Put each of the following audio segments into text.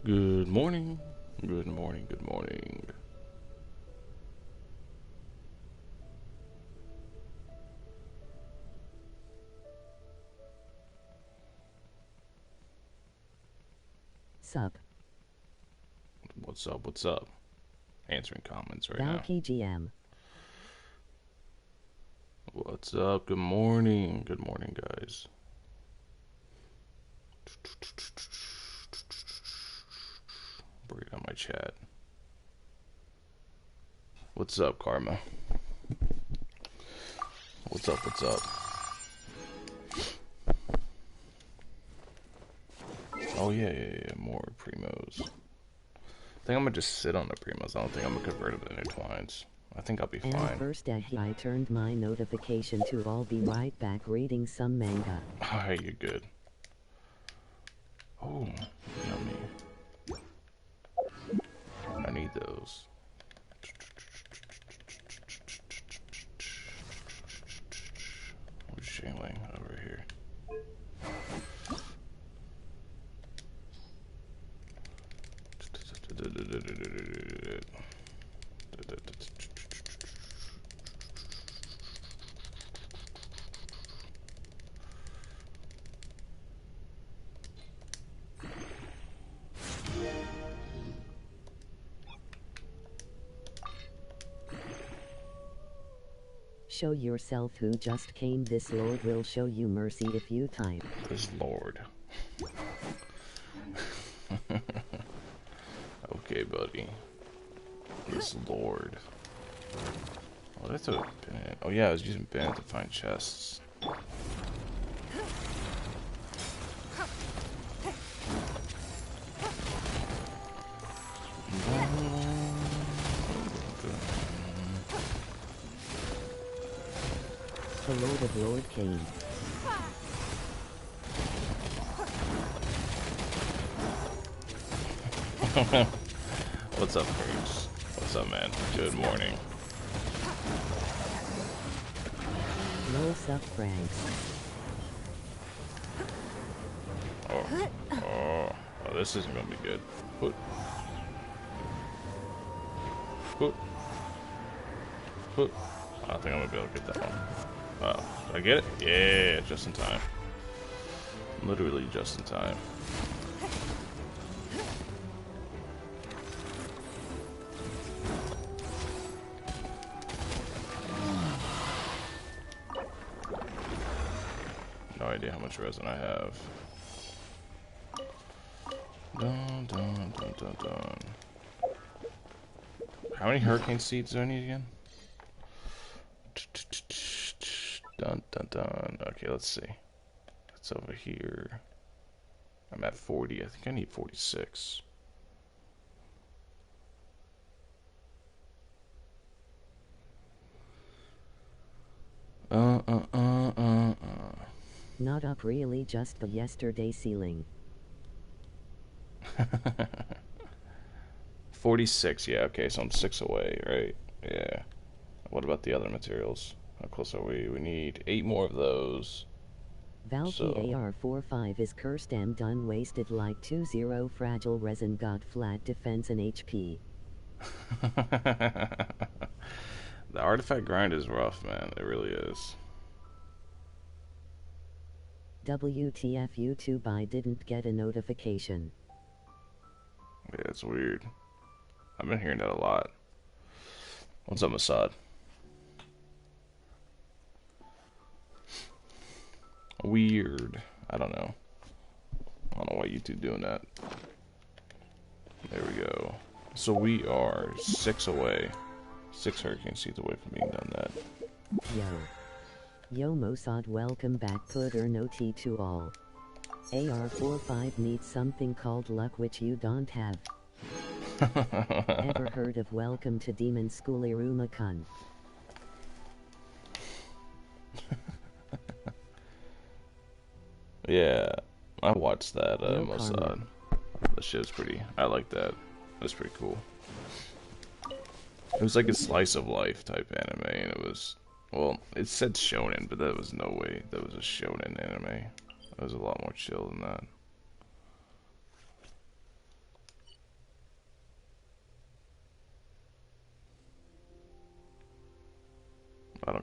Good morning. Good morning. Good morning. Sup. What's up? What's up? Answering comments right now. Valky GM. What's up? Good morning. Good morning, guys. Bring it on my chat. What's up, Karma? What's up? What's up? Oh, yeah. More primos. I think I'm gonna just sit on the primos. I don't think I'm gonna convert them to intertwines. I think I'll be And fine. first I turned my notification to. I'll be right back reading some manga. Alright, you're good. Oh, yummy. I need those. Where's Shayling? Over here. Show yourself who just came. This Lord will show you mercy if you type. This Lord. Okay, buddy. This Lord. Oh, that's a Bennett. Oh, yeah, I was using Bennett to find chests. The Lord of Lord came. What's up, Bruce? What's up, man? Good morning. No sup Franks. Oh, this isn't gonna be good. Put. I don't think I'm gonna be able to get that one. Oh, did I get it? Yeah, just in time. Literally just in time. No idea how much resin I have. Dun. How many hurricane seeds do I need again? Dun. Okay, let's see. It's over here. I'm at 40. I think I need 46. Not up really, just the yesterday ceiling. 46, yeah, okay, so I'm 6 away, right? Yeah. What about the other materials? How close are we? We need 8 more of those. Valky So. AR45 is cursed and done wasted like 2-0 fragile resin got flat defense and HP. The artifact grind is rough, man. It really is. WTF YouTube, I didn't get a notification. Yeah, it's weird. I've been hearing that a lot. What's up, Masad? Weird. I don't know. I don't know why YouTube doing that. There we go. So we are 6 away. 6 hurricane seeds away from being done that. Yo Mossad, welcome back. Putter no tea to all. AR45 needs something called luck, which you don't have. Ever heard of Welcome to Demon School Iruma-kun? Yeah, I watched that No Mossad. That shit's pretty. I like that. That's pretty cool. It was like a slice of life type anime, and it was, well, it said shonen, but that was no way that was a shonen anime. It was a lot more chill than that.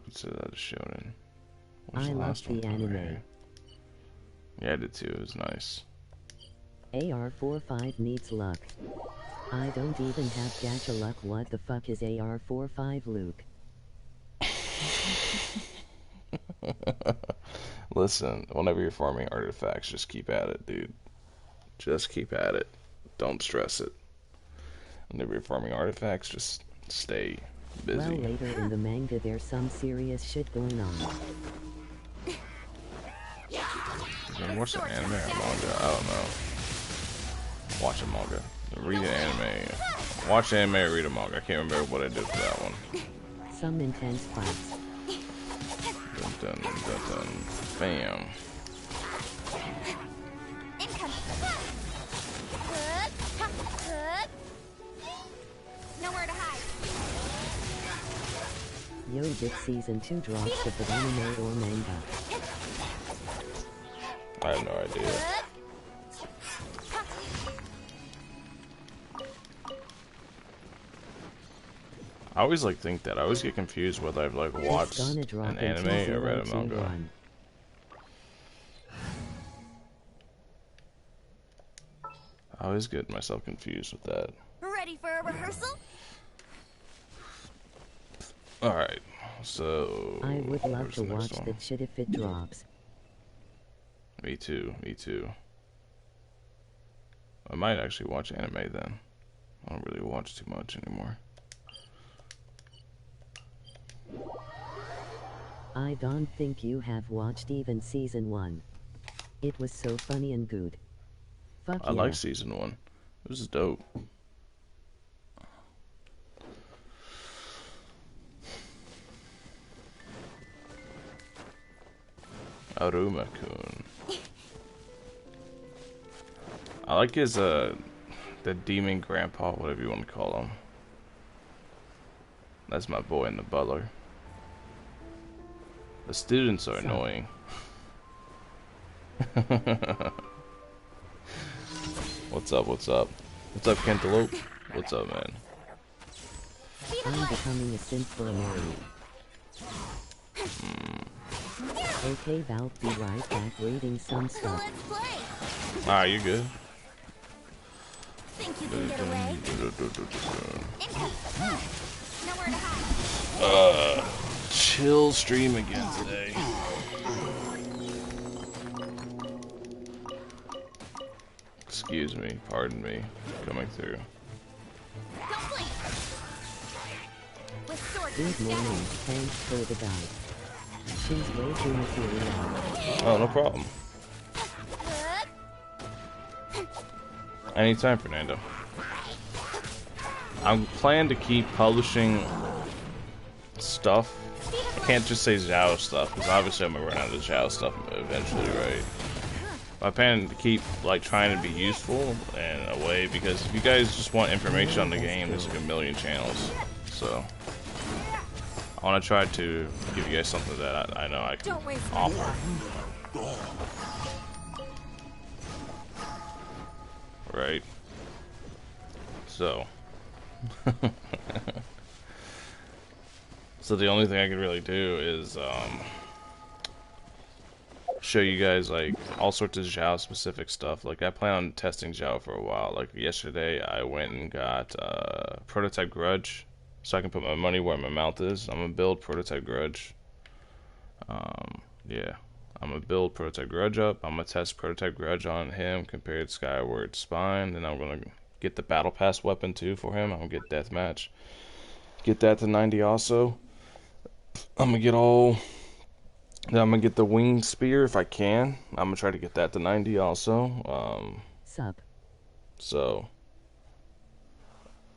consider that a shonen. What was I the love last one? the anime. Yeah, I did too. It was nice. AR45 needs luck. I don't even have gacha luck. What the fuck is AR45, Luke? Listen, whenever you're farming artifacts, just keep at it, dude. Just keep at it. Don't stress it. Whenever you're farming artifacts, just stay busy. Well, later in the manga there's some serious shit going on. Watch the anime or manga? I don't know. Watch a manga. Read an anime. Watch anime or read a manga. I can't remember what I did for that one. Some intense fights. Dun, dun, dun, dun. Bam. Nowhere to hide. Yo, did season 2 drops of the anime or manga? I have no idea. I always think that. I always get confused whether I've watched an anime or read a manga. I always get myself confused with that. Ready for a rehearsal? Alright, so... I would love to watch that shit if it drops. Me too, me too. I might actually watch anime then. I don't really watch too much anymore. I don't think you have watched even season 1. It was so funny and good. Fuck yeah. I like season 1. It was dope. Aruma-kun. I like his, the demon grandpa, whatever you want to call him. That's my boy in the butler. The students are annoying. What's up, what's up? What's up, Cantaloupe? What's up, man? I'm becoming a simp for a Mary. Okay, Val, be right back reading some stuff. Ah, you're good. Think you can get away? Nowhere to hide. Chill stream again today. Excuse me, pardon me, coming through. Don't blink. With sword Good morning, thanks for the guide. She's way too material. Oh, no problem. Anytime, Fernando. I'm planning to keep publishing stuff. I can't just say Xiao stuff, because obviously I'm gonna run out of Xiao stuff eventually, right? I plan to keep trying to be useful in a way, because if you guys just want information on the game, there's a million channels. So I want to try to give you guys something that I know I can offer. Right? So so the only thing I can really do is show you guys all sorts of Xiao specific stuff. I plan on testing Xiao for a while. Yesterday I went and got prototype Grudge so I can put my money where my mouth is. I'm gonna build prototype Grudge. Yeah, I'm gonna build prototype Grudge up. I'm gonna test prototype Grudge on him compared to Skyward Spine. Then I'm gonna get the battle pass weapon too for him. I'm gonna get deathmatch. Get that to 90 also. I'm gonna get the winged spear if I can. I'm gonna try to get that to 90 also. Sup. So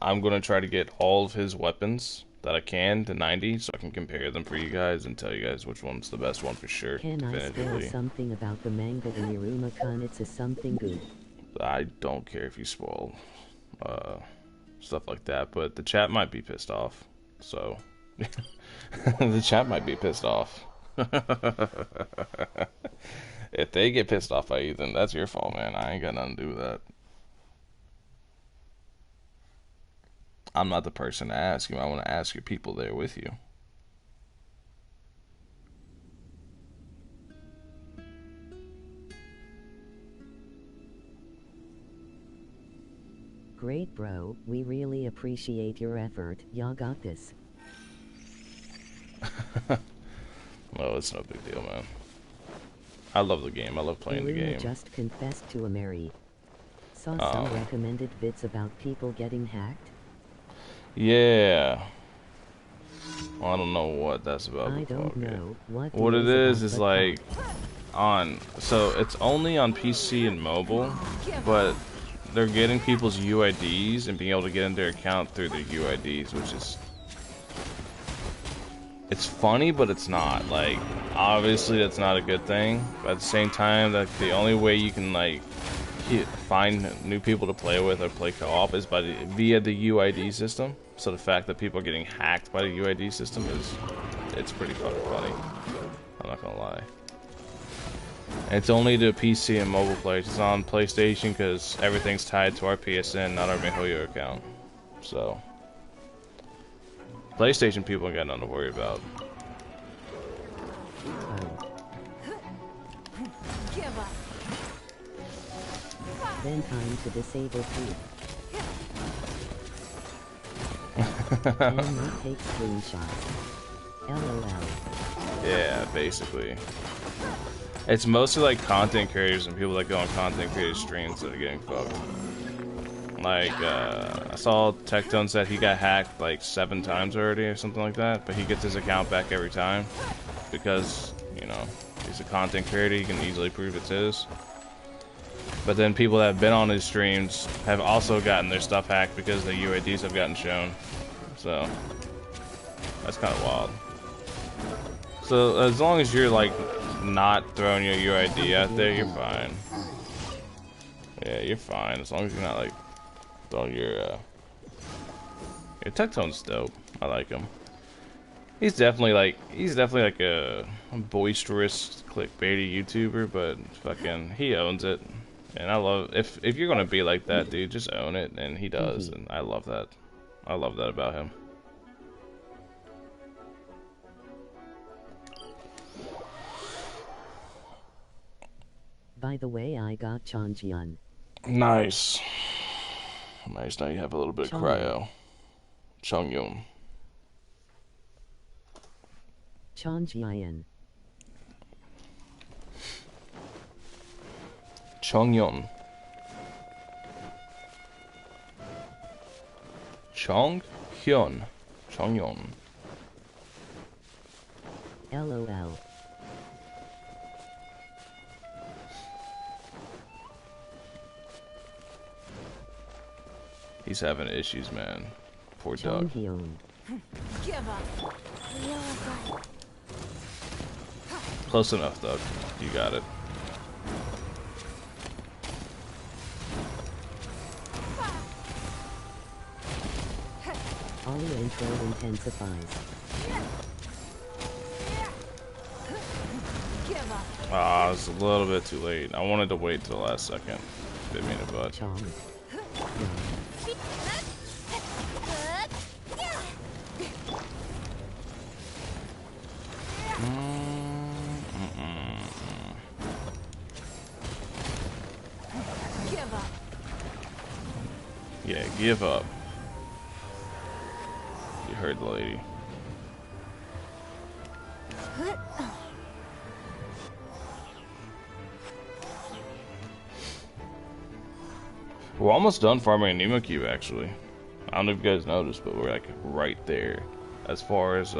I'm gonna try to get all of his weapons that I can to 90 so I can compare them for you guys and tell you guys which one's the best one for sure. Can I spoil something about the manga in Iruma-kun? It's something good. I don't care if you spoil stuff like that, but the chat might be pissed off. So the chat might be pissed off. If they get pissed off by you, then that's your fault, man. I ain't got nothing to do with that. I'm not the person to ask you. I want to ask your people there with you. Alright bro, we really appreciate your effort. Y'all got this. Oh, it's no big deal, man. I love the game. I love playing the Iruna game. just confessed to a Mary. Saw some recommended vids about people getting hacked. Yeah. Well, I don't know what that's about. I don't know What it is about, like so it's only on PC and mobile, but they're getting people's UIDs and being able to get in their account through their UIDs, which is, it's funny, but it's not. Like, obviously that's not a good thing, but at the same time, that the only way you can like find new people to play with or play co-op is via the UID system. So the fact that people are getting hacked by the UID system it's pretty fucking funny. I'm not gonna lie. And it's only the PC and mobile players. It's on PlayStation because everything's tied to our PSN, not our MiHoYo account. So PlayStation people ain't got nothing to worry about. Give up. Then time to disable poop. And not take screenshots. LOL. Yeah, basically. It's mostly like content creators and people that go on content creator streams that are getting fucked. Like, I saw Tectone said he got hacked like 7 times already or something like that, but he gets his account back every time because, you know, he's a content creator, he can easily prove it's his. But then people that have been on his streams have also gotten their stuff hacked because the UIDs have gotten shown. So, that's kind of wild. So, as long as you're like not throwing your UID out there, you're fine. Yeah, you're fine. As long as you're not like throwing your Tectone's dope. I like him. He's definitely like a boisterous clickbaity YouTuber, but fucking he owns it. And I love if you're gonna be like that, dude, just own it, and he does, and I love that. I love that about him. By the way, I got Chonjian. Nice. Nice, now you have a little bit of cryo. Chongyun. Chonjian. Chongyun. Chonghyun. Chongyun. LOL. He's having issues, man. Poor duck. Chonhyun. Give up. Close enough, Doug. You got it. Ollie intro intensifies. Give up. Ah, it's a little bit too late. I wanted to wait till the last second. Bit me in the butt. Chong. Give up. Yeah, give up. You heard the lady. We're almost done farming a Nemo Cube, actually. I don't know if you guys noticed, but we're like right there as far as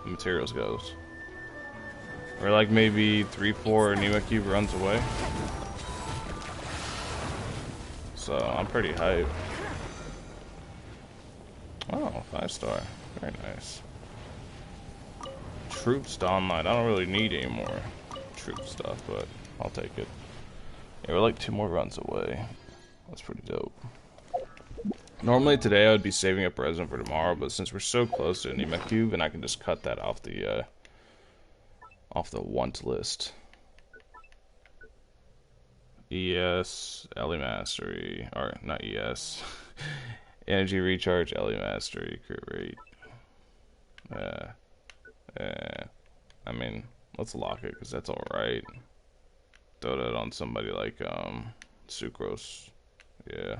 materials goes. We're like maybe 3-4 Nemo Cube runs away. So I'm pretty hyped. Oh, 5-star. Very nice. Troop Dawnlight. I don't really need any more troop stuff, but I'll take it. Yeah, we're like 2 more runs away. That's pretty dope. Normally today I would be saving up resin for tomorrow, but since we're so close to Nemo Cube, and I can just cut that off the want list. ES, Ellie Mastery, or not ES. Energy Recharge, Ellie Mastery, crit rate. I mean, let's lock it, because that's alright. Throw that on somebody like, Sucrose. Yeah.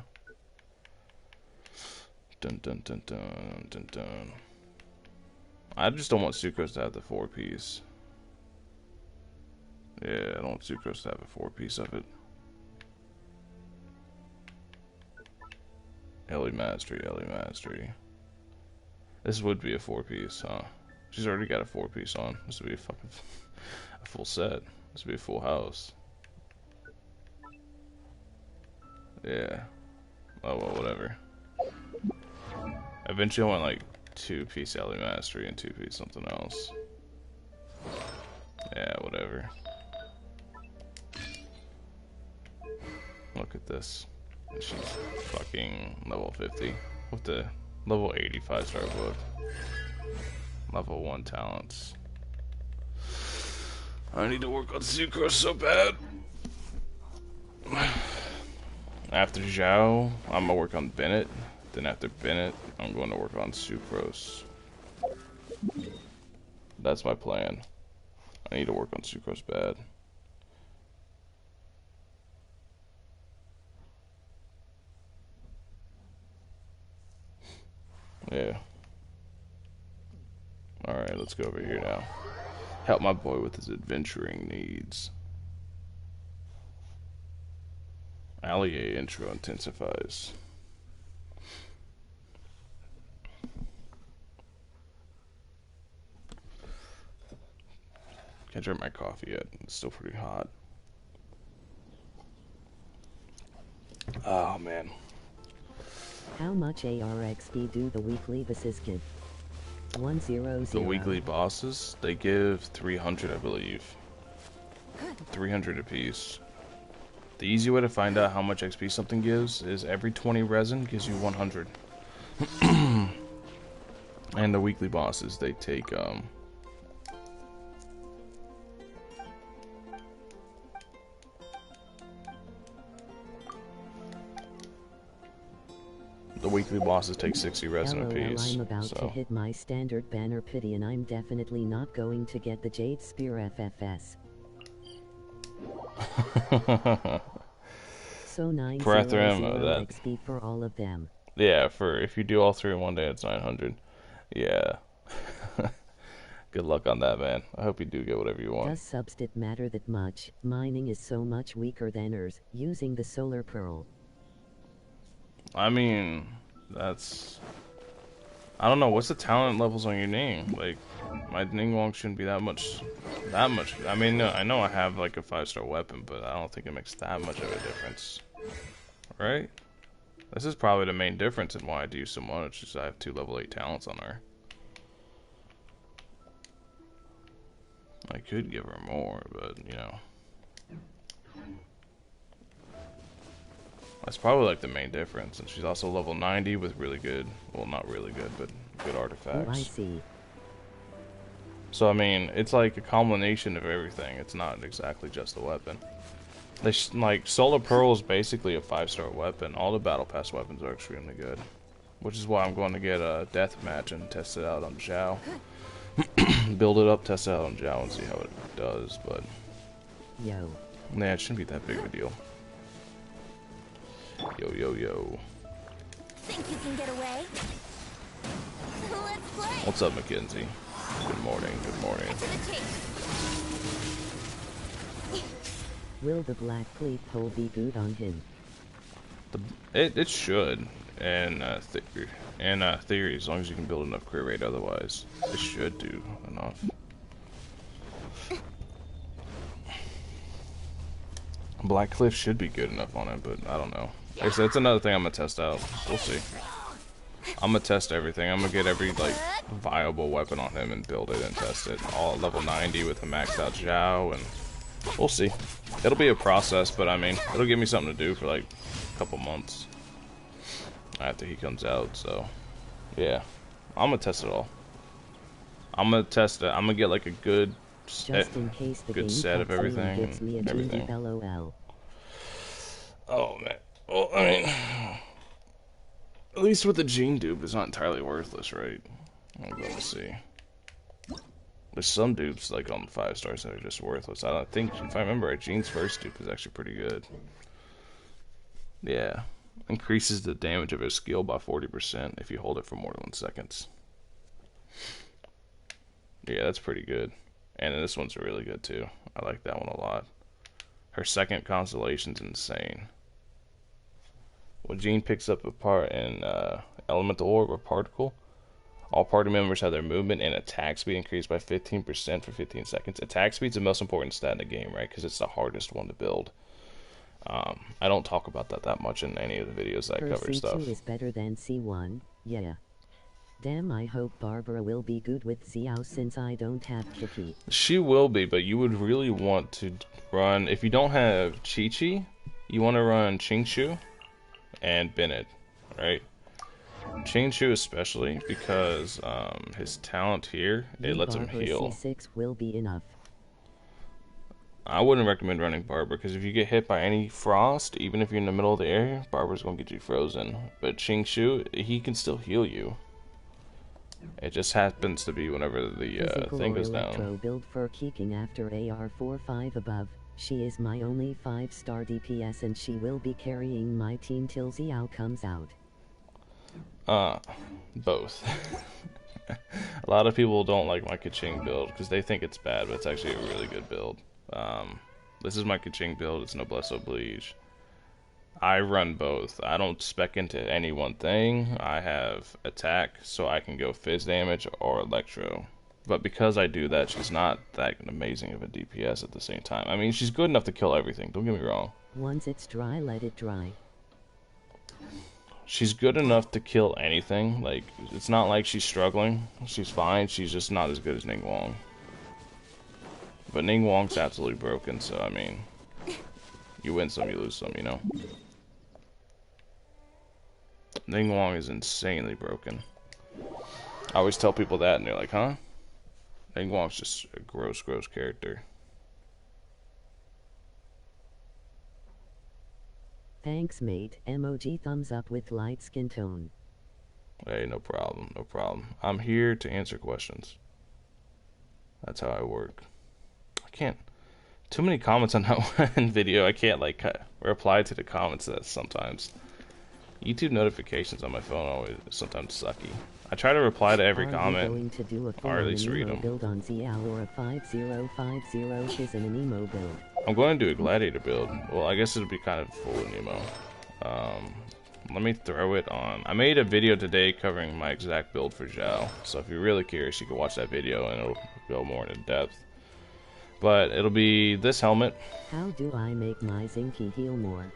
Dun dun dun dun dun dun. I just don't want Sucrose to have the 4-piece. Yeah, I don't want Sucrose to have a 4-piece of it. Ellie Mastery, Ellie Mastery. This would be a 4-piece, huh? She's already got a 4-piece on. This would be a fucking a full set. This would be a full house. Yeah. Oh well, whatever. Eventually I want like 2-piece Ellie Mastery and 2-piece something else. Yeah, whatever. Look at this. She's fucking level 50 with the level 85 star book. Level 1 talents. I need to work on Sucrose so bad. After Xiao, I'm gonna work on Bennett. Then after Bennett, I'm going to work on Sucrose. That's my plan. I need to work on Sucrose bad. Yeah. Alright, let's go over here now. Help my boy with his adventuring needs. Allier intro intensifies. Can't drink my coffee yet. It's still pretty hot. Oh man. How much AR50 do the weekly bosses give? 100. The weekly bosses, they give 300, I believe. 300 apiece. The easy way to find out how much XP something gives is every 20 resin gives you 100. And the weekly bosses, they take the weekly bosses take 60 resin apiece. I'm about to hit my standard banner pity and I'm definitely not going to get the Jade Spear FFS. So 900 XP for all of them. Yeah, for if you do all three in one day, it's 900. Yeah. Good luck on that, man. I hope you do get whatever you want. Does substat matter that much? Mining is so much weaker than Ers, using the solar pearl. I mean, that's... I don't know, what's the talent levels on your Ning? Like, my Ningguang shouldn't be that much. I mean, no, I know I have like a 5-star weapon, but I don't think it makes that much of a difference. Right? This is probably the main difference in why I do so much, is I have 2 level 8 talents on her. I could give her more, but, you know. That's probably like the main difference, and she's also level 90 with really good, well, not really good, but good artifacts. Oh, I see. So I mean, it's like a combination of everything. It's not exactly just the weapon. Like Solar Pearl is basically a 5-star weapon. All the Battle Pass weapons are extremely good, which is why I'm going to get a deathmatch and test it out on Xiao. Build it up, test it out on Xiao, and see how it does. But yeah, it shouldn't be that big of a deal. Yo, yo, yo. Think you can get away? Let's play. What's up, Mackenzie? Good morning, good morning. Will the black cleat pole be good on him? It should, and theory, as long as you can build enough crit rate, otherwise, it should do enough. Black Cliff should be good enough on it, but I don't know. Like I said, it's another thing I'm gonna test out. We'll see. I'm gonna test everything. I'm gonna get every like viable weapon on him and build it and test it. All at level 90 with a maxed out Xiao, and we'll see. It'll be a process, but I mean, it'll give me something to do for like a couple months after he comes out. So, yeah, I'm gonna test it all. I'm gonna test it. I'm gonna get like a good set of everything and everything. LOL. Oh man. Well, I mean, at least with the gene dupe, it's not entirely worthless, right? I'm going to see. There's some dupes, like on 5 stars, that are just worthless. I don't think, if I remember right, Gene's first dupe is actually pretty good. Yeah. Increases the damage of his skill by 40% if you hold it for more than 1 second. Yeah, that's pretty good. And this one's really good too. I like that one a lot. Her second constellation's insane. When Jean picks up a part in elemental orb or particle, all party members have their movement and attack speed increased by 15% for 15 seconds. Attack speed's the most important stat in the game, right? Because it's the hardest one to build. I don't talk about that much in any of the videos that I cover stuff. C2 is better than C1, yeah. Damn, I hope Barbara will be good with Xiao since I don't have Kitty. She will be, but you would really want to run, if you don't have Chi-Chi, you want to run Qingshu and Bennett, right? Qingshu especially because his talent here, it lets him heal. C6 will be enough. I wouldn't recommend running Barbara because if you get hit by any frost, even if you're in the middle of the area, Barbara's going to get you frozen. But Qingshu, he can still heal you. It just happens to be whenever the thing goes down. Build for kicking after AR45 above. She is my only 5-star DPS and she will be carrying my team till Xiao comes out. Both. A lot of people don't like my Kaching build because they think it's bad, but it's actually a really good build. This is my Kaching build. It's Noblesse Oblige. I run both. I don't spec into any one thing. I have attack, so I can go fizz damage or electro. But because I do that, she's not that amazing of a DPS at the same time. I mean, she's good enough to kill everything. Don't get me wrong. Once it's dry, let it dry. She's good enough to kill anything. Like, it's not like she's struggling. She's fine. She's just not as good as Ningguang. But Ningguang's absolutely broken, so I mean, you win some, you lose some, you know? Ningguang is insanely broken. I always tell people that, and they're like, huh? Ningguang's just a gross character. Thanks, mate. Emoji thumbs up with light skin tone. Hey, no problem, no problem. I'm here to answer questions. That's how I work. I can't... Too many comments on that one video. I can't, like, reply to the comments that sometimes. YouTube notifications on my phone always sometimes sucky. I try to reply to every comment, or at least read them. Build on Xiao or a 5050 is an emo build. I'm going to do a gladiator build. Well, I guess it'll be kind of full of Nemo. Let me throw it on. I made a video today covering my exact build for Xiao. So if you're really curious, you can watch that video and it'll go more into depth. But it'll be this helmet. How do I make my Zinky heal more?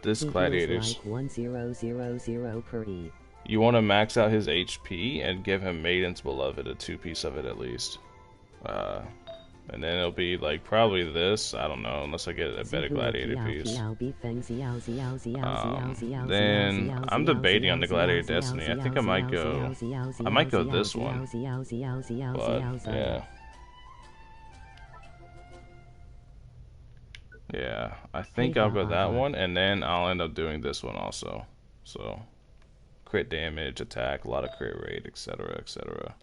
This gladiator's like 1000 per E. You want to max out his HP and give him Maiden's Beloved, a 2-piece of it at least. And then it'll be like probably this. I don't know, unless I get a better gladiator piece. Then I'm debating on the Gladiator Destiny. I think I might go this one. But yeah. Yeah, I think I'll go that one, and then I'll end up doing this one also. So, crit damage, attack, a lot of crit rate, etc., etc.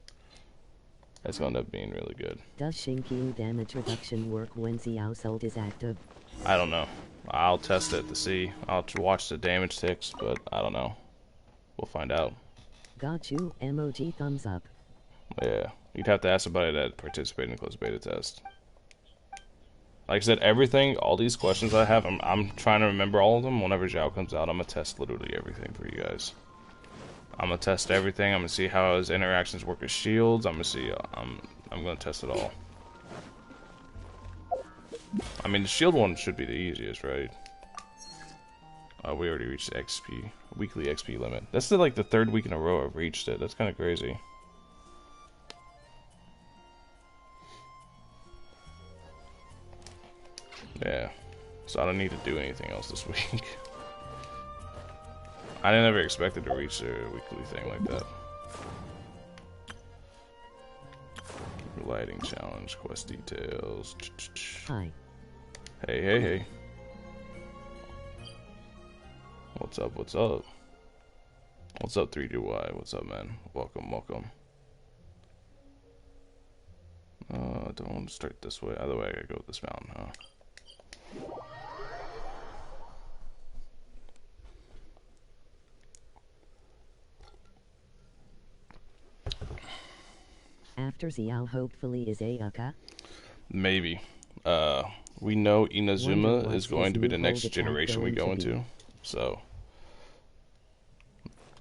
That's going to end up being really good. Does Shinking damage reduction work when Xiao Sold is active? I don't know. I'll test it to see. I'll watch the damage ticks, but I don't know. We'll find out. Got you. Emoji thumbs up. Yeah, you'd have to ask somebody that participated in the closed beta test. Like I said, everything, all these questions I have, I'm trying to remember all of them. Whenever Xiao comes out, I'm going to test literally everything for you guys. I'm going to test everything. I'm going to see how his interactions work with shields. I'm going to see, I'm going to test it all. I mean, the shield one should be the easiest, right? We already reached the XP, weekly XP limit. That's like the 3rd week in a row I've reached it. That's kind of crazy. Yeah, so I don't need to do anything else this week. I never expected to reach a weekly thing like that. Lighting challenge, quest details. Hi. Hey. What's up, what's up? What's up, 3DY? What's up, man? Welcome. Don't want to start this way. Other way, I gotta go with this mountain, huh? after Xiao hopefully is Ayaka? Maybe. We know Wonder Inazuma what's is going his to be new the hold next attack generation we going go to into. be? So,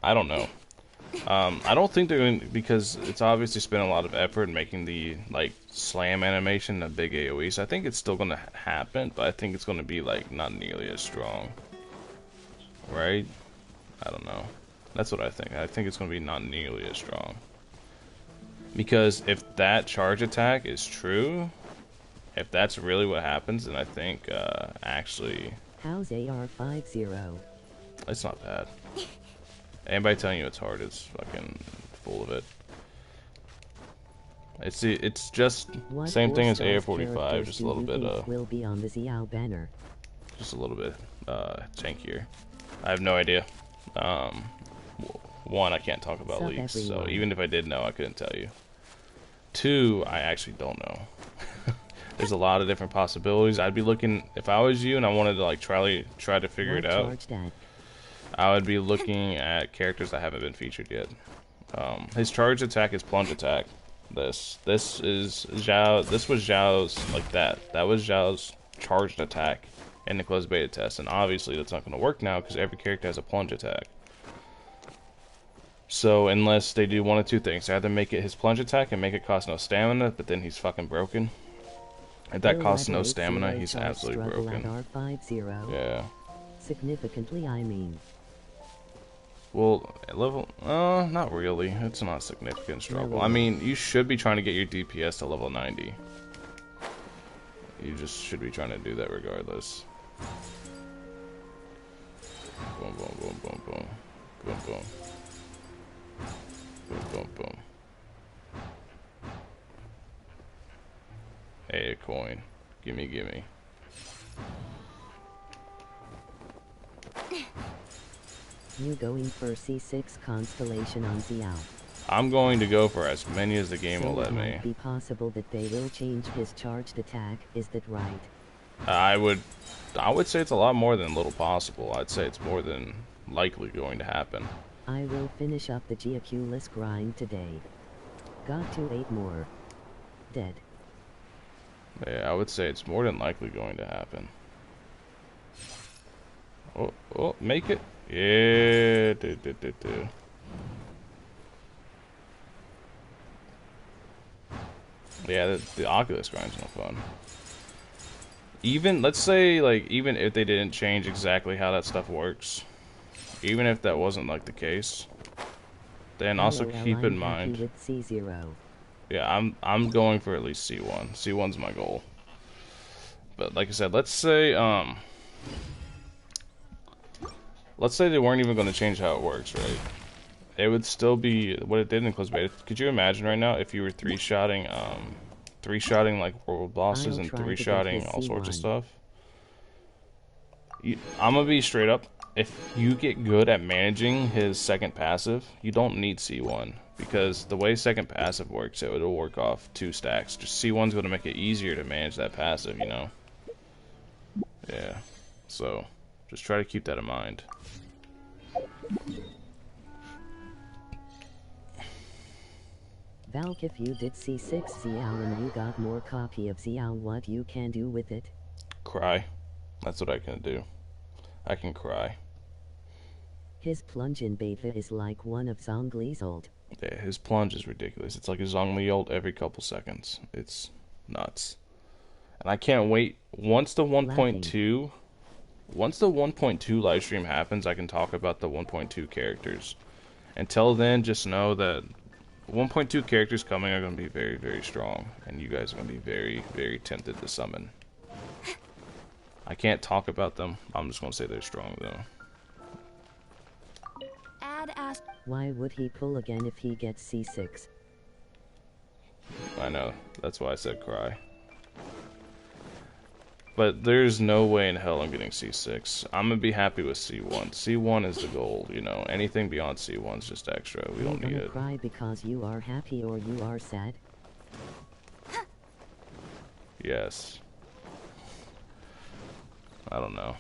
I don't know. I don't think they're going to, because it's obviously spent a lot of effort in making the, like, slam animation a big AoE, so I think it's still going to happen, but I think it's going to be, like, not nearly as strong. Right? I don't know. That's what I think. I think it's going to be not nearly as strong. Because if that charge attack is true, if that's really what happens, then I think, actually, How's AR50? it's not bad. Anybody telling you it's hard is fucking full of it. It's just What same thing as four-star AR45, characters just a do little you bit think will be on the Xiao banner? Tankier. I have no idea. One, I can't talk about Sup, leaks, so everyone. even if I did know, I couldn't tell you. Two, I actually don't know. There's a lot of different possibilities. I'd be looking, if I was you and I wanted to like try to figure What it out, charge that? I would be looking at characters that haven't been featured yet. His charge attack is plunge attack. This is Xiao. This was Xiao's like that. That was Xiao's charged attack in the closed beta test, and obviously that's not going to work now because every character has a plunge attack. So unless they do one of two things, they either make it his plunge attack and make it cost no stamina, but then he's fucking broken. If that costs no stamina, he's absolutely broken. R50. Yeah. Significantly, I mean. Well, not really. It's not a significant struggle. I mean, you should be trying to get your DPS to level 90. You just should be trying to do that regardless. Boom, boom, boom, boom, boom. Boom, boom. Boom, boom, boom. Hey, a coin. Gimme, gimme. You going for C6 constellation on Xiao? I'm going to go for as many as the game will let it me. might be possible that they will change his charged attack, is that right? I would say it's a lot more than little possible. I'd say it's more than likely going to happen. I will finish up the Geoculus grind today. Got to 8 more. Dead. Yeah, I would say it's more than likely going to happen. Oh, make it. Yeah, do. Yeah, the Oculus grind's no fun. Even, let's say, like, even if they didn't change exactly how that stuff works, even if that wasn't, like, the case, then also keep in mind... with C0. Yeah, I'm going for at least C1. C1's my goal. But, like I said, let's say they weren't even going to change how it works, right? It would still be what it did in closed beta. Could you imagine right now if you were three-shotting like world bosses and three-shotting all sorts of stuff? I'm gonna be straight up. If you get good at managing his second passive, you don't need C1 because the way second passive works, it'll work off 2 stacks. Just C1's gonna make it easier to manage that passive, you know? Yeah. So, just try to keep that in mind. Valk, if you did C6 Xiao and you got more copy of Xiao, what you can do with it? Cry. That's what I can do. I can cry. His plunge in beta is like one of Zhongli's ult. Yeah, his plunge is ridiculous. It's like a Zhongli ult every couple seconds. It's nuts. And I can't wait. Once the 1.2 live stream happens, I can talk about the 1.2 characters. Until then, just know that 1.2 characters coming are going to be very, very strong. And you guys are going to be very, very tempted to summon. I can't talk about them. I'm just going to say they're strong, though. Why would he pull again if he gets C6? I know. That's why I said cry. But there's no way in hell I'm getting C6. I'm going to be happy with C1. C1 is the goal, you know. Anything beyond C1 is just extra. We don't need it. Cry because you are happy or you are sad? Yes. I don't know.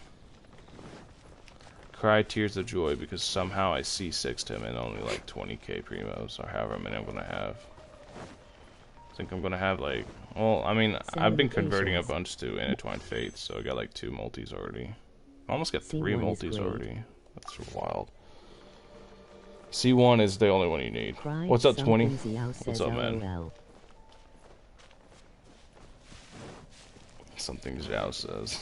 Cry tears of joy because somehow I C6'd him in only like 20k primos or however many I'm going to have. think I'm gonna have like, well, I mean, I've been converting a Celebrations. bunch to intertwined fates, so I got like 2 multis already. I almost got 3 C1 is multis great. already. That's wild. C1 is the only one you need. Cried What's up, 20? something, Xiao What's says up, man? LOL. Something Xiao says.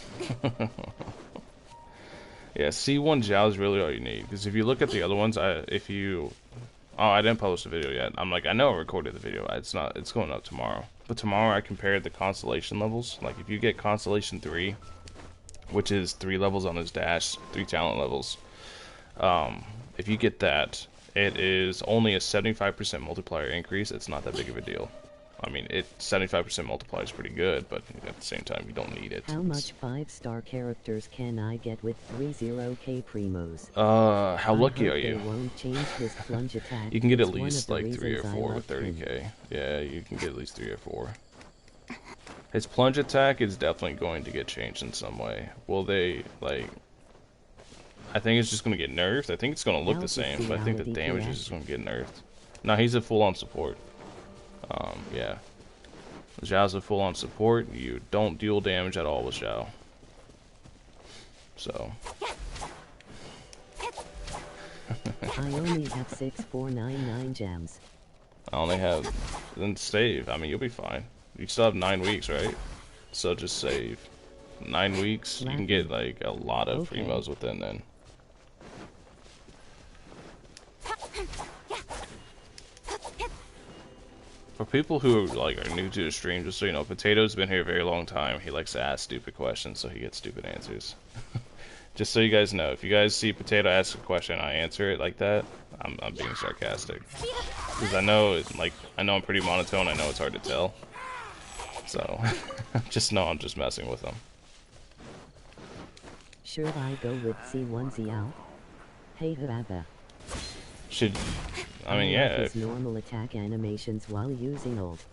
Yeah, C1 Xiao is really all you need. Because if you look at the other ones, oh, I didn't publish the video yet. I'm like, I know I recorded the video. It's going up tomorrow. But tomorrow I compared the constellation levels. Like, if you get constellation 3, which is 3 levels on his dash, 3 talent levels. If you get that, it is only a 75% multiplier increase. It's not that big of a deal. I mean, 75% multiplier is pretty good, but at the same time, you don't need it. How much 5-star characters can I get with 30k primos? How lucky I are hope you? They won't change his plunge attack. You can get at It's one least of the like 3 or reasons I 4 with love him. 30k. Yeah, you can get at least 3 or 4. His plunge attack is definitely going to get changed in some way. Will they, like... I think it's just going to get nerfed. I think it's going to look the same, but I think the damage is just going to get nerfed. No, he's a full-on support. Yeah. Xiao's a full-on support. You don't deal damage at all with Xiao. So... I only have 6499 gems. I only have... Then save. I mean, you'll be fine. You still have 9 weeks, right? So just save. 9 weeks, you can get, like, a lot of primos within then. For people who like are new to the stream, just so you know, Potato's been here a very long time. He likes to ask stupid questions, so he gets stupid answers. Just so you guys know, if you guys see Potato ask a question and I answer it like that, I'm being sarcastic. Because I know I'm pretty monotone. I know it's hard to tell. So just know I'm just messing with him. Should I go with C1 Xiao? Hey Hava. I mean, yeah. His normal attack animations while using ult.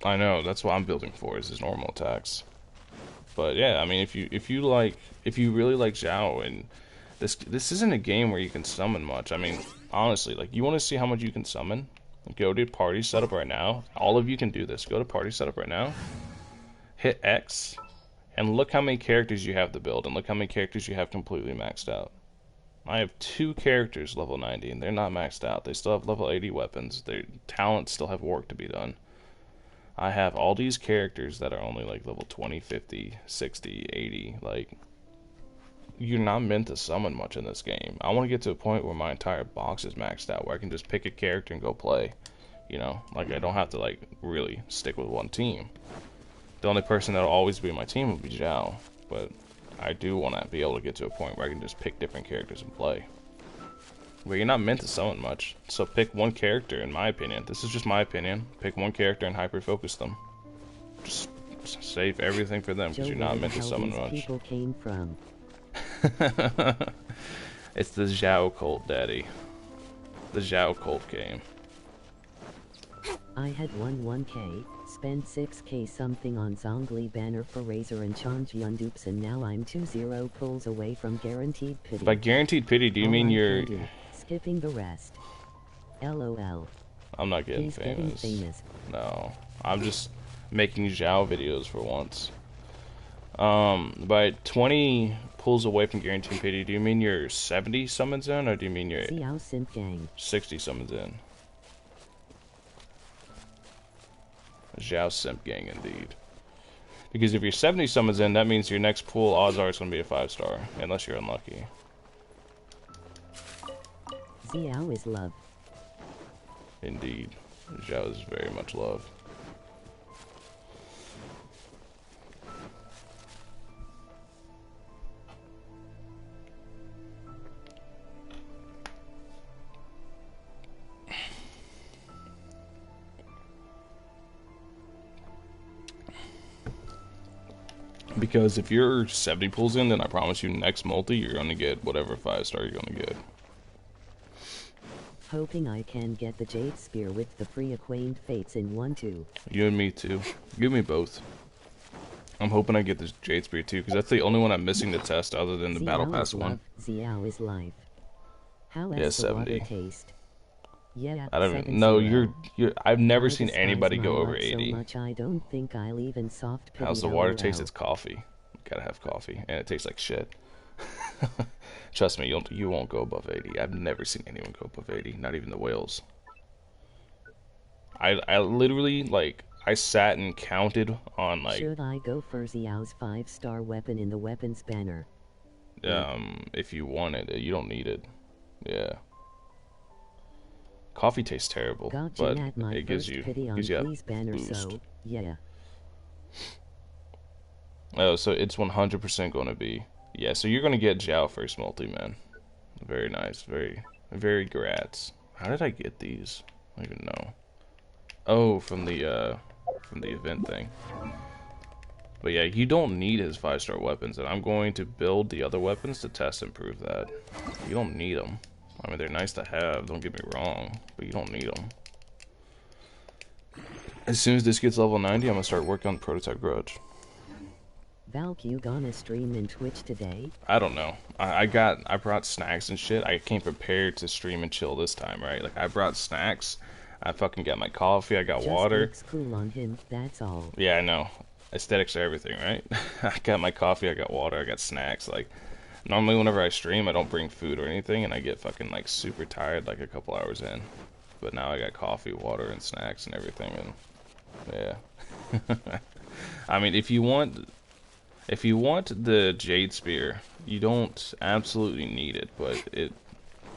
I know, that's what I'm building for, is his normal attacks. But yeah, I mean, if you really like Xiao, and this isn't a game where you can summon much. I mean, honestly, like, you want to see how much you can summon? Go to party setup right now. All of you can do this. Go to party setup right now. Hit X, and look how many characters you have to build, and look how many characters you have completely maxed out. I have 2 characters level 90, and they're not maxed out. They still have level 80 weapons. Their talents still have work to be done. I have all these characters that are only like level 20, 50, 60, 80. Like, you're not meant to summon much in this game. I want to get to a point where my entire box is maxed out, where I can just pick a character and go play. You know, like, I don't have to, like, really stick with one team. The only person that'll always be my team will be Xiao, but I do want to be able to get to a point where I can just pick different characters and play. But you're not meant to summon much, so pick one character, in my opinion. This is just my opinion. Pick one character and hyper-focus them. Just save everything for them, because you're not meant to summon much. People came from. It's the Xiao cult, daddy. The Xiao cult game. I had won 1k, spent 6k something on Zhongli banner for Razor and Changjian dupes, and now I'm 2-0 pulls away from guaranteed pity. By guaranteed pity, do you mean you're... Skipping the rest. LOL. I'm not getting He's famous. getting famous. No. I'm just making Xiao videos for once. By 20 pulls away from guaranteed pity, do you mean you're 70 summons in, or do you mean you're Xiao Simp Gang. 60 summons in? Xiao Simp Gang, indeed. Because if you're 70 summons in, that means your next pool odds are it's going to be a 5-star, unless you're unlucky. Xiao is love. Indeed. Xiao is very much love. Because if you're 70 pulls in, then I promise you next multi, you're going to get whatever 5-star you're going to get. Hoping I can get the Jade Spear with the free Acquainted Fates in 1-2. You and me too. Give me both. I'm hoping I get this Jade Spear too, because that's the only one I'm missing to test other than the Battle Pass one. Xiao is life. How Yeah, does the 70. water taste? Yeah, I don't even, 7 no, 0. I've never I seen despise anybody my go over luck so 80. much I don't think I'll even soft pity How's the water taste? LOL. It's coffee. Gotta have coffee, and it tastes like shit. Trust me, you won't go above 80. I've never seen anyone go above 80, not even the whales. I literally, like, I sat and counted on, like, Should I go for Xiao's 5-star weapon in the weapons banner? if you want it, you don't need it. Yeah. Coffee tastes terrible, Gotcha but at my it gives first you pity on a please banner boost. so, yeah. Oh, so it's 100% going to be. Yeah, so you're going to get Xiao first multi, man. Very nice. Very grats. How did I get these? I don't even know. Oh, from the event thing. But yeah, you don't need his 5-star weapons, and I'm going to build the other weapons to test and prove that. You don't need them. I mean, they're nice to have, don't get me wrong, but you don't need them. As soon as this gets level 90, I'm going to start working on Prototype Grudge. Valk, you gonna stream in Twitch today? I don't know. I brought snacks and shit. I came prepared to stream and chill this time, right? Like, I brought snacks. I fucking got my coffee. I got Just water. looks cool on him, that's all. Yeah, I know. Aesthetics are everything, right? I got my coffee. I got water. I got snacks. Like, normally whenever I stream, I don't bring food or anything, and I get fucking, like, super tired, like, a couple hours in. But now I got coffee, water, and snacks and everything, and yeah. I mean, if you want the Jade Spear, you don't absolutely need it, but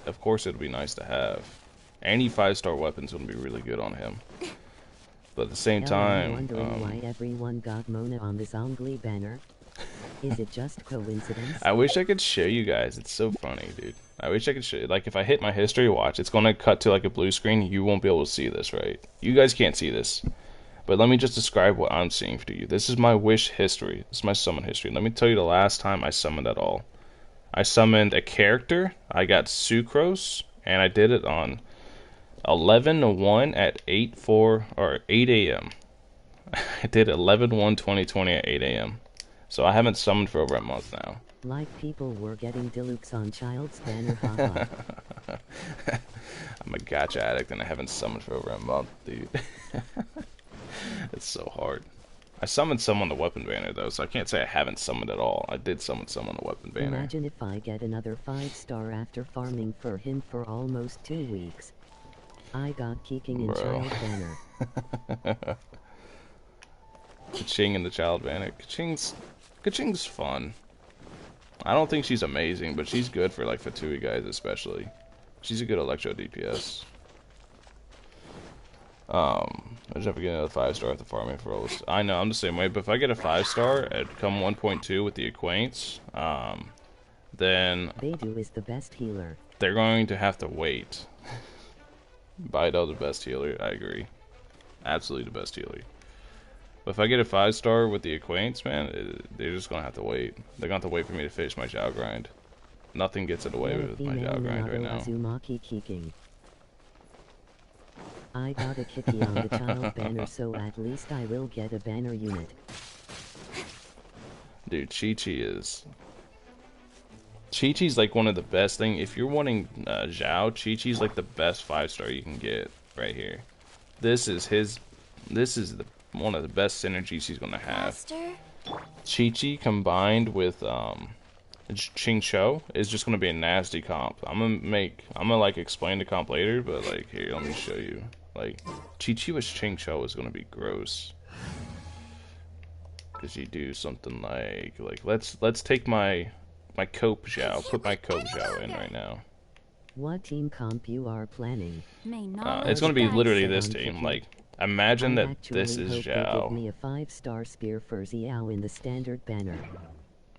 of course, it'd be nice to have. Any 5-star weapon's gonna be really good on him. But at the same time, I'm wondering why everyone got Mona on the Zongli banner. Is it just coincidence? I wish I could show you guys. It's so funny, dude. I wish I could show you. Like, if I hit my history, watch, it's gonna cut to like a blue screen. You won't be able to see this, right? You guys can't see this. But let me just describe what I'm seeing for you. This is my wish history. This is my summon history. Let me tell you the last time I summoned at all. I summoned a character. I got Sucrose, and I did it on 11/1 at 8 a.m. I did 11/1/2020 at 8 a.m. So I haven't summoned for over a month now. Like people were getting deluxe on Child's banner, haha. I'm a gacha addict and I haven't summoned for over a month, dude. It's so hard. I summoned some on the weapon banner though, so I can't say I haven't summoned at all. I did summon some on the weapon banner. Imagine if I get another 5-star after farming for him for almost 2 weeks. I got kicking in Child banner. Kaching in the child banner. Kaching's fun. I don't think she's amazing, but she's good for like Fatui guys especially. She's a good electro DPS. I just have to get another 5-star after farming for all this. I know, I'm the same way, but if I get a 5-star at come 1.2 with the acquaintance, then Beidou is the best healer. They're going to have to wait. Baido the best healer, I agree. Absolutely the best healer. But if I get a 5-star with the acquaintance, man, they're just gonna have to wait. They're gonna have to wait for me to finish my Xiao grind. Nothing gets it away with my Xiao grind right now. Azumaki kicking. I got a Kiki on the child banner, so at least I will get a banner unit. Dude, Chi-Chi's like one of the best thing. If you're wanting Xiao, Chi-Chi's like the best 5-star you can get right here. This is one of the best synergies he's gonna have. Chi-Chi combined with Ching-Cho is just gonna be a nasty comp. I'm gonna like explain the comp later, but like here, let me show you. Like Chi-Chi with Ching-Cho is gonna be gross. Cause you do something like let's take my Cope Xiao, put my Cope Xiao in right now. What team comp you are planning? It's gonna be literally this team. Like, imagine that this is Xiao. Give me a 5-star spear for Xiao in the standard banner.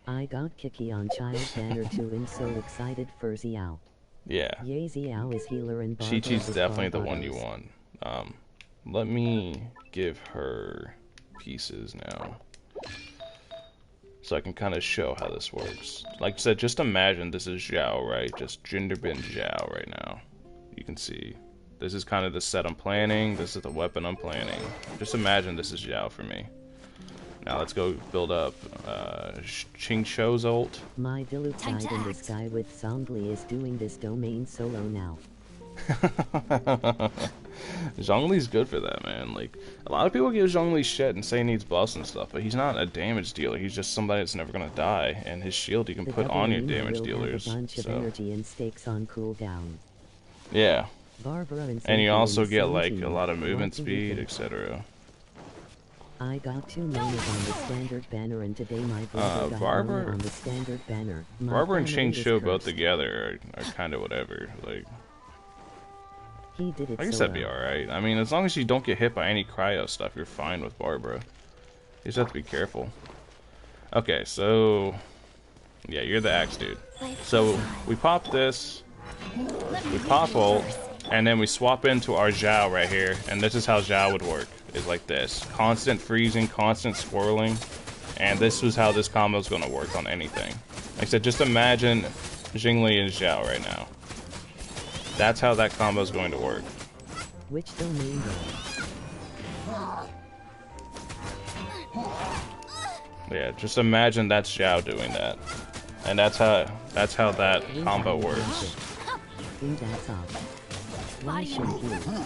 I got Kiki on child banner too. I'm so excited for Xiao. Yeah. Yay, Xiao is healer and Chi-Chi's definitely the one you want. Let me give her pieces now, so I can kind of show how this works. Like I said, just imagine this is Xiao, right? Just gender bin Xiao right now. You can see. This is kind of the set I'm planning. This is the weapon I'm planning. Just imagine this is Xiao for me. Now let's go build up Ching-Cho's ult. My Diluc died in the sky with Zongli is doing this domain solo now. Zhongli's good for that, man. Like, a lot of people give Zhongli shit and say he needs buffs and stuff, but he's not a damage dealer. He's just somebody that's never gonna die, and his shield you can put on your damage dealers. A bunch of energy and stakes on cooldown. Yeah. Barbara And you also get like a lot of movement speed, etc. I got 2 manas on the standard banner, and today my brother got Barbara on the standard banner. Barbara and Xingqiu both together are kind of whatever. Like, he did it I guess so that'd be alright. I mean, as long as you don't get hit by any cryo stuff, you're fine with Barbara. You just have to be careful. Okay, so yeah, you're the axe dude. So we pop this, we pop ult, and then we swap into our Xiao right here, and this is how Xiao would work. Is like this. Constant freezing, constant swirling, and this was how this combo is going to work on anything. Like I said, just imagine Xingli and Xiao right now. That's how that combo is going to work. Which domain Yeah, just imagine that's Xiao doing that. And that's how that combo works. Why Xingqiu?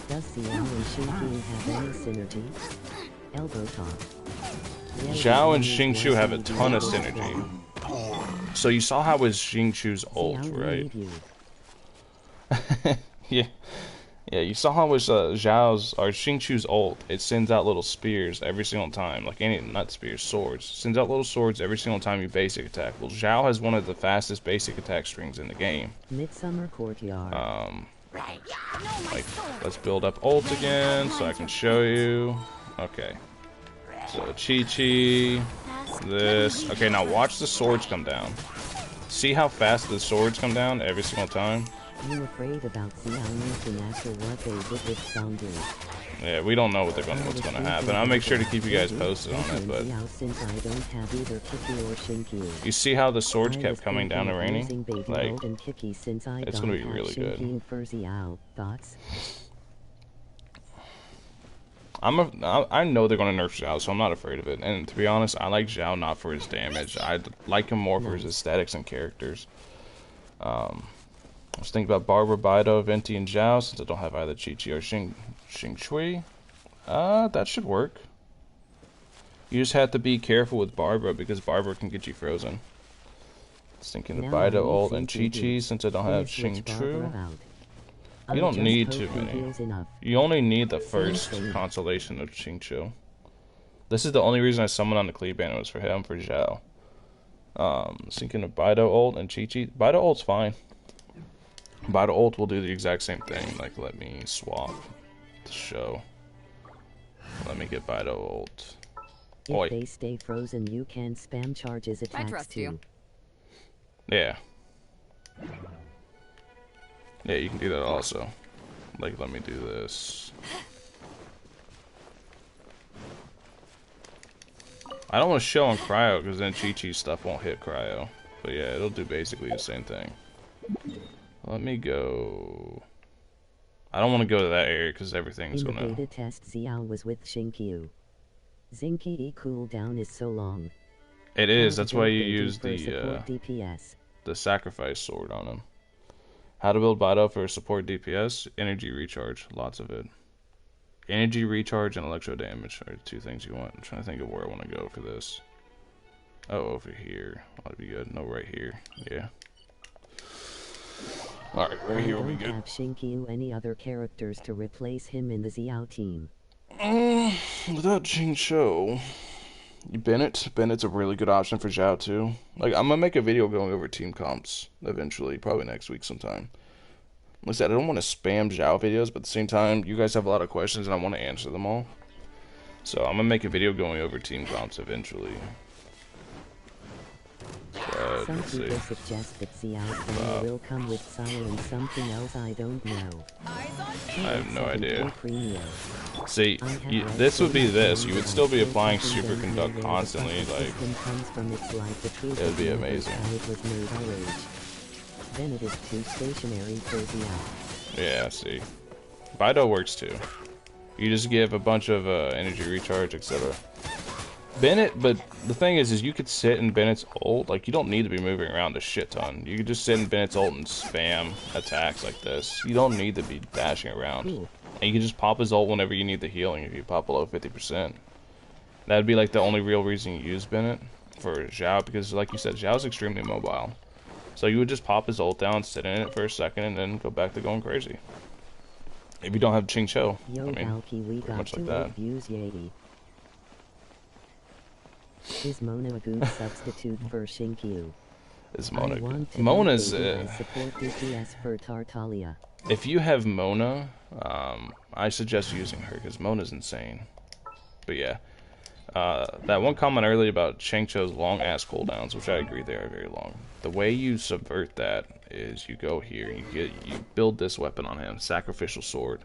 Does Xiao and Xingqiu have any synergy? Elbow talk. Xiao and Xingqiu have a ton of synergy. So you saw how was Xingqiu's ult, right? Yeah. Yeah, you saw how was Xiao's or Xingqiu's ult. It sends out little spears every single time. Like not spears, swords. Sends out little swords every single time you basic attack. Well, Xiao has one of the fastest basic attack strings in the game. Midsummer Courtyard. Like, let's build up ult again so I can show you. Okay. So Chi-Chi, this. Okay, now watch the swords come down. See how fast the swords come down every single time? You afraid about Xiao losing after what they did with Zhongli? Yeah, we don't know what's gonna happen. I'll make sure to keep you guys posted on it, but since I don't have either Kiki or Xingqiu, you see how the swords kept coming down to raining? Like, it's gonna be really good. For Xiao. Thoughts? I know they're gonna nerf Xiao, so I'm not afraid of it. And to be honest, I like Xiao not for his damage. I like him more for his aesthetics and characters. I was thinking about Barbara, Baido, Venti, and Xiao, since I don't have either Chi-Chi or Xingqiu. That should work. You just have to be careful with Barbara, because Barbara can get you frozen. I was thinking of Baido, ult, and Chi-Chi, since I don't have Xingqiu. You don't need too many. You only need the first constellation of Xingqiu. This is the only reason I summoned on the Cleave Banner was for him, for Xiao. Thinking of Baido, ult, and Chi-Chi. Baido, ult's fine. Baido ult will do the exact same thing. Like, let me swap the show. Let me get Baido ult. If they stay frozen, you can spam charges attacks too. Yeah. Yeah, you can do that also. Like, let me do this. I don't want to show on cryo because then Chi-Chi's stuff won't hit cryo. But yeah, it'll do basically the same thing. Let me go. I don't want to go to that area because everything's gonna. In the beta test, Xiao was with Xingqiu. Xingqiu cooldown is so long. It is. That's why you use the DPS. The sacrifice sword on him. How to build Baido for support DPS? Energy recharge, lots of it. Energy recharge and electro damage are two things you want. I'm trying to think of where I want to go for this. Oh, over here. Ought to be good. No, right here. Yeah. Alright, right here will be good. Have Xingqiu any other characters to replace him in the Xiao team? Without Xingqiu, Bennett. Bennett's a really good option for Xiao too. Like, I'm gonna make a video going over team comps eventually, probably next week sometime. Like I said, I don't want to spam Xiao videos, but at the same time, you guys have a lot of questions and I want to answer them all. So I'm gonna make a video going over team comps eventually. Some people suggest that Xiao's will come with Xiao and something else I don't know. I have no idea. See, this would be this. You would still be applying superconduct constantly, like, it would be amazing. Then it is too stationary for Xiao. Yeah, see. Baido works too. You just give a bunch of energy recharge, etc. Bennett, but the thing is you could sit in Bennett's ult. Like, you don't need to be moving around a shit ton. You could just sit in Bennett's ult and spam attacks like this. You don't need to be dashing around. Cool. And you can just pop his ult whenever you need the healing if you pop below 50%. That'd be like the only real reason you use Bennett for Xiao, because like you said, Xiao's extremely mobile. So you would just pop his ult down, sit in it for a second, and then go back to going crazy. If you don't have Ching Cho, Yo, I mean, Valky, we got much like 2 that. views, yay. Is Mona a good substitute for Shinkyu? Is Mona I want to Mona's support DPS for Tartaglia. if you have Mona, I suggest using her because Mona's insane. But yeah, that one comment earlier about Chang Cho's long ass cooldowns, which I agree they are very long. The way you subvert that is you go here, you build this weapon on him, Sacrificial Sword.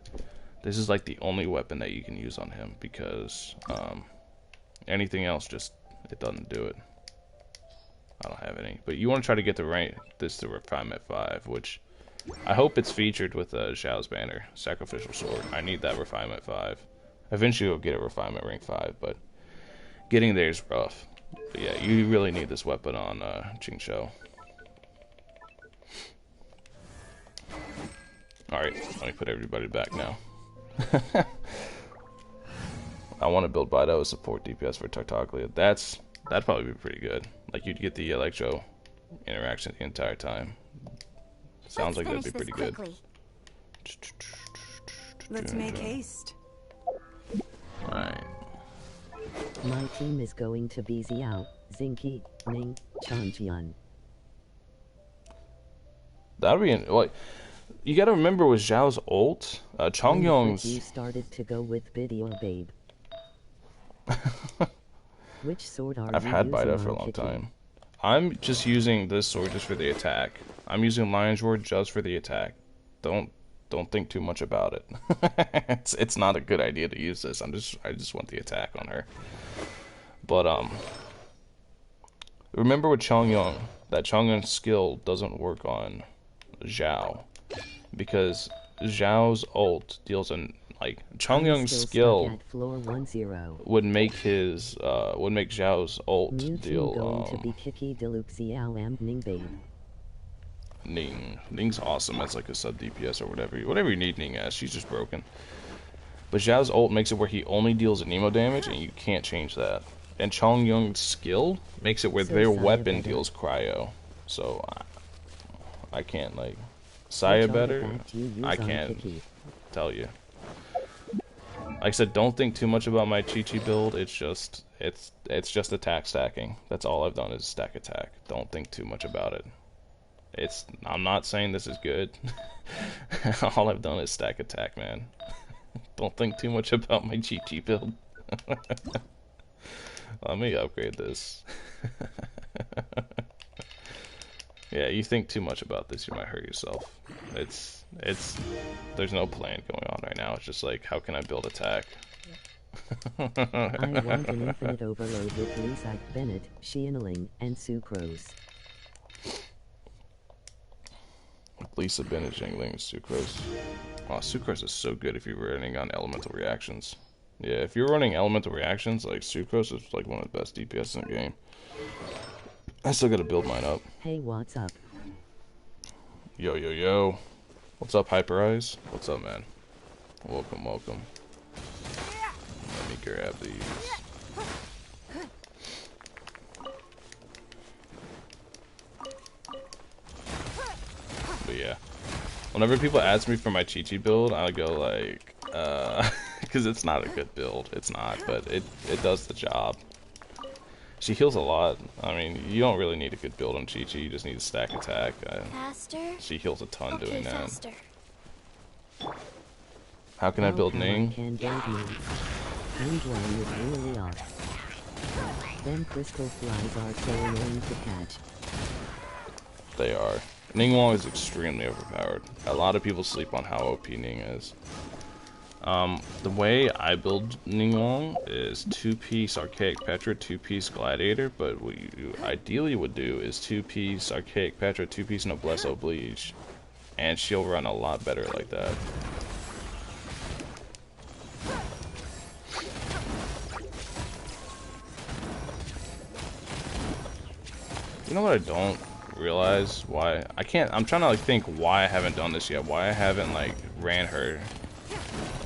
This is like the only weapon that you can use on him because anything else just it doesn't do it. I don't have any, but you want to try to get this to Refinement 5, which I hope it's featured with Xiao's banner, Sacrificial Sword. I need that Refinement 5. Eventually, we'll get a Refinement Rank 5, but getting there is rough. But yeah, you really need this weapon on Ching Shou. Alright, let me put everybody back now. I want to build Bido as support DPS for Tartaglia. That'd probably be pretty good. Like, you'd get the Electro interaction the entire time. Sounds like that'd be pretty good. Let's make haste. Alright. My team is going to be Xiao, Zinky, Ning, Changjian. That'd be like, you gotta remember with Xiao's ult, Chongyong's. You started to go with video, babe. Which sword are I've you had using Bida for a on long Kiki? time. I'm just using this sword just for the attack. I'm using Lion's Roar just for the attack. Don't think too much about it. it's not a good idea to use this. I just want the attack on her. But remember with Chongyong, that Chongyong's skill doesn't work on Xiao because Xiao's ult deals in like Chongyong's skill would make his would make Xiao's ult deal going to be Kiki Deluxe Xiao and Ning babe. Ning's awesome as like a sub DPS or whatever you need Ning as. She's just broken. But Xiao's ult makes it where he only deals Nemo damage and you can't change that. And Chongyong's skill makes it where their weapon deals cryo. So I can't like Saya better. I can't tell you. Like I said, don't think too much about my Chi-Chi build. It's just attack stacking. That's all I've done is stack attack. Don't think too much about it. I'm not saying this is good. All I've done is stack attack, man. Don't think too much about my Chi-Chi build. Let me upgrade this. Yeah, you think too much about this, you might hurt yourself. There's no plan going on right now. It's just like, how can I build attack? I want an infinite overload with Lisa, Bennett, Xianling, and Sucrose. Lisa, Bennett, Jingling, Sucrose. Oh, Sucrose is so good if you're running on elemental reactions. Yeah, if you're running elemental reactions, like Sucrose is like one of the best DPS in the game. I still gotta build mine up. Hey, what's up? Yo, yo, yo. What's up, Hyper Eyes? What's up, man? Welcome, welcome. Let me grab these. But yeah. Whenever people ask me for my Chi-Chi build, I go like, because it's not a good build. It's not, but it does the job. She heals a lot. I mean, you don't really need a good build on Chi-Chi. You just need to stack attack. Faster? She heals a ton doing that. Faster. How can I build Ning? Really off. Them crystal flies are so annoying to catch. They are. Ning Wong is extremely overpowered. A lot of people sleep on how OP Ning is. The way I build Ning Wong is 2-piece Archaic Petra, 2-piece Gladiator, but what you ideally would do is 2-piece Archaic Petra, 2-piece Noblesse Oblige, and she'll run a lot better like that. You know what I don't realize? Why I can't? I'm trying to like think why I haven't done this yet. Why I haven't like ran her.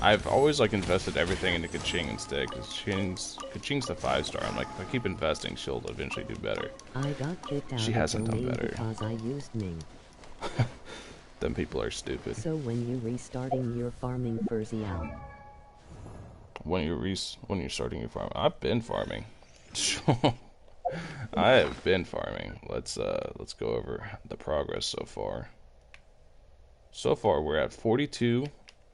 I've always like invested everything into Kaching instead, because Kaching's the 5-star. I'm like, if I keep investing, she'll eventually do better. I got kicked out She of hasn't done domain better. because I used Ming. Them people are stupid. So when you restarting your farming for Xiao? When you're starting your farm, I've been farming. I have been farming. Let's go over the progress so far. So far, we're at 42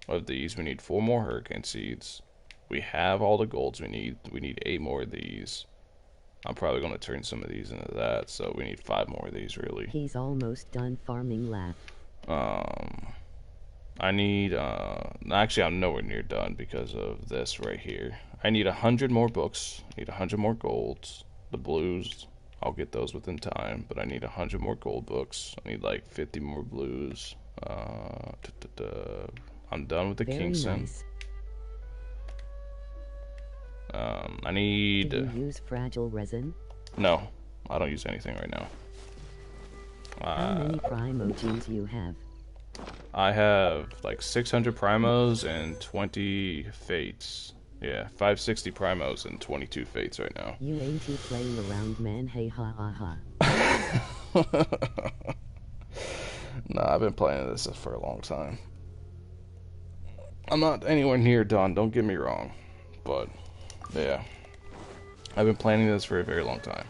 of these. We need 4 more hurricane seeds. We have all the golds we need. We need 8 more of these. I'm probably going to turn some of these into that, so we need 5 more of these, really. He's almost done farming laugh. I need, actually, I'm nowhere near done because of this right here. I need 100 more books. I need 100 more golds. The blues, I'll get those within time, but I need 100 more gold books. I need like 50 more blues. I'm done with the Very Kingston. nice. I need... Do you use fragile resin? No, I don't use anything right now. How many primogenes you have? I have like 600 primos and 20 fates. Yeah, 560 primos and 22 fates right now. You ain't playing around, man. Hey ha ha ha. Nah, I've been playing this for a long time. I'm not anywhere near done, don't get me wrong. But, yeah. I've been planning this for a very long time.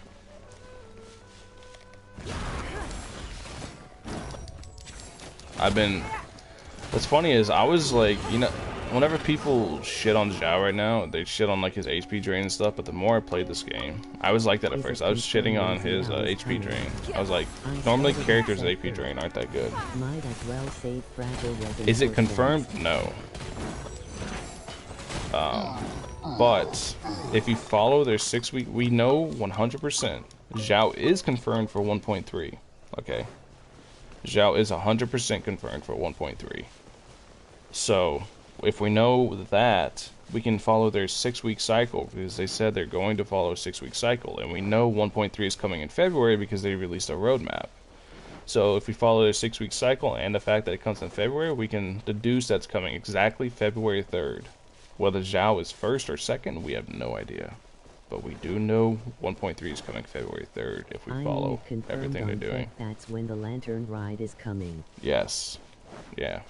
What's funny is, I was like, you know, whenever people shit on Xiao right now, they shit on like his HP drain and stuff, but the more I played this game, I was like that at first. I was shitting on his HP drain. I was like, normally characters' HP drain aren't that good. Might as well save fragile resin. Is it confirmed? No. But if you follow their 6-week, we know 100% Xiao is confirmed for 1.3. Okay. Xiao is 100% confirmed for 1.3. So, if we know that, we can follow their 6-week cycle, because they said they're going to follow a 6-week cycle, and we know 1.3 is coming in February because they released a roadmap. So, if we follow their 6-week cycle and the fact that it comes in February, we can deduce that's coming exactly February 3rd. Whether Xiao is first or second, we have no idea. But we do know 1.3 is coming February 3rd if we follow everything they're doing. That's when the lantern ride is coming. Yes. Yeah.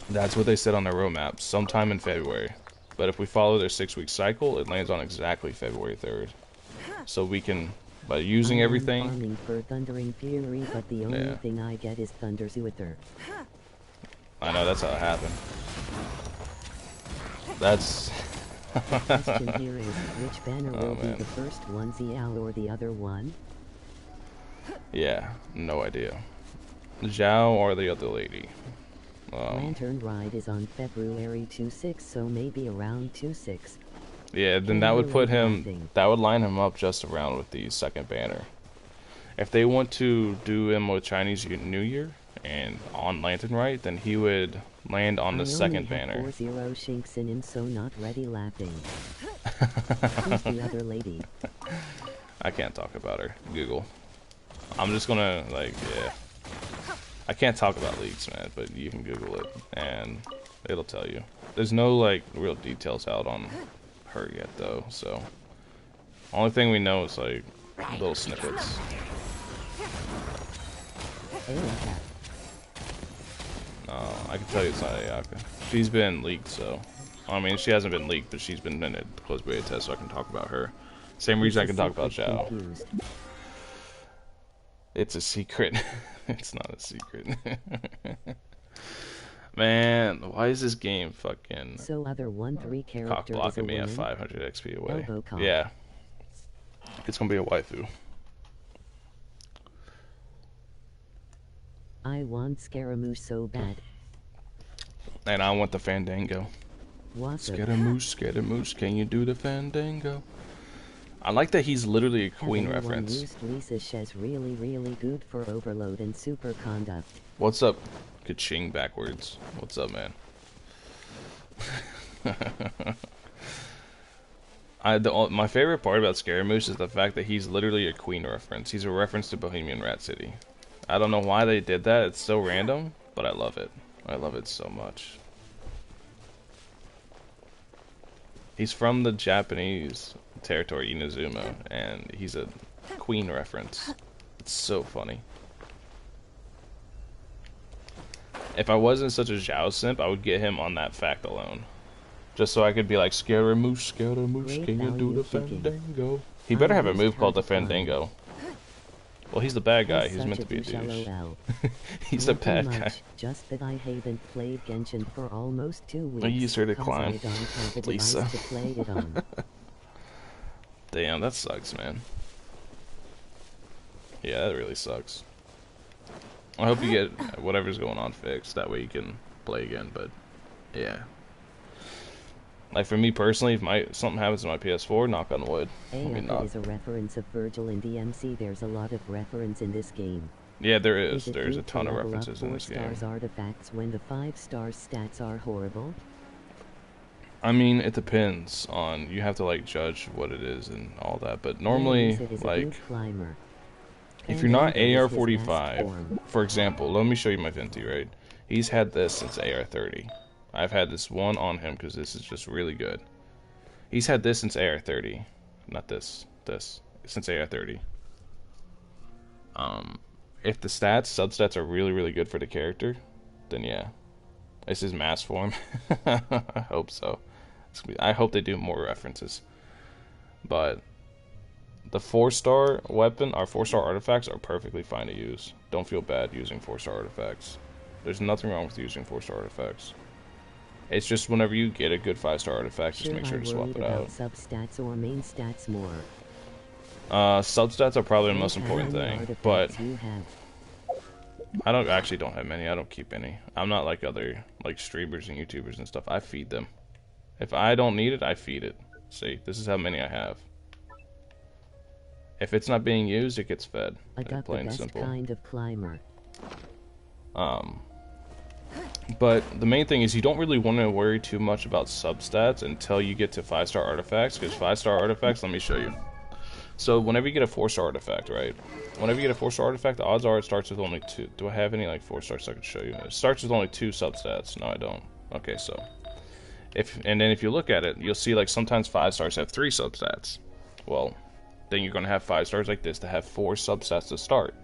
That's what they said on their roadmap, sometime in February. But if we follow their 6-week cycle, it lands on exactly February 3rd. So we can, by using everything... I'm farming for Thundering Fury, but the only thing I get is Thunder Zuither. I know, that's how it happened. That's... The question here is, which banner will be the first one, Xiao or the other one? Yeah, no idea. Xiao or the other lady. Lantern Ride is on February 26, so maybe around 26. Yeah, then that would put him, that would line him up just around with the second banner. If they want to do him with Chinese New Year and on Lantern Ride, then he would land on the second banner. 40 shinks in him, so not ready laughing. Who's the other lady? I can't talk about her. Google. I'm just gonna, like, yeah. I can't talk about leaks, man, but you can Google it, and it'll tell you. There's no, like, real details out on her yet, though, so. Only thing we know is, like, little snippets. I can tell you it's not Ayaka. She's been leaked, so. I mean, she hasn't been leaked, but she's been in a closed beta test, so I can talk about her. Same reason I can talk about Xiao. It's a secret. It's not a secret. Man, why is this game fucking so other 1-3 character cock blocking me at 500 XP away? Yeah. It's gonna be a waifu. I want Scaramouche so bad. And I want the Fandango. Scaramouche, can you do the Fandango? I like that he's literally a Queen reference. Used Lisa Shez really, really good for overload and super conduct. What's up, Kaching backwards? What's up, man? My favorite part about Scaramouche is the fact that he's literally a Queen reference. He's a reference to Bohemian Rhapsody. I don't know why they did that. It's so random, but I love it. I love it so much. He's from the Japanese territory, Inazuma, and he's a Queen reference. It's so funny. If I wasn't such a Xiao simp, I would get him on that fact alone. Just so I could be like, Scaramouche, Scaramouche, can you do the Fandango? He better have a move called the Fandango. Well, he's the bad guy. He's meant to be a douche. He's a bad guy. Just that I haven't played Genshin for almost 2 weeks. I used her to climb. Lisa. To play it on. Damn, that sucks, man. Yeah, that really sucks. I hope you get whatever's going on fixed. That way you can play again, but yeah. Like for me personally, if something happens to my PS4, knock on wood. AR50 is a reference of Virgil in DMC. There's a lot of reference in this game. Yeah, there is. There's a ton of references in this game. Artifacts when the 5-star stats are horrible. I mean, it depends on. You have to like judge what it is and all that. But normally, like, if you're not AR45, for example, let me show you my Venti. Right, he's had this since AR30. I've had this one on him because this is just really good. He's had this since AR30. Not this. This. Since AR30. If the substats are really, really good for the character, then yeah. It's his mass form. I hope so. I hope they do more references. But the 4-star weapon, our 4-star artifacts are perfectly fine to use. Don't feel bad using 4-star artifacts. There's nothing wrong with using 4-star artifacts. It's just whenever you get a good 5-star artifact, just make sure to swap it out. Substats or main stats more? Substats are probably the most important thing, but I don't have many. I don't keep any. I'm not like other streamers and YouTubers and stuff. I feed them. If I don't need it, I feed it. See, this is how many I have. If it's not being used, it gets fed. Plain and simple. Kind of climber. But the main thing is you don't really want to worry too much about substats until you get to 5-star artifacts, because 5-star artifacts, let me show you. So whenever you get a 4-star artifact, right? Whenever you get a 4-star artifact, the odds are it starts with only 2. Do I have any like 4-stars I can show you? It starts with only 2 substats. No, I don't. Okay, so and then if you look at it, you'll see like sometimes 5-stars have 3 substats. Well, then you're going to have 5-stars like this that have 4 substats to start.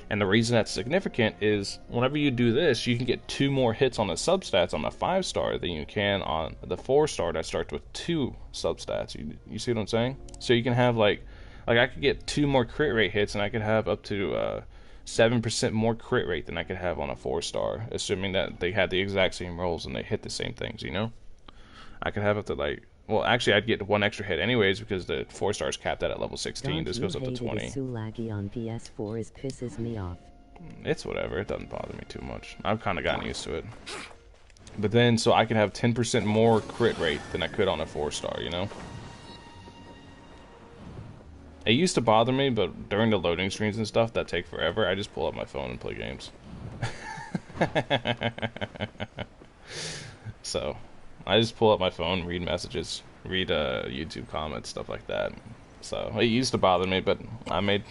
And the reason that's significant is whenever you do this, you can get 2 more hits on the substats on the 5-star than you can on the 4-star that starts with 2 substats. You see what I'm saying? So you can have like I could get 2 more crit rate hits, and I could have up to 7% more crit rate than I could have on a 4-star, assuming that they had the exact same rolls and they hit the same things. You know, I could have up to well, actually, I'd get 1 extra hit anyways because the 4-star is capped at level 16. This goes up to 20. So laggy on PS4 pisses me off. It's whatever. It doesn't bother me too much. I've kind of gotten used to it. But then, so I can have 10% more crit rate than I could on a 4-star, you know? It used to bother me, but during the loading screens and stuff that take forever, I just pull up my phone and play games. So, I just pull up my phone, read messages, read YouTube comments, stuff like that. So, it used to bother me, but I made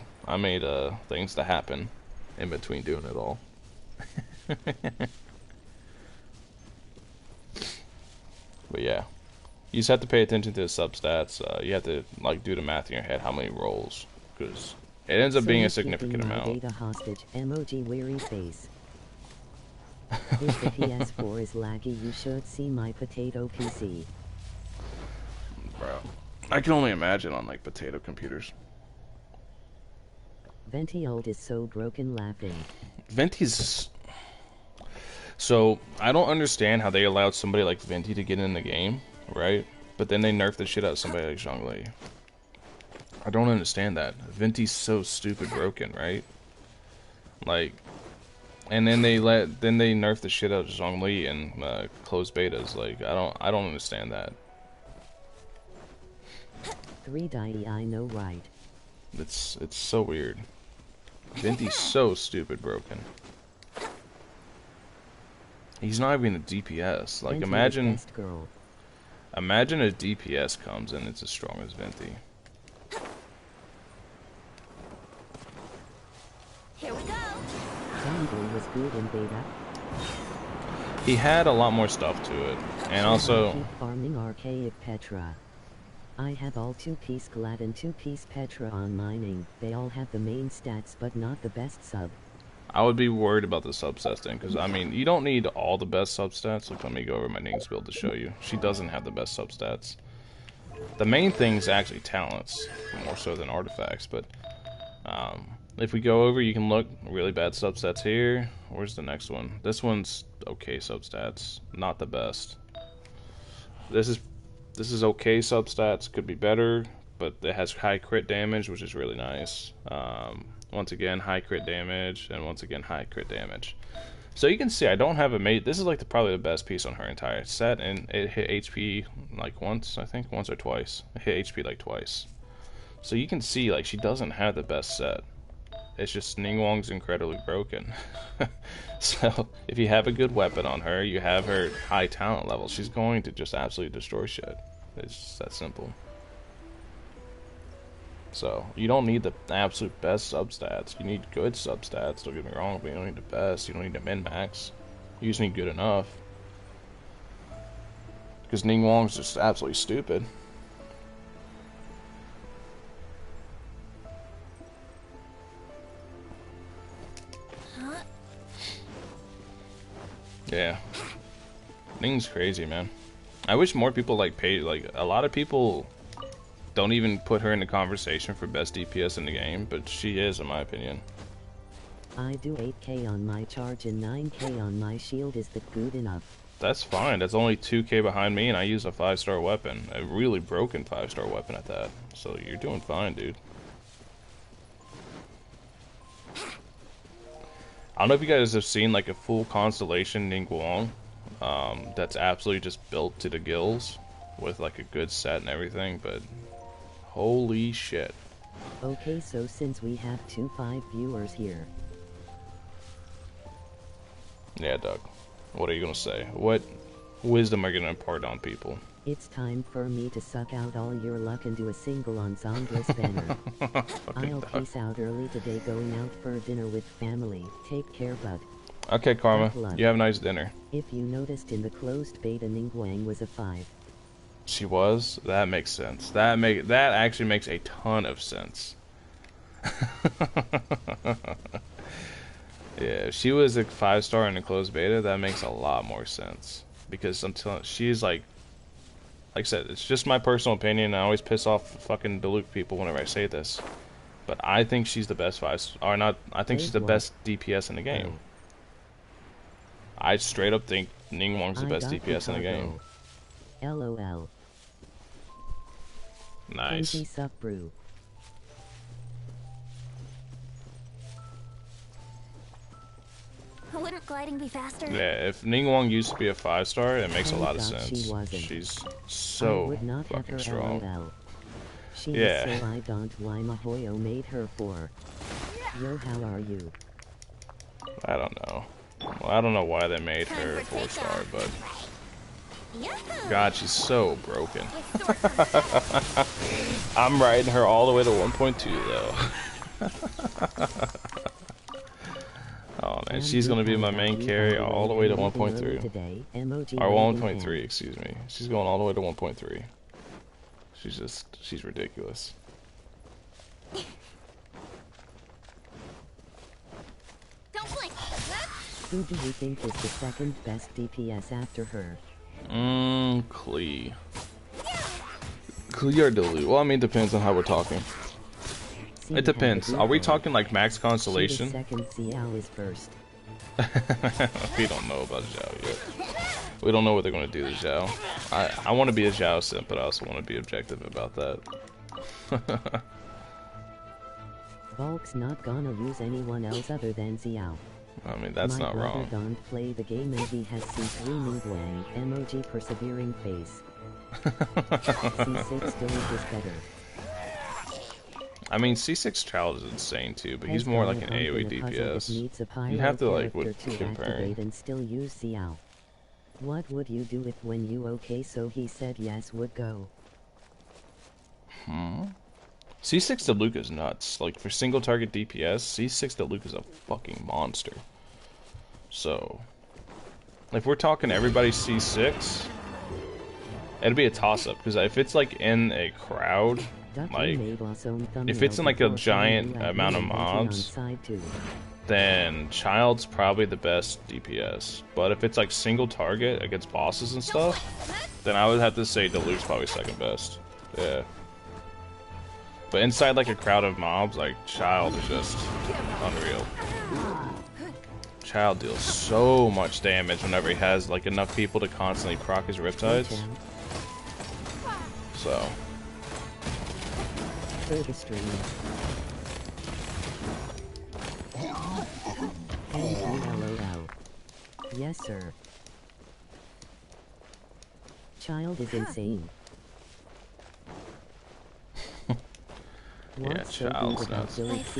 things to happen in between doing it all. But yeah, you just have to pay attention to the substats. You have to do the math in your head, how many rolls, because it ends up being a significant amount. Data hostage, emoji weary face. If the PS4 is laggy, you should see my potato PC. Bro, I can only imagine on potato computers. Venti old is so broken laughing. Venti's... So, I don't understand how they allowed somebody like Venti to get in the game, right? But then they nerfed the shit out of somebody like Zhongli. I don't understand that. Venti's so stupid broken, right? And then they nerfed the shit out of Zhongli and closed betas. I don't understand that. 3 die, I know, right? It's so weird. Venti's so stupid broken. He's not even a DPS. Imagine. Imagine a DPS comes and it's as strong as Venti. Here we go. Zongli was good in beta. He had a lot more stuff to it, and also Keep farming archaic Petra. I have all 2-piece Glad and 2-piece Petra on mining. They all have the main stats but not the best sub. I would be worried about the substats thing, because I mean, you don't need all the best substats. Look, let me go over my Ning's build to show you. She doesn't have the best substats. The main thing is actually talents, more so than artifacts, but if we go over, you can look, really bad substats here. Where's the next one? This one's okay substats, not the best. This is okay substats, could be better, but it has high crit damage, which is really nice. Once again, high crit damage, and once again, high crit damage. So you can see I don't have a mate. This is like probably the best piece on her entire set, and it hit HP like once, I think, once or twice. It hit HP like twice. So you can see like she doesn't have the best set. It's just Ningguang's incredibly broken. So if you have a good weapon on her, you have her high talent level, she's going to just absolutely destroy shit. It's just that simple. So you don't need the absolute best substats. You need good substats, don't get me wrong, but you don't need the best. You don't need the min-max. You just need good enough. Because Ningguang's just absolutely stupid. Yeah. Ning's crazy, man. I wish more people like a lot of people don't even put her in the conversation for best DPS in the game, but she is, in my opinion. I do 8k on my charge and 9k on my shield. Is that good enough? That's fine. That's only 2k behind me, and I use a 5-star weapon. A really broken 5-star weapon at that. So you're doing fine, dude. I don't know if you guys have seen like a full constellation Ningguang that's absolutely just built to the gills with like a good set and everything, but holy shit. Okay, so since we have 5 viewers here. Yeah, Doug. What are you gonna say? What wisdom are you gonna impart on people? It's time for me to suck out all your luck and do a single on Zondra's banner. I'll peace out early today, going out for dinner with family. Take care, bud. Okay, Karma. You have a nice dinner. If you noticed in the closed beta, Ningguang was a 5. She was? That makes sense. That actually makes a ton of sense. Yeah, if she was a 5-star in the closed beta, that makes a lot more sense. Because she's like I said, it's just my personal opinion. I always piss off fucking Duluth people whenever I say this. But I think she's the best I think she's the best DPS in the game. I straight up think Ningguang's the best DPS in the game. LOL. Nice. Brew. Wouldn't gliding be faster? Yeah, if Ningguang used to be a 5-star, it makes a lot of sense. She's so fucking strong. She yeah. was so I don't why Mahoyo made her 4. Yo, how are you? I don't know. Well, I don't know why they made her a 4-star, but God, she's so broken. I'm riding her all the way to 1.2 though. Oh man, she's gonna be my main carry all the way to 1.3. Or 1.3, excuse me. She's going all the way to 1.3. She's ridiculous. Don't blink. Who do you think is the second best DPS after her? Klee. Klee or Delu? Well, I mean, it depends on how we're talking. It depends. Are we talking like max constellation? Second, Xiao is first. We don't know about Xiao yet. We don't know what they're going to do to Xiao. I want to be a Xiao simp, but I also want to be objective about that. Volk's not gonna use anyone else other than Xiao. I mean, that's not wrong. My brother don't play the game and he has C3 Ningguang, emoji persevering face. C6 still is better. I mean, C6 Child is insane too, but he's more like an AoE DPS. You have to like compare. And still use Xiao. What would you do if when you okay so he said yes would go? C6 to Luke is nuts. Like, for single target DPS, C6 to Luke is a fucking monster. So, if we're talking everybody C6, it'd be a toss-up. Because if it's, like, in a crowd, like, if it's in, like, a giant amount of mobs, then Child's probably the best DPS. But if it's, like, single target against bosses and stuff, then I would have to say Luke's probably second best. Yeah. But inside, like, a crowd of mobs, like, Child is just unreal. Child deals so much damage whenever he has, like, enough people to constantly proc his Riptides. So. Yes, sir. Child is insane. Yeah, Child's nuts. If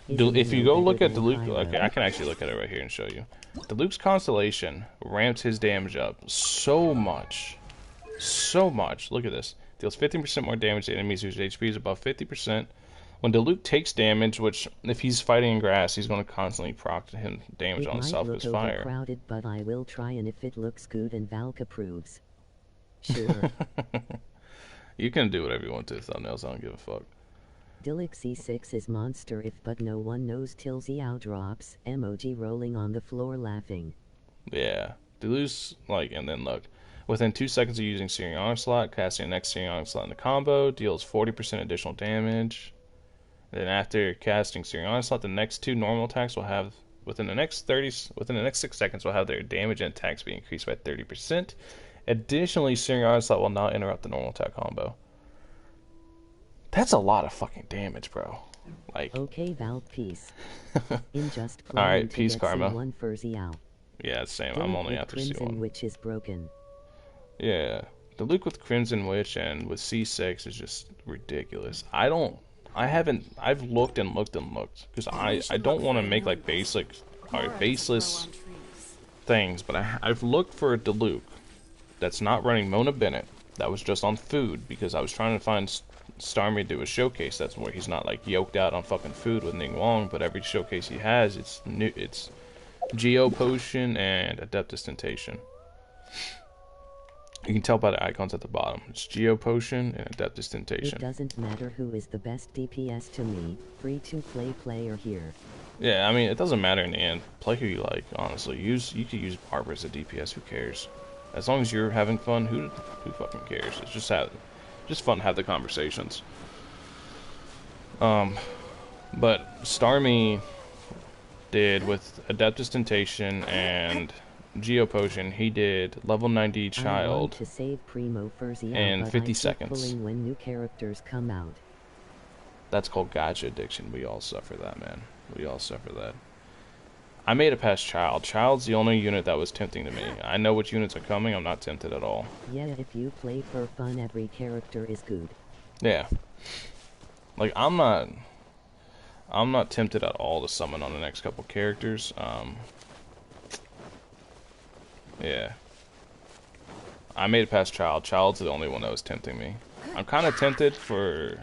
If you go look at Diluc, okay, I can actually look at it right here and show you. Diluc's Constellation ramps his damage up so much. So much. Look at this. Deals 15% more damage to enemies whose HP is above 50%. When Diluc takes damage, which, if he's fighting in grass, he's going to constantly proc him damage on himself with fire. Crowded, but I will try, and if it looks good and Valk approves. Sure. You can do whatever you want to the thumbnails, I don't give a fuck. Diluc C6 is monster if but no one knows till Xiao drops. Emoji rolling on the floor laughing. Yeah. Diluc's, like, and then look. Within 2 seconds of using Searing Onslaught, casting the next Searing Onslaught in the combo, deals 40% additional damage. And then after casting Searing Onslaught, the next 2 normal attacks will have, within the next 6 seconds, will have their damage and attacks be increased by 30%. Additionally, Searing Onslaught will not interrupt the normal attack combo. That's a lot of fucking damage, bro. Like. Okay, Valk, peace. Alright, peace, Karma. One for Xiao. Yeah, same. I'm only after C1. Crimson Witch is broken. Yeah. The Luke with Crimson Witch and with C6 is just ridiculous. I've looked and looked and looked. Because I don't want to make, like, baseless things. But I've looked for a Diluc that's not running Mona Bennett, that was just on food, because I was trying to find Starmie to do a showcase that's where he's not, like, yoked out on fucking food with Ning Wong, but every showcase he has, it's Geo Potion and Adeptus Temptation. You can tell by the icons at the bottom. It's Geo Potion and Adeptus Temptation. It doesn't matter who is the best DPS to me. Free to play player here. Yeah, I mean, it doesn't matter in the end. Play who you like, honestly. You could use Barbara as a DPS, who cares? As long as you're having fun, who fucking cares? It's just fun to have the conversations. But Starmie did with Adeptus Temptation and Geo Potion, he did level 90 Child to save Primo in 50 seconds. When new characters come out. That's called gacha addiction. We all suffer that, man. We all suffer that. I made it past Child. Child's the only unit that was tempting to me. I know which units are coming. I'm not tempted at all. Yeah, if you play for fun, every character is good. Yeah. Like, I'm not tempted at all to summon on the next couple characters. Yeah. I made it past Child. Child's the only one that was tempting me. I'm kind of tempted for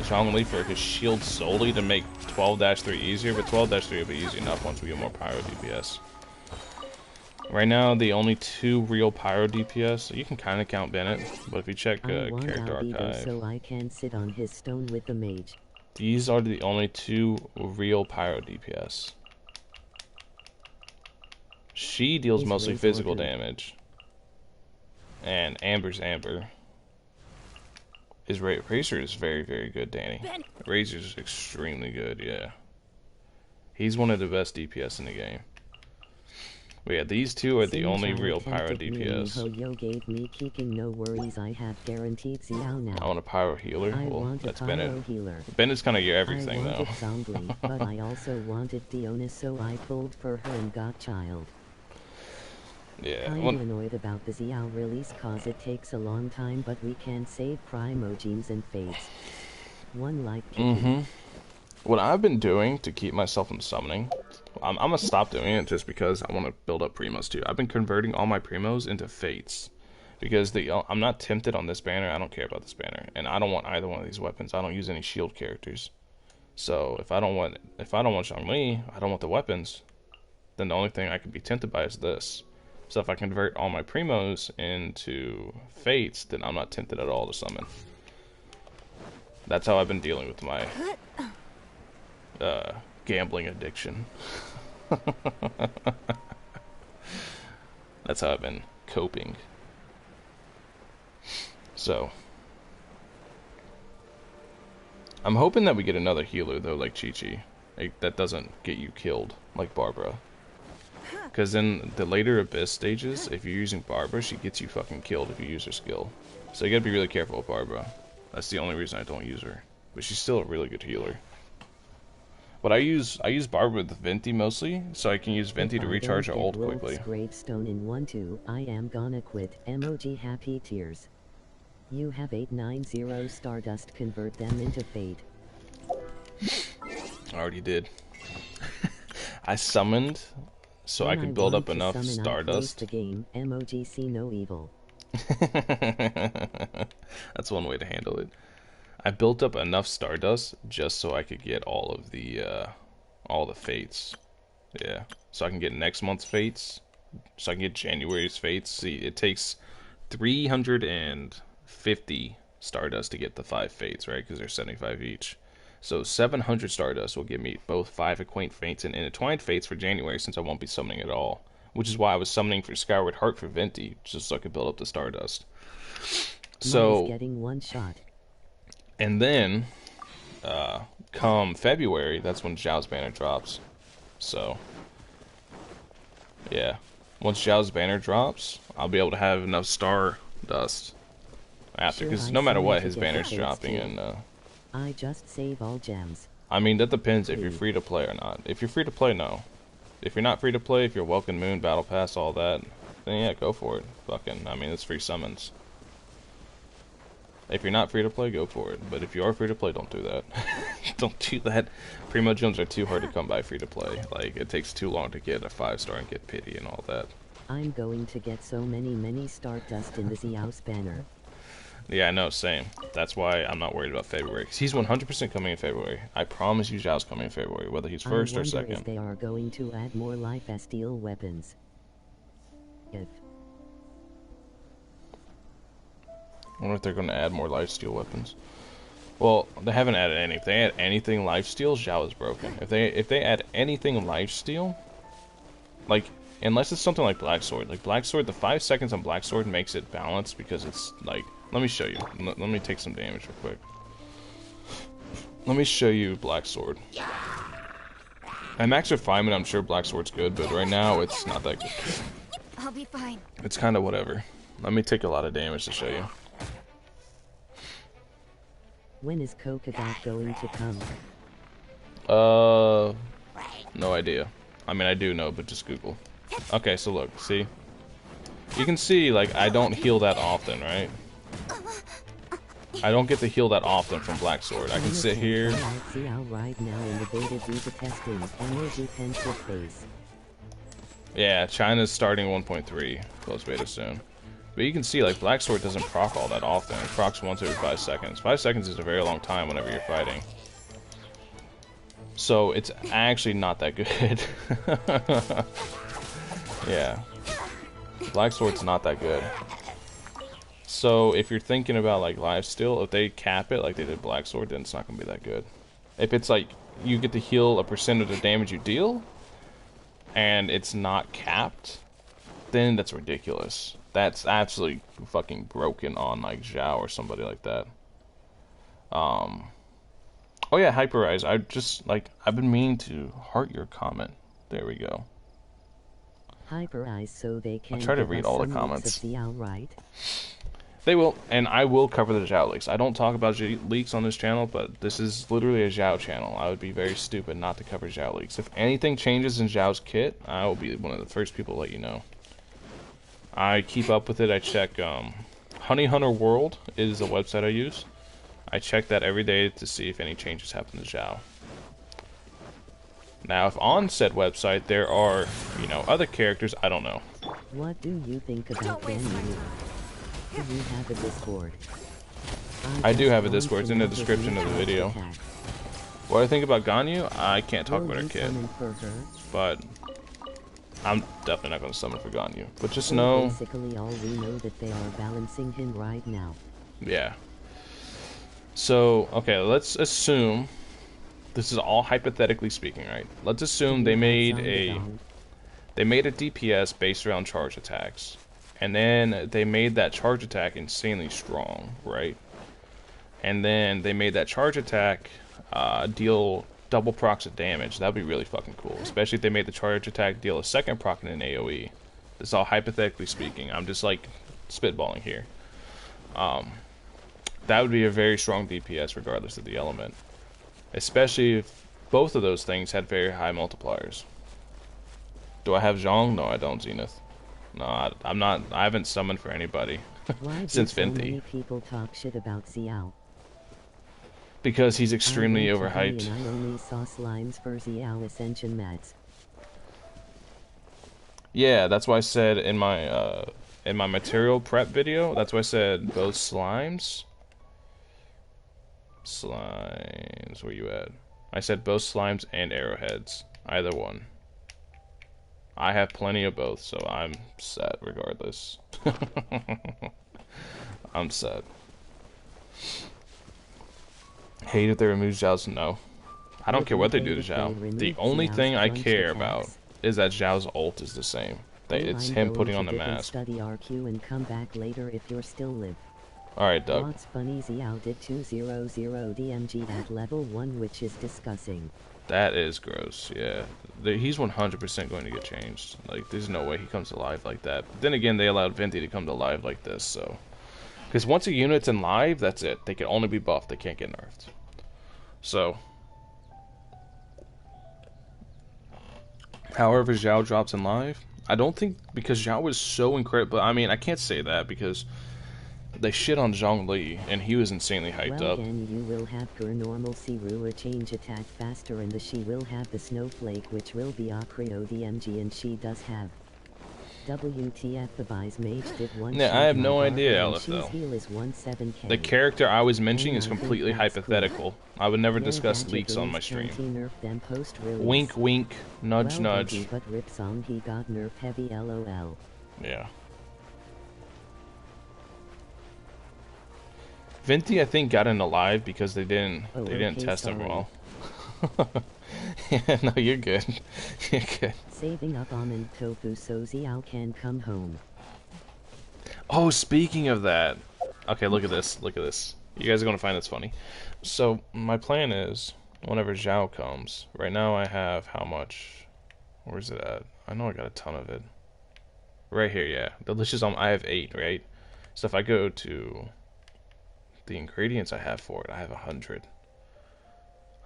Zhongli for his shield solely to make 12-3 easier, but 12-3 will be easy enough once we get more Pyro DPS. Right now, the only 2 real Pyro DPS, you can kind of count Bennett, but if you check Character Archive, so I can sit on his stone with the mage. These are the only 2 real Pyro DPS. She deals mostly physical damage. And Amber's Amber. Razor is very, very good, Danny. Razor's extremely good, yeah. He's one of the best DPS in the game. But yeah, these 2 are the only real Pyro DPS. Gave me kicking, no worries, I have guaranteed Xiao now. I want a Pyro healer? Well, that's Bennett. Bennett's kind of your everything, though. Zongli, but I also wanted Diona, so I pulled for her and got Child. Yeah. I'm annoyed about the Xiao release cause it takes a long time, but we can save Primogenes and Fates. One like kicking. What I've been doing to keep myself from summoning I'm gonna stop doing it just because I want to build up primos too. I've been converting all my primos into fates because I'm not tempted on this banner. I don't care about this banner, and I don't want either one of these weapons. I don't use any shield characters. So if I don't want Zhongli, I don't want the weapons. Then the only thing I could be tempted by is this. So if I convert all my primos into fates, then I'm not tempted at all to summon. That's how I've been dealing with my gambling addiction. That's how I've been coping. So I'm hoping that we get another healer though, like Chi-Chi, like, that doesn't get you killed like Barbara. Because in the later Abyss stages, if you're using Barbara, she gets you fucking killed if you use her skill. So you gotta be really careful with Barbara. That's the only reason I don't use her. But she's still a really good healer. But I use Barbara with Venti mostly, so I can use Venti to recharge her ult quickly. Gravestone in 1-2, I am gonna quit. Emoji happy tears. You have 890 Stardust, convert them into Fate. I already did. I summoned so I could build up enough Stardust. The game, emoji see no evil. That's one way to handle it. I built up enough Stardust just so I could get all the fates. Yeah. So I can get next month's fates. So I can get January's fates. See, it takes 350 Stardust to get the 5 fates, right? Because they're 75 each. So 700 Stardust will give me both 5 Acquaint Fates and Intertwined Fates for January, since I won't be summoning at all. Which is why I was summoning for Skyward Heart for Venti, just so I could build up the Stardust. So getting one shot. And then, come February, that's when Xiao's banner drops. So, yeah. Once Xiao's banner drops, I'll be able to have enough Stardust after, because no matter what, his banner's dropping, and I just save all gems. I mean, that depends if you're free to play or not. If you're free to play, no. If you're not free to play, if you're Welcome Moon, Battle Pass, all that, then yeah, go for it. Fucking, I mean, it's free summons. If you're not free to play, go for it. But if you are free to play, don't do that. Don't do that. Primo gems are too hard to come by free to play. Like, it takes too long to get a 5-star and get pity and all that. I'm going to get so many Stardust in the Xiao's banner. Yeah, I know, same. That's why I'm not worried about February. Because he's 100% coming in February. I promise you Xiao's coming in February, whether he's first or second. If they are going to add more life as steel weapons. If. I wonder if they're going to add more lifesteal weapons. Well, they haven't added any. If they add anything lifesteal, Xiao is broken. If they add anything lifesteal, like, unless it's something like Black Sword. Like, Black Sword, the 5 seconds on Black Sword makes it balanced because it's, like... Let me show you. Let me take some damage real quick. Let me show you Black Sword. At max refinement, I'm sure Black Sword's good, but right now, it's not that good. I'll be fine. It's kind of whatever. Let me take a lot of damage to show you. When is Kokodat going to come? No idea. I mean, I do know, but just Google. Okay, so look, see? You can see, like, I don't heal that often, right? I don't get to heal that often from Black Sword. I can sit here. Right now in the beta beta testing, energy pensive phase. Yeah, China's starting 1.3 close beta soon. But you can see, like, Black Sword doesn't proc all that often. It procs once every 5 seconds. 5 seconds is a very long time whenever you're fighting. So it's actually not that good. Yeah. Black Sword's not that good. So if you're thinking about, like, lifesteal, if they cap it like they did Black Sword, then it's not going to be that good. If it's like you get to heal a % of the damage you deal, and it's not capped, then that's ridiculous. That's absolutely fucking broken on, like, Xiao or somebody like that. Oh yeah, Hyperize. I've been meaning to heart your comment. There we go. Hyperize so they can. I'll try to read all the comments. Xiao, right? They will, and I will cover the Xiao leaks. I don't talk about leaks on this channel, but this is literally a Xiao channel. I would be very stupid not to cover Xiao leaks. If anything changes in Xiao's kit, I will be one of the first people to let you know. I keep up with it. I check, Honey Hunter World is the website I use. I check that every day to see if any changes happen to Xiao. Now, if on said website there are, you know, other characters, I don't know. What do you think about Ganyu? Do you have a Discord? I do just have a want Discord. It's to in the know his description of the recharge video. attack. What I think about Ganyu, I can't talk Will about her you kid, summon for her? but I'm definitely not going to summon for Ganyu. But just Or know, basically all we know that they are balancing him right now. yeah. So, okay, let's assume, this is all hypothetically speaking, right? Let's assume they made a DPS based around charge attacks. And then they made that charge attack insanely strong, right? And then they made that charge attack deal double procs of damage. That'd be really fucking cool. Especially if they made the charge attack deal a second proc in an AoE. This is all hypothetically speaking. I'm just like spitballing here. That would be a very strong DPS regardless of the element. Especially if both of those things had very high multipliers. Do I have Zhong? No, I don't, Zenith. No, I'm not. I haven't summoned for anybody Why since do so Venti. many people talk shit about Xiao? Because he's extremely I went to overhyped. Hawaii and I only saw slimes for Xiao Ascension mats. Yeah, that's why I said in my material prep video, that's why I said both slimes. Slimes, where you at? I said both slimes and arrowheads. Either one. I have plenty of both, so I'm set regardless. I'm set. Hate if they remove Xiao's? No. I don't care what they do to Xiao. The only thing I care about is that Xiao's ult is the same. It's him putting on the mask. Study RQ and come back later if you're still live. Alright, Doug. What's funny, Xiao did 200 DMG at level 1, which is disgusting. That is gross, yeah. He's 100% going to get changed. Like, there's no way he comes to life like that. But then again, they allowed Venti to come to life like this, so... Because once a unit's in live, that's it. They can only be buffed, they can't get nerfed. So... However, Xiao drops in live, I don't think... Because Xiao was so incredible... I mean, I can't say that, because... They shit on Zhongli, and he was insanely hyped up. Then you will have her normal Siru change attack faster, and she will have the Snowflake, which will be Acreo DMG, and she does have WTF. The Vice Mage did one. Yeah, I have no idea, Aleph, though. Heal is 17K. The character I was mentioning is completely hypothetical. Cool. I would never discuss leaks on my stream. Wink, wink, nudge, nudge. But Rip Song, he got nerf heavy, LOL. Yeah. Venti, I think, got into live because they didn't test him well. Yeah, no, you're good. You're good. Saving up almond tofu so Xiao can come home. Oh, speaking of that. Okay, look at this. Look at this. You guys are going to find this funny. So, my plan is, whenever Xiao comes, right now I have how much? Where's it at? I know I got a ton of it. Right here, yeah. Delicious almond. I have 8, right? So if I go to... the ingredients I have for it, I have 100.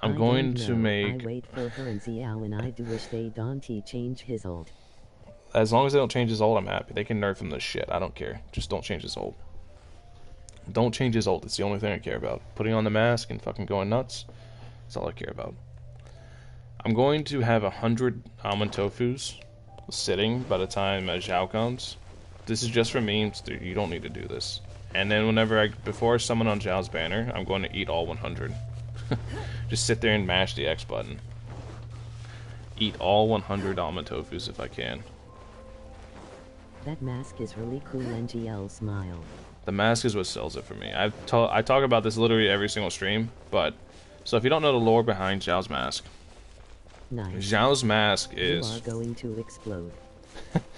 I'm going to make... I wait for her and Xiao, and I do wish they don't change his ult. As long as they don't change his ult, I'm happy. They can nerf him to shit. I don't care. Just don't change his ult. Don't change his ult. It's the only thing I care about. Putting on the mask and fucking going nuts. That's all I care about. I'm going to have 100 almond tofus sitting by the time Xiao comes. This is just for memes. Dude, you don't need to do this. And then before I summon on Xiao's banner, I'm going to eat all 100. Just sit there and mash the X button. Eat all 100 almond tofus if I can. That mask is really cool, NGL smile. The mask is what sells it for me. I talk about this literally every single stream, but... So if you don't know the lore behind Xiao's mask... Nice. Xiao's mask is... You are going to explode.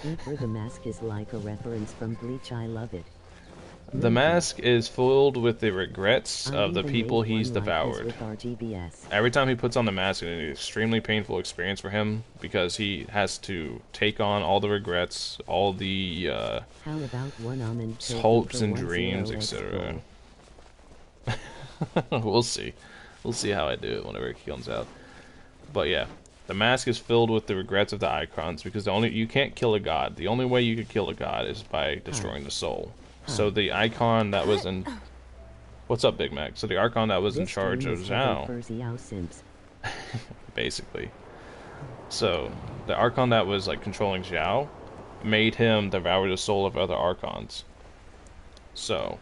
Either the mask is like a reference from Bleach, I love it. The mask is filled with the regrets of the people he's devoured. Every time he puts on the mask, it's an extremely painful experience for him because he has to take on all the regrets, all the hopes and dreams, etc. We'll see. We'll see how I do it whenever it comes out. But yeah, the mask is filled with the regrets of the icons because you can't kill a god. The only way you could kill a god is by destroying the soul. So the icon that was in... What's up, Big Mac? So the icon that was in charge of Xiao... Basically. So the Archon that was like controlling Xiao made him devour the soul of other Archons. So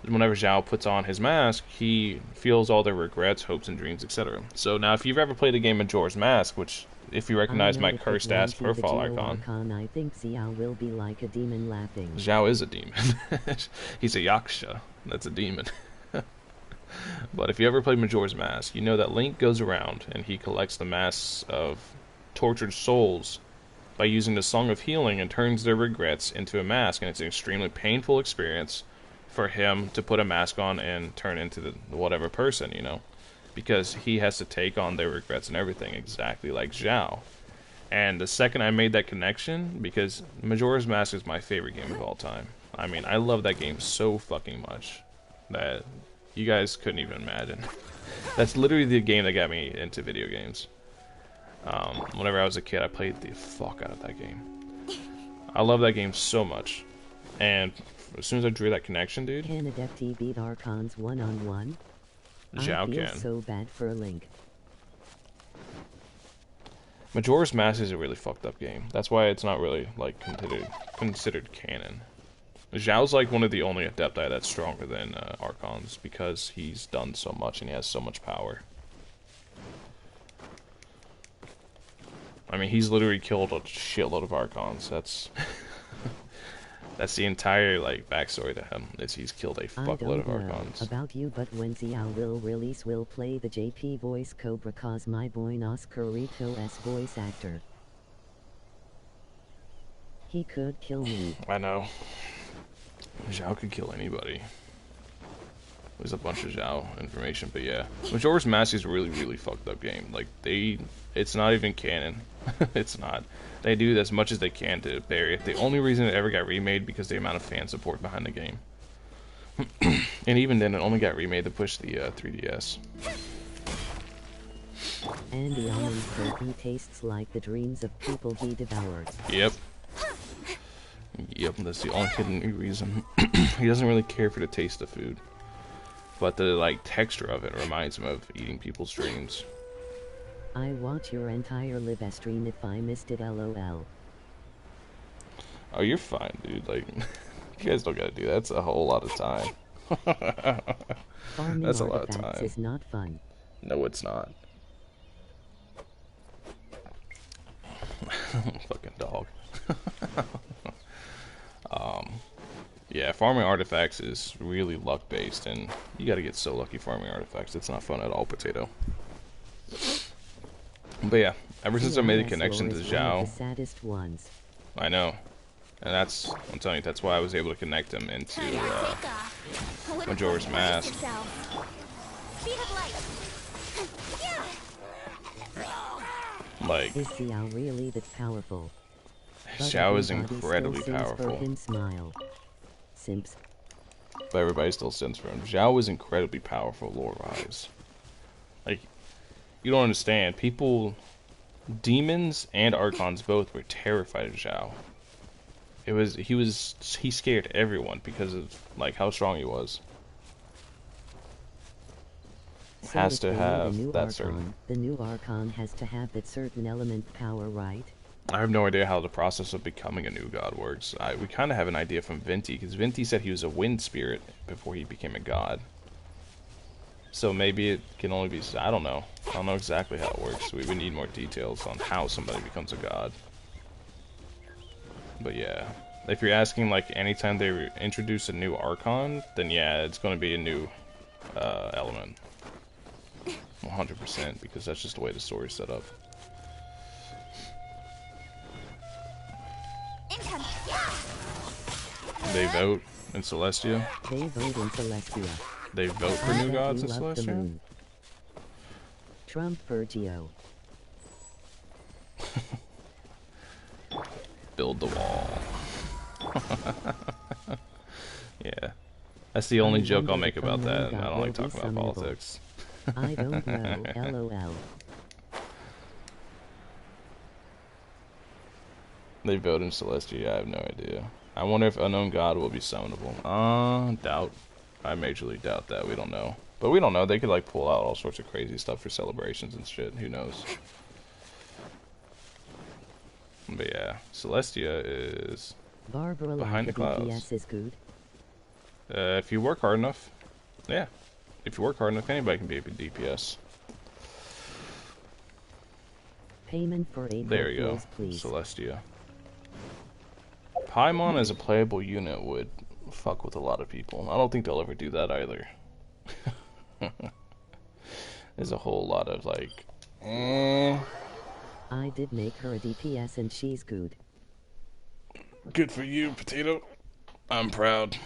whenever Xiao puts on his mask, he feels all their regrets, hopes, and dreams, etc. So now, if you've ever played the game Majora's Mask, which, if you recognize my cursed ass profile icon, I think Xiao will be like a demon laughing. Xiao is a demon. He's a yaksha. That's a demon. But if you ever played Majora's Mask, you know that Link goes around and he collects the masks of tortured souls by using the Song of Healing and turns their regrets into a mask, and it's an extremely painful experience for him to put a mask on and turn into the whatever person, you know, because he has to take on their regrets and everything, exactly like Xiao. And the second I made that connection, because Majora's Mask is my favorite game of all time. I mean, I love that game so fucking much that you guys couldn't even imagine. That's literally the game that got me into video games. Whenever I was a kid, I played the fuck out of that game. I love that game so much. And as soon as I drew that connection, dude. Can Adepti beat Archons one-on-one? Xiao I feel can. so bad for Link. Majora's Mask is a really fucked up game. That's why it's not really like considered canon. Xiao's like one of the only Adepti that's stronger than Archons because he's done so much and he has so much power. I mean, he's literally killed a shitload of Archons. That's that's the entire like backstory to him. Is he's killed a fuckload of Archons. About you, but when Xiao will release, will play the JP voice Cobra cause my boy Oscarito voice actor. He could kill me. I know. Xiao could kill anybody. There's a bunch of Xiao information, but yeah. Majora's Mask is a really, really fucked up game. Like, it's not even canon. It's not. They do as much as they can to bury it. The only reason it ever got remade because the amount of fan support behind the game. And even then, it only got remade to push the 3DS. And the almond cookie tastes like the dreams of people he devoured. Yep. Yep, that's the only hidden reason. He doesn't really care for the taste of food. But the, like, texture of it reminds him of eating people's dreams. I watch your entire live stream if I missed it, lol. Oh, you're fine, dude. Like, you guys don't gotta do that. That's a whole lot of time. Farming That's a lot of time. is not fun. No, it's not. Fucking dog. Yeah, farming artifacts is really luck-based, and you gotta get so lucky farming artifacts. It's not fun at all, Potato. But yeah, ever since I made the connection to Xiao, the saddest ones. I know, and I'm telling you, that's why I was able to connect him into Majora's Mask. Like, is Xiao really that powerful? Xiao is incredibly powerful. Smile. Simps. But everybody still sends for him. Xiao is incredibly powerful lore-wise. Like, you don't understand. People, demons and Archons both were terrified of Xiao. He scared everyone because of, like, how strong he was. So has to have that Archon, certain... The new Archon has to have that certain element power, right? I have no idea how the process of becoming a new god works. We kind of have an idea from Venti, because Venti said he was a wind spirit before he became a god. So maybe it can only be... I don't know. I don't know exactly how it works. We would need more details on how somebody becomes a god. But yeah. If you're asking, like, anytime they introduce a new Archon, then yeah, it's going to be a new element. 100%, because that's just the way the story's set up. They vote in Celestia? They vote in Celestia. They vote for new gods in Celestia? Trump Virgio. Build the wall. Yeah. That's the only joke I'll make about that. I don't like talking about politics. I don't know, lol. They vote in Celestia? I have no idea. I wonder if unknown god will be summonable. Doubt. I majorly doubt that. We don't know. But we don't know. They could, like, pull out all sorts of crazy stuff for celebrations and shit. Who knows? But yeah, Celestia is Barbara behind the clouds. DPS is good. If you work hard enough, yeah. If you work hard enough, anybody can be a DPS. Payment for April There you go, Fools, please. Celestia. Paimon as a playable unit would fuck with a lot of people. I don't think they'll ever do that either. There's a whole lot of like, I did make her a DPS and she's good. Good for you, Potato. I'm proud.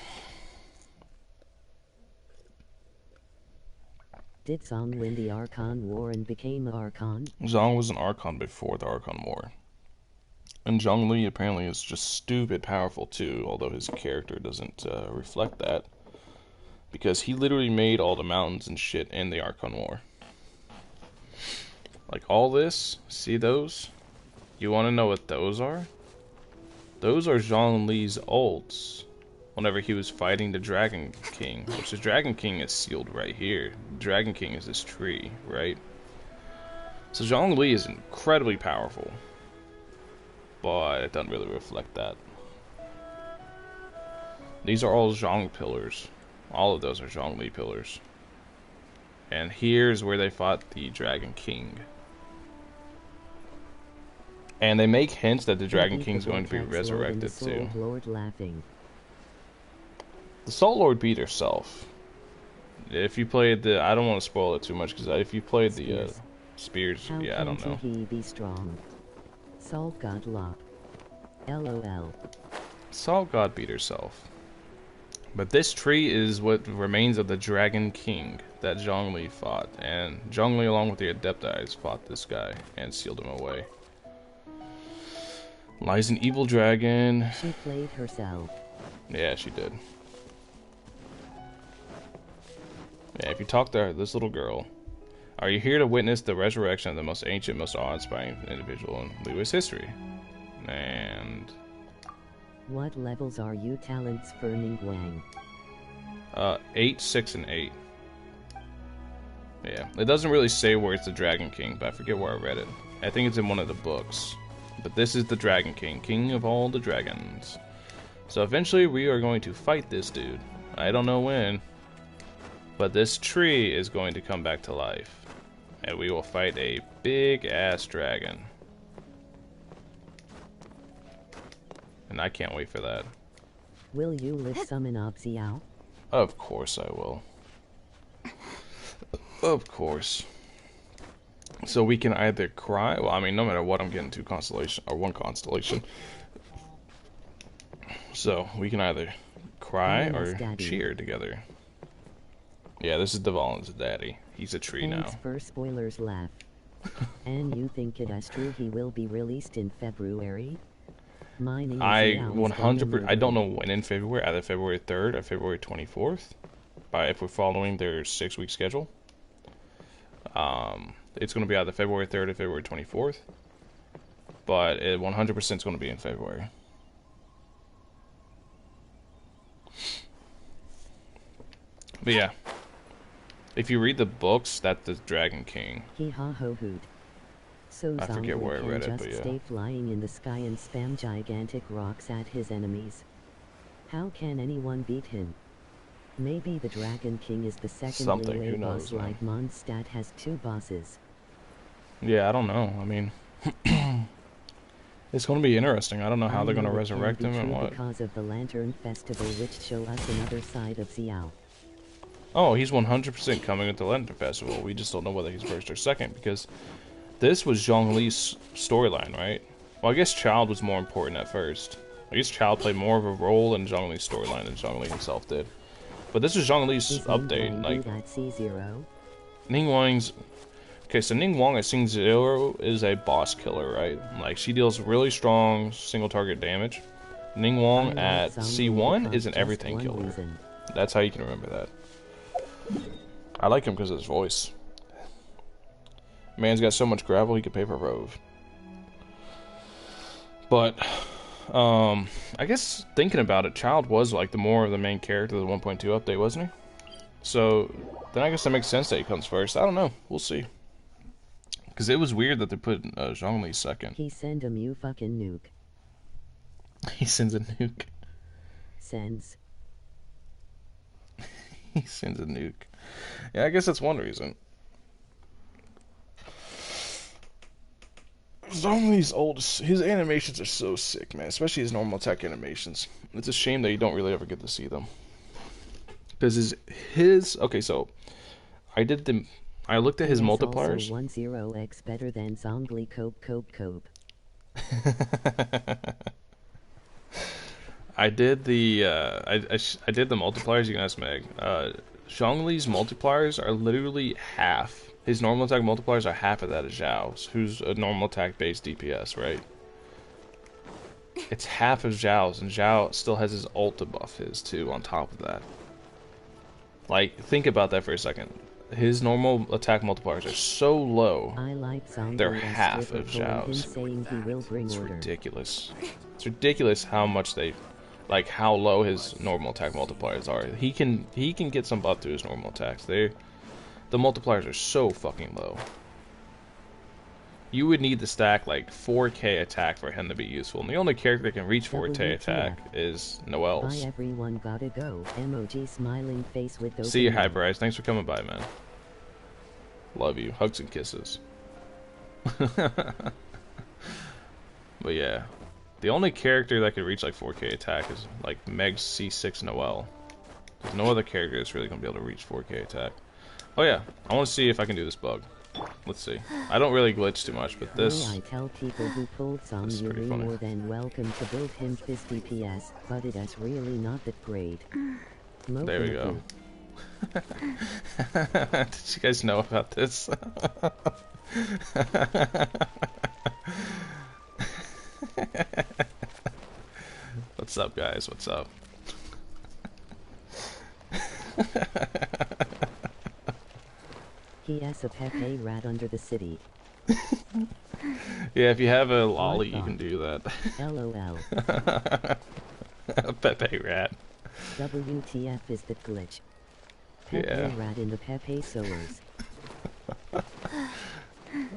Did Zhong win the Archon War and became an Archon? Zhong was an Archon before the Archon War. And Zhongli apparently is just stupid powerful too, although his character doesn't reflect that. Because he literally made all the mountains and shit in the Archon War. Like all this, see those? You want to know what those are? Those are Zhongli's ults. Whenever he was fighting the Dragon King, which the Dragon King is sealed right here. The Dragon King is this tree, right? So Zhongli is incredibly powerful, but it doesn't really reflect that. These are all Zhong pillars. All of those are Zhongli pillars. And here's where they fought the Dragon King. And they make hints that the Dragon King is going to be resurrected too. Lord laughing. The Salt Lord beat herself. If you played the, I don't want to spoil it too much because if you played the spears, How yeah, I don't know. he be strong? Salt God Lop. LOL. Salt God beat herself. But this tree is what remains of the Dragon King that Zhongli fought, and Zhongli, along with the Adepti, fought this guy and sealed him away. Lies an evil dragon. She played herself. Yeah, she did. Yeah, if you talk to her, this little girl, are you here to witness the resurrection of the most ancient, most awe-inspiring individual in Lewis history? And What levels are you talents for Ningguang? 8, 6, and 8. Yeah, it doesn't really say where it's the Dragon King, but I forget where I read it. I think it's in one of the books. But this is the Dragon King, king of all the dragons. So eventually we are going to fight this dude. I don't know when, but this tree is going to come back to life. And we will fight a big-ass dragon. And I can't wait for that. Will you live summon Ob Xiao? Of course I will. Of course. So we can either cry, well, I mean, no matter what, I'm getting 2 constellation, or 1 constellation. So we can either cry or cheer together. Yeah, this is Devalin's daddy. He's a tree Thanks now. for spoilers laugh. And you think it is true he will be released in February? My name is I Xiao 100%, I don't know when in February, either February 3rd or February 24th. If we're following their 6-week schedule. It's going to be either February 3rd or February 24th. But it 100% is going to be in February. But yeah. If you read the books, that's the Dragon King. Hee ha ho hoot. So I forget where I Zhongli read can it, just but yeah. stay flying in the sky and spam gigantic rocks at his enemies. How can anyone beat him? Maybe the Dragon King is the second Something, Lele who boss knows, man. like Mondstadt has 2 bosses. Yeah, I don't know. I mean, it's going to be interesting. I don't know how they're going to resurrect him and what. Because of the Lantern Festival, which show us another side of Xiao. Oh, he's 100% coming at the Lantern Festival. We just don't know whether he's first or second because this was Zhongli's storyline, right? Well, I guess Child was more important at first. I guess Child played more of a role in Zhongli's storyline than Zhongli himself did. But this is Zhongli's update. Like, Ningguang's... Okay, so Ningguang at C0 is a boss killer, right? Like, she deals really strong single target damage. Ningguang at C1 is an everything killer. That's how you can remember that. I like him because of his voice. Man's got so much gravel he could pay for a rove. But, I guess thinking about it, Child was like the more of the main character of the 1.2 update, wasn't he? So, then I guess that makes sense that he comes first. I don't know. We'll see. Because it was weird that they put Zhongli second. He send him you fucking nuke. He sends a nuke. Sends. He sends a nuke. Yeah, I guess that's one reason. Zhongli's old. His animations are so sick, man. Especially his normal attack animations. It's a shame that you don't really ever get to see them. Because his okay, so I looked at his multipliers. 10x better than Zhongli Cope. I did the I did the multipliers. You can ask Meg. Zhongli's multipliers are literally half. His normal attack multipliers are half of that of Xiao's, who's a normal attack based DPS, right? It's half of Xiao's, and Xiao still has his ult to buff his too on top of that. Like, think about that for a second. His normal attack multipliers are so low. I like they're half of Xiao's. It's ridiculous. It's ridiculous how much they, like, how low his normal attack multipliers are. He can get some buff to his normal attacks. The multipliers are so fucking low. You would need to stack like 4K attack for him to be useful. And the only character that can reach 4K attack is Noelle's. Bye everyone, gotta go. Emoji smiling face with those. See you, Hyper Eyes. Thanks for coming by, man. Love you. Hugs and kisses. But yeah. The only character that could reach like 4K attack is like Meg's C6 Noelle. There's no other character that's really going to be able to reach 4K attack. Oh yeah, I want to see if I can do this bug. Let's see. I don't really glitch too much, but this... I tell people who pulled some Yuri more than welcome to build him 50 PS, but it is really not that great. There we go. Did you guys know about this? What's up, guys? What's up? He has a Pepe rat under the city. Yeah, if you have a lolly, you can do that. LOL. A Pepe rat. WTF is that glitch? Pepe Yeah. rat in the Pepe sewers.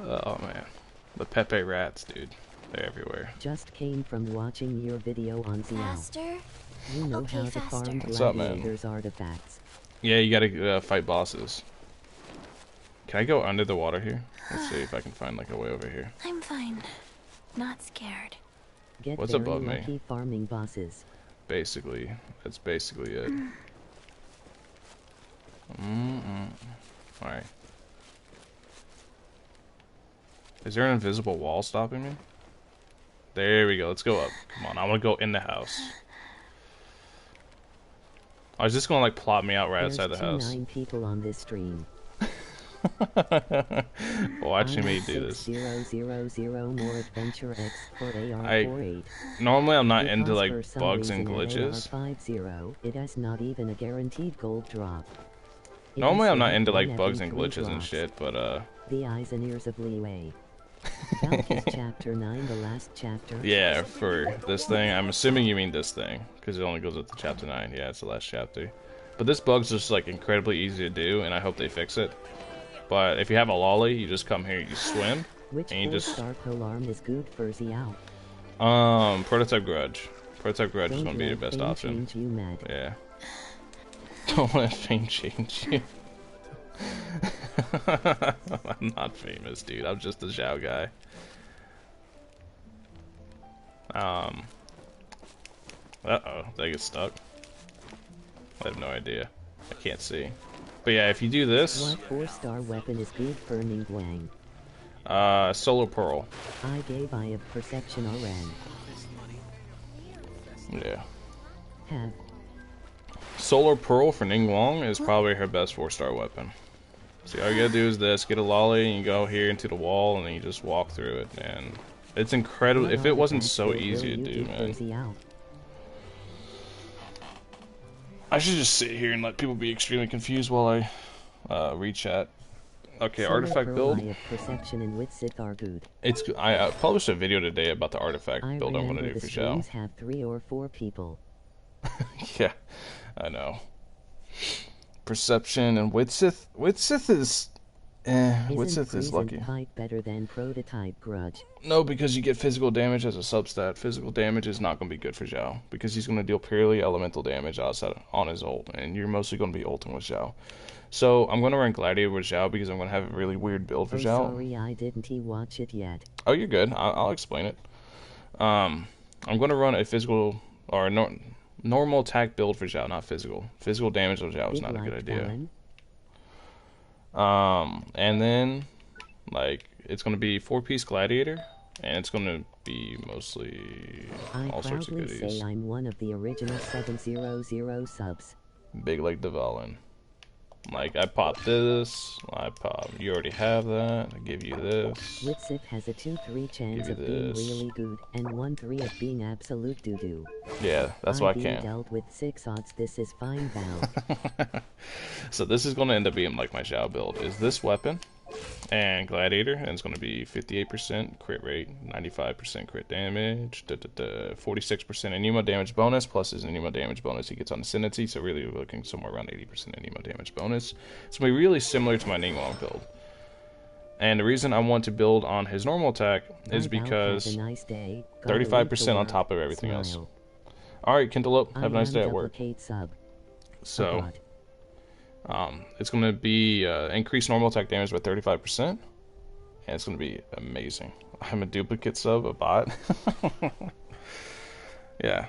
Oh man, the Pepe rats, dude. They're everywhere. Just came from watching your video on Xiao. Faster? You know Okay, how to faster. farm What's up, man? gladiators artifacts. Yeah, you gotta fight bosses. Can I go under the water here? Let's see if I can find like a way over here. I'm fine. Not scared. Get What's very above me? lucky farming bosses. Basically, that's basically it. Alright. Is there an invisible wall stopping me? There we go, let's go up. Come on, I wanna go in the house. I was just gonna like plop me out right outside the house. 9 people on this stream. Watching me do this. 000 more adventure X for AR48. Normally I'm not Because into like for some bugs and reason an glitches. AR50, it has not even a guaranteed gold drop. It Normally has I'm not one into like every bugs and 3 glitches and drops. shit, but The eyes and ears of leeway. Valky's chapter 9, the last chapter. yeah, for this thing, I'm assuming you mean this thing, because it only goes up to chapter 9. Yeah, it's the last chapter. But this bug's just like incredibly easy to do, and I hope they fix it. But if you have a lolly, you just come here, you swim, Which and you just 4-star polearm is good for Xiao? Prototype Grudge. Prototype Grudge is Don't gonna be your let best fame option. change you mad. Yeah. Don't let fame change you. I'm not famous, dude. I'm just a Xiao guy. Uh-oh. Did I get stuck? I have no idea. I can't see. But yeah, if you do this... What 4-star weapon is good for Ning Guang? Solar Pearl. I gave Eye of Perception RN. Yeah. Have. Solar Pearl for Ning Wong is probably her best 4-star weapon. See, all you gotta do is this, get a lolly, and you go here into the wall, and then you just walk through it, and it's incredible. If it wasn't so easy to do, man. I should just sit here and let people be extremely confused while I read chat. Okay, artifact build. Eye of Perception and Witsith are good. I published a video today about the artifact I build I'm remember gonna do the for Xiao. streams have 3 or 4 people. Yeah, I know. Perception and Witsith. Witsith is What's Isn't if this lucky? Present Pipe better than Prototype Grudge? No, because you get physical damage as a substat. Physical damage is not going to be good for Xiao, because he's going to deal purely elemental damage outside on his ult, and you're mostly going to be ulting with Xiao. So I'm going to run Gladiator with Xiao because I'm going to have a really weird build for Oh, Xiao. sorry, I didn't watch it yet. Oh, you're good. I'll explain it. I'm going to run a physical or normal attack build for Xiao, not physical. Physical damage of Xiao is not a good idea. And then like it's going to be 4-piece Gladiator, and it's going to be mostly all sorts of goodies. I proudly say I'm one of the original 700 subs. Big like Devalin. Like, I pop this, you already have that, I give you this. Witsif has a 2-3 chance of being really good, and 1-3 of being absolute doo-doo. Yeah, that's why I can. Dealt with 6 odds, this is fine, Val. So this is going to end up being like my Xiao build, is this weapon, and Gladiator, and it's going to be 58% crit rate, 95% crit damage, 46% anemo damage bonus, plus his anemo damage bonus he gets on Ascendancy, so really we're looking somewhere around 80% anemo damage bonus. It's going to be really similar to my Ningguang build. And the reason I want to build on his normal attack is because 35% on top of everything else. Alright, Kintelope, have a nice day at work. So, it's going to be increased normal attack damage by 35%, and it's going to be amazing. I'm a duplicate sub, a bot. Yeah.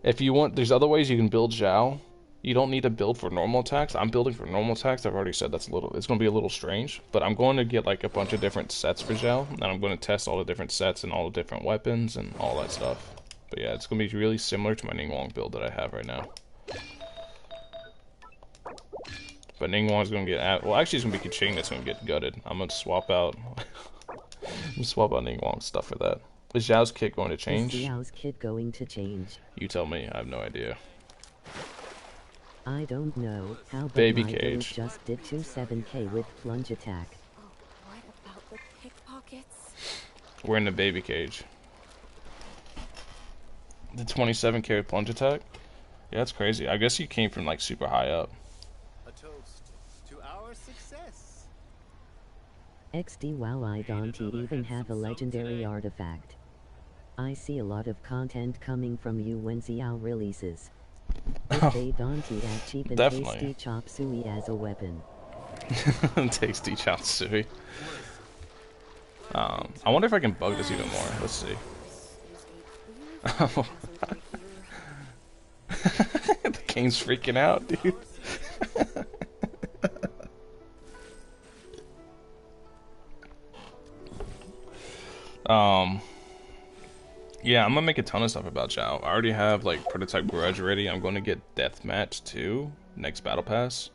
If you want, there's other ways you can build Xiao. You don't need to build for normal attacks. I'm building for normal attacks. I've already said it's going to be a little strange, but I'm going to get like a bunch of different sets for Xiao, and I'm going to test all the different sets and all the different weapons and all that stuff. But yeah, it's going to be really similar to my Ningguang build that I have right now. But Ningguang's going to get well, actually it's going to be Kaching that's going to get gutted. I'm going to swap out Ningguang's stuff for that. Is Xiao's kit going to change? Is Xiao's kit going to change? You tell me. I have no idea. I don't know how, but Baby my cage. Just did 27k with plunge attack. Oh, what about the pickpockets? We're in the baby cage. The 27k with plunge attack? Yeah, that's crazy. I guess you came from like super high up. A toast to our success. XD, wow, I don't even have a legendary artifact. I see a lot of content coming from you when Xiao releases. If they don't add cheap and tasty chop suey as a weapon. Tasty chop suey. I wonder if I can bug this even more. Let's see. The game's freaking out, dude. Yeah, I'm gonna make a ton of stuff about Xiao. I already have like prototype grudge ready. I'm gonna get deathmatch 2 next battle pass.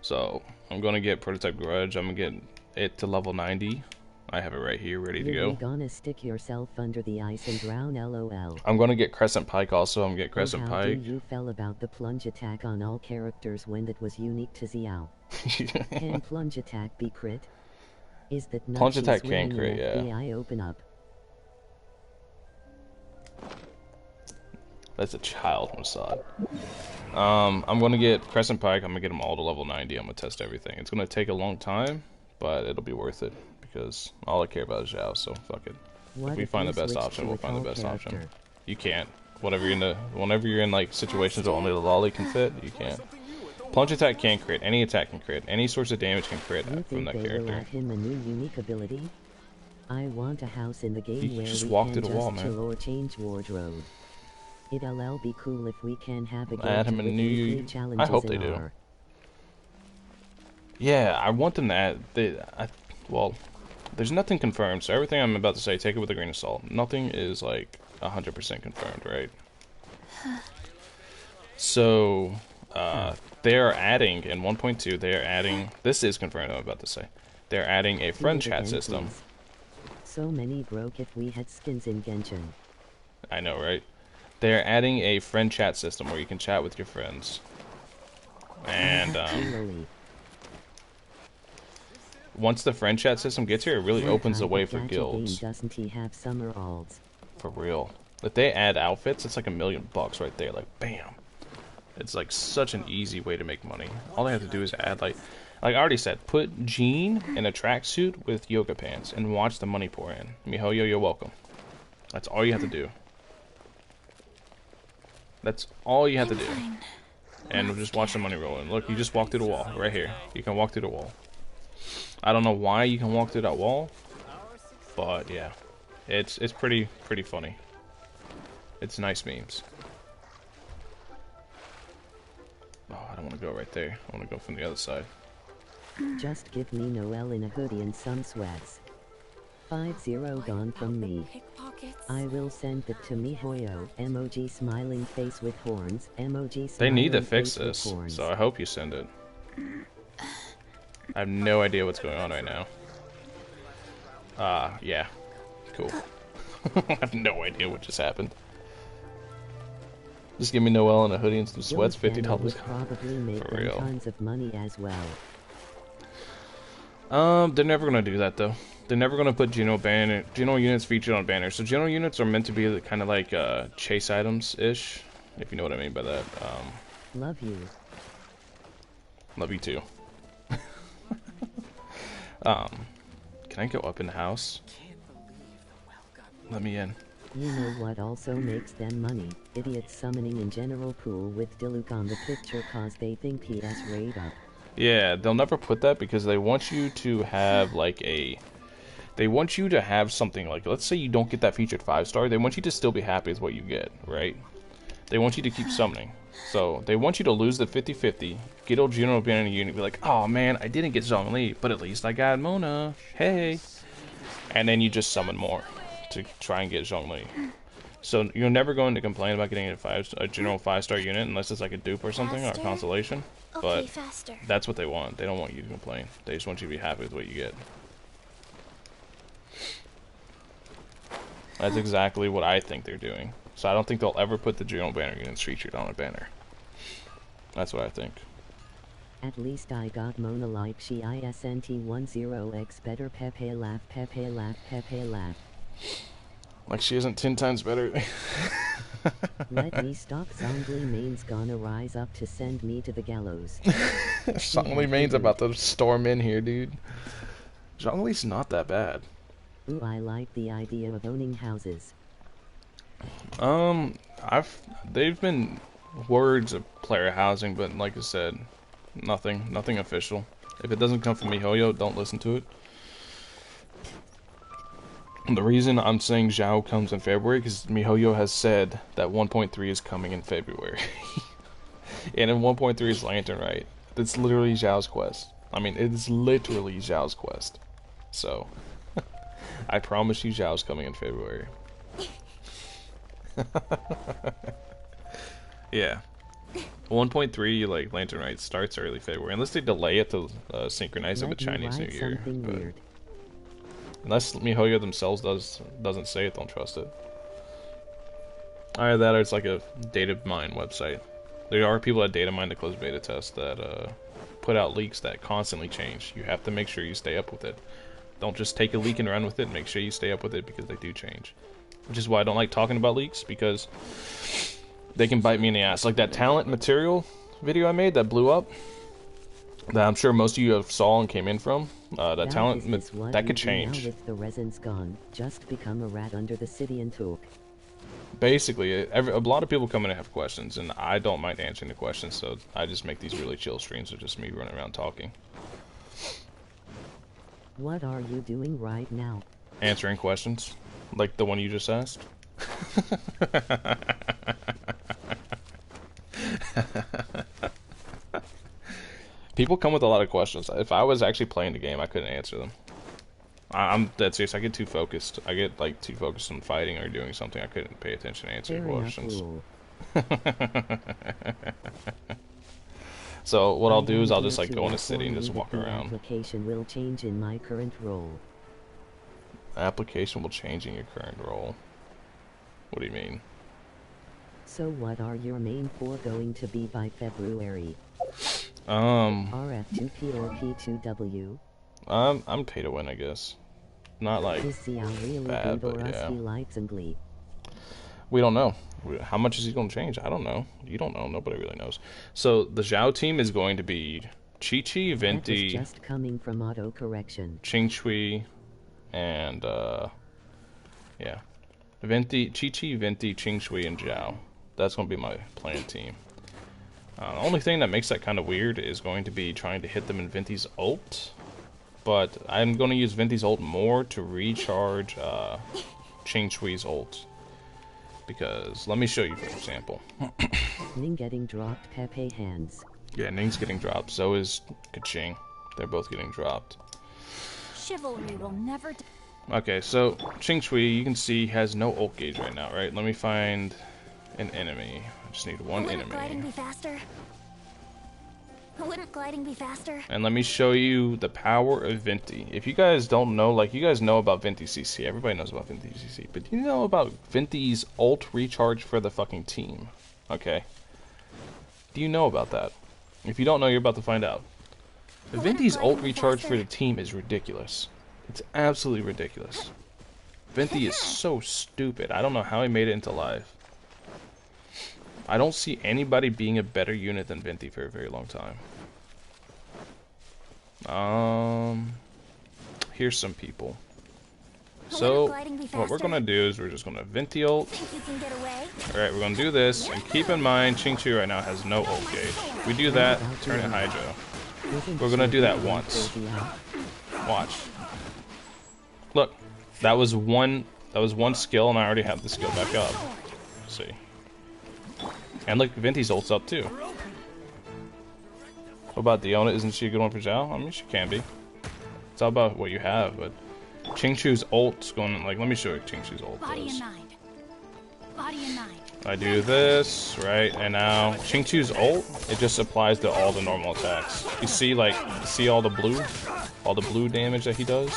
So I'm gonna get prototype grudge. I'm gonna get it to level 90. I have it right here, ready to go. You're gonna stick yourself under the ice and drown, lol. I'm gonna get Crescent Pike also. I'm gonna get Crescent How Pike. do you feel about the plunge attack on all characters when that was unique to Xiao? Can plunge attack be crit? Is that not plunge attack can crit, yeah. I open up. That's a child Mossad. I'm gonna get Crescent Pike. I'm gonna get them all to level 90. I'm gonna test everything. It's gonna take a long time, but it'll be worth it because all I care about is Xiao. So fuck it. If we find the best option, we'll find the best option. You can't. Whenever you're in like situations where only the lolly can fit, you can't. Plunge attack can crit. Any attack can crit. Any source of damage can crit from that character. Will add him a new unique ability? I want a house in the game where just we walk can through the wall, just man. chill or change wardrobe. It'll be cool if we can have a game Add him a with new. weekly challenges I hope in they do. R. Yeah, I want them to add. Well, there's nothing confirmed, so everything I'm about to say, take it with a grain of salt. Nothing is like 100% confirmed, right? So, they are adding in 1.2. They are adding. This is confirmed. I'm about to say. They're adding a friend chat system. Please. So many broke if we had skins in Genshin. I know, right? They're adding a friend chat system where you can chat with your friends. And once the friend chat system gets here, it really opens the way for guilds. Doesn't he have summer alls? For real. If they add outfits, it's like $1 million right there. Like, bam. It's like such an easy way to make money. All they have to do is add like, Like I already said, put Jean in a tracksuit with yoga pants and watch the money pour in. Mihoyo, you're welcome. That's all you have to do. That's all you have to do. Fine. And we'll just watch the money roll in. Look, you just walk through the wall right here. You can walk through the wall. I don't know why you can walk through that wall, but yeah, it's pretty funny. It's nice memes. Oh, I don't want to go right there. I want to go from the other side. Just give me Noel in a hoodie and some sweats. 50 gone from me. Pickpockets. I will send it to Mihoyo. Emoji smiling face with horns. Emoji smiling They need to face fix with this, horns. so I hope you send it. I have no idea what's going on right now. Yeah. Cool. I have no idea what just happened. Just give me Noel and a hoodie and some sweats, Your $50. family would probably make For them real. tons of money as well. They're never gonna do that though. They're never gonna put general units featured on banners. So general units are meant to be kind of like chase items ish, if you know what I mean by that. Love you. Love you too. Can I go up in the house? Let me in. You know what also makes them money? Idiots summoning in general pool with Diluc on the picture cause they think PS raid up. Yeah, they'll never put that because they want you to have like they want you to have something like, let's say you don't get that featured 5-star, they want you to still be happy with what you get, right? They want you to keep summoning. So they want you to lose the 50-50, get old general banner unit, be like, oh man, I didn't get Zhongli, but at least I got Mona. Hey. And then you just summon more to try and get Zhongli. So you're never going to complain about getting a general 5-star unit unless it's like a dupe or something or a Faster? consolation. Okay, But faster. that's what they want. They don't want you to complain. They just want you to be happy with what you get. That's exactly what I think they're doing. So I don't think they'll ever put the general banner units featured on a banner. That's what I think. At least I got Mona like she ISNT10X better Pepe laugh Pepe laugh Pepe laugh. Like she isn't 10 times better. Let me stop Zongli main's gonna rise up to send me to the gallows. Zhongli main's about to storm in here, dude. Zhongli's not that bad. Ooh, I like the idea of owning houses. They've been words of player housing, but like I said, nothing official. If it doesn't come from Mihoyo, don't listen to it. The reason I'm saying Xiao comes in February because Mihoyo has said that 1.3 is coming in February. And in 1.3 is Lantern, right? That's literally Xiao's quest. I mean, it is literally Xiao's quest. So, I promise you Xiao's coming in February. Yeah. 1.3, like Lantern Rite, starts early February. Unless they delay it to synchronize it with Let me Chinese New write Year. something but- weird. Unless Mihoyo themselves doesn't say it, don't trust it. Either that or it's like a data mine website. There are people that data mine the closed beta test that put out leaks that constantly change. You have to make sure you stay up with it. Don't just take a leak and run with it. Make sure you stay up with it because they do change. Which is why I don't like talking about leaks, because they can bite me in the ass. Like that talent material video I made that blew up, that I'm sure most of you have saw and came in from. That Now talent, is this what that you could do now change. with the resins gone, just become a rat under the city and talk. Basically, a lot of people come in and have questions, and I don't mind answering the questions, so I just make these really chill streams of just me running around talking. What are you doing right now? Answering questions, like the one you just asked. People come with a lot of questions. If I was actually playing the game, I couldn't answer them. I'm dead serious. I get too focused. I get like too focused on fighting or doing something. I couldn't pay attention to answering Fair enough questions. rule. So what I'll do is I'll I'm just like here go in to the city and inform just you walk that the around. application will change in my current role. Application will change in your current role. What do you mean? So what are your main four going to be by February? RF2P or P2W? I'm pay to win, I guess. Not like Is Xiao really bad, good or but us yeah. he likes and glee? We don't know. How much is he going to change? I don't know. You don't know. Nobody really knows. So the Xiao team is going to be Chi-Chi, That was Venti, just coming from autocorrection. Qingqi, and yeah. Venti, Chi-Chi, Venti, Qingqi, and Xiao. That's going to be my playing team. The only thing that makes that kind of weird is going to be trying to hit them in Venti's ult. But I'm going to use Venti's ult more to recharge Qingqi's ult. Because, let me show you, for example. Ning getting dropped, Pepe hands. Yeah, Ning's getting dropped. So is Kaching. They're both getting dropped. Chivalry will never. Okay, so Qingqi, you can see, has no ult gauge right now, right? Let me find an enemy. I just need one Wouldn't gliding enemy. be faster? Wouldn't gliding be faster? And let me show you the power of Venti. If you guys don't know, like, you guys know about Venti CC. Everybody knows about Venti CC. But do you know about Venti's ult recharge for the fucking team? Okay. Do you know about that? If you don't know, you're about to find out. Venti's ult recharge for the team is ridiculous. It's absolutely ridiculous. Venti is so stupid. I don't know how he made it into live. I don't see anybody being a better unit than Venti for a very long time. Here's some people. So, what we're gonna do is we're just gonna Venti ult. Think you can get away? Alright, we're gonna do this, and keep in mind, Qingqi right now has no ult gauge. We do that, turn it Hydro. We're gonna do that once. Watch. Look, that was one skill, and I already have the skill back up. See. And look, Venti's ult's up too. What about Diona? Isn't she a good one for Xiao? I mean, she can be. It's all about what you have, but Qingqi's ult's going, like, let me show you what Qingqi's ult Body does. and mind. Body and mind. I do this, right, and now Qingqi's ult, it just applies to all the normal attacks. You see, like, see all the blue damage that he does?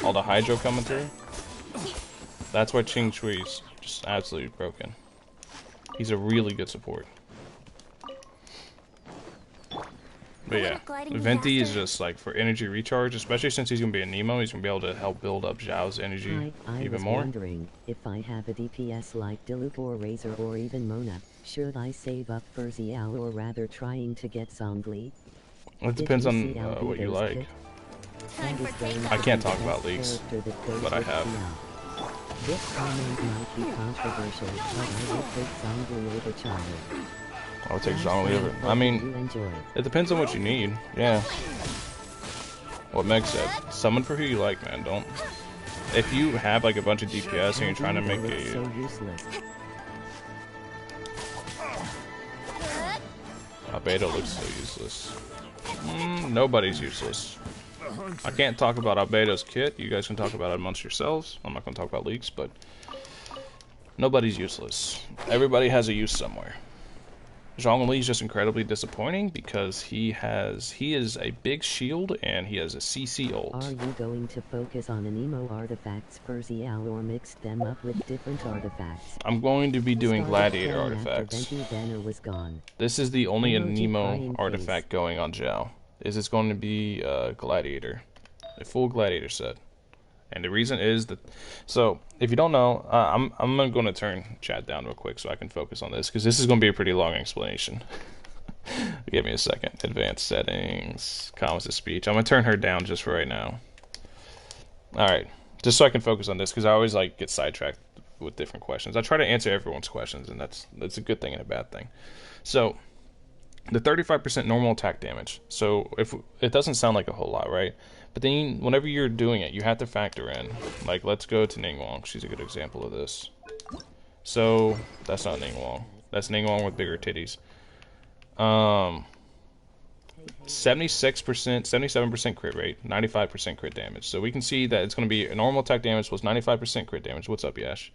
All the Hydro coming through? That's why Qingqi's just absolutely broken. He's a really good support. But yeah, Venti is just like for energy recharge, especially since he's gonna be a Nemo, he's gonna be able to help build up Xiao's energy I even was more. wondering, if I have a DPS like Diluc or Razor or even Mona, should I save up for Xiao or rather trying to get Zhongli? It depends on what you like. I can't talk about leaks, but I have. This comment might be controversial, but I will take Zhongli over Child. I would take Zhongli over. I mean, it depends on what you need. Yeah. What Meg said. Summon for who you like, man. Don't. If you have like a bunch of DPS and you're trying to make a. So useless. Albedo looks so useless. Nobody's useless. I can't talk about Albedo's kit. You guys can talk about it amongst yourselves. I'm not going to talk about leaks, but nobody's useless. Everybody has a use somewhere. Zhongli is just incredibly disappointing because he is a big shield and he has a CC ult. Are you going to focus on Anemo artifacts for Xiao or mix them up with different artifacts? I'm going to be doing gladiator Started playing artifacts. after Venti Banner was gone. This is the only Emoji Anemo crying artifact going on Xiao. It's going to be gladiator, a full gladiator set. And the reason is that, so if you don't know, I'm going to turn chat down real quick so I can focus on this because this is going to be a pretty long explanation. Give me a second. Advanced settings, comments to speech. I'm going to turn her down just for right now. All right, just so I can focus on this because I always like get sidetracked with different questions. I try to answer everyone's questions, and that's a good thing and a bad thing. So the 35% normal attack damage. So if it doesn't sound like a whole lot, right? But then whenever you're doing it, you have to factor in. Like, let's go to Ningguang. She's a good example of this. So that's not Ningguang. That's Ningguang with bigger titties. 76%, 77% crit rate, 95% crit damage. So we can see that it's going to be a normal attack damage plus 95% crit damage. What's up, Yash?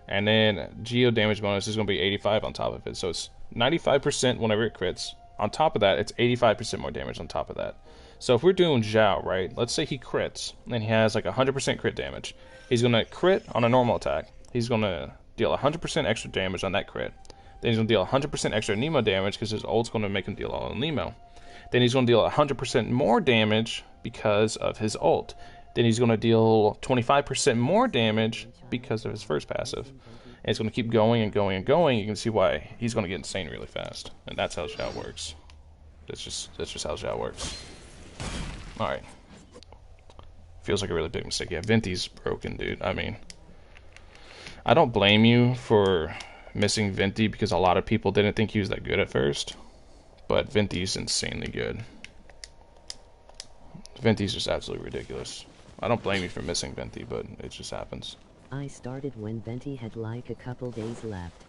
And then geo damage bonus is going to be 85 on top of it. So it's 95% whenever it crits. On top of that, it's 85% more damage on top of that. So if we're doing Xiao, right, let's say he crits, and he has like 100% crit damage. He's going to crit on a normal attack. He's going to deal 100% extra damage on that crit. Then he's going to deal 100% extra Nemo damage because his ult's going to make him deal all the Nemo. Then he's going to deal 100% more damage because of his ult. Then he's going to deal 25% more damage because of his first passive. And it's going to keep going and going and going. You can see why he's going to get insane really fast. And that's how Xiao works. That's just how Xiao works. All right. Feels like a really big mistake. Yeah, Venti's broken, dude. I mean, I don't blame you for missing Venti because a lot of people didn't think he was that good at first. But Venti's insanely good. Venti's just absolutely ridiculous. I don't blame you for missing Venti, but it just happens. I started when Venti had like a couple days left.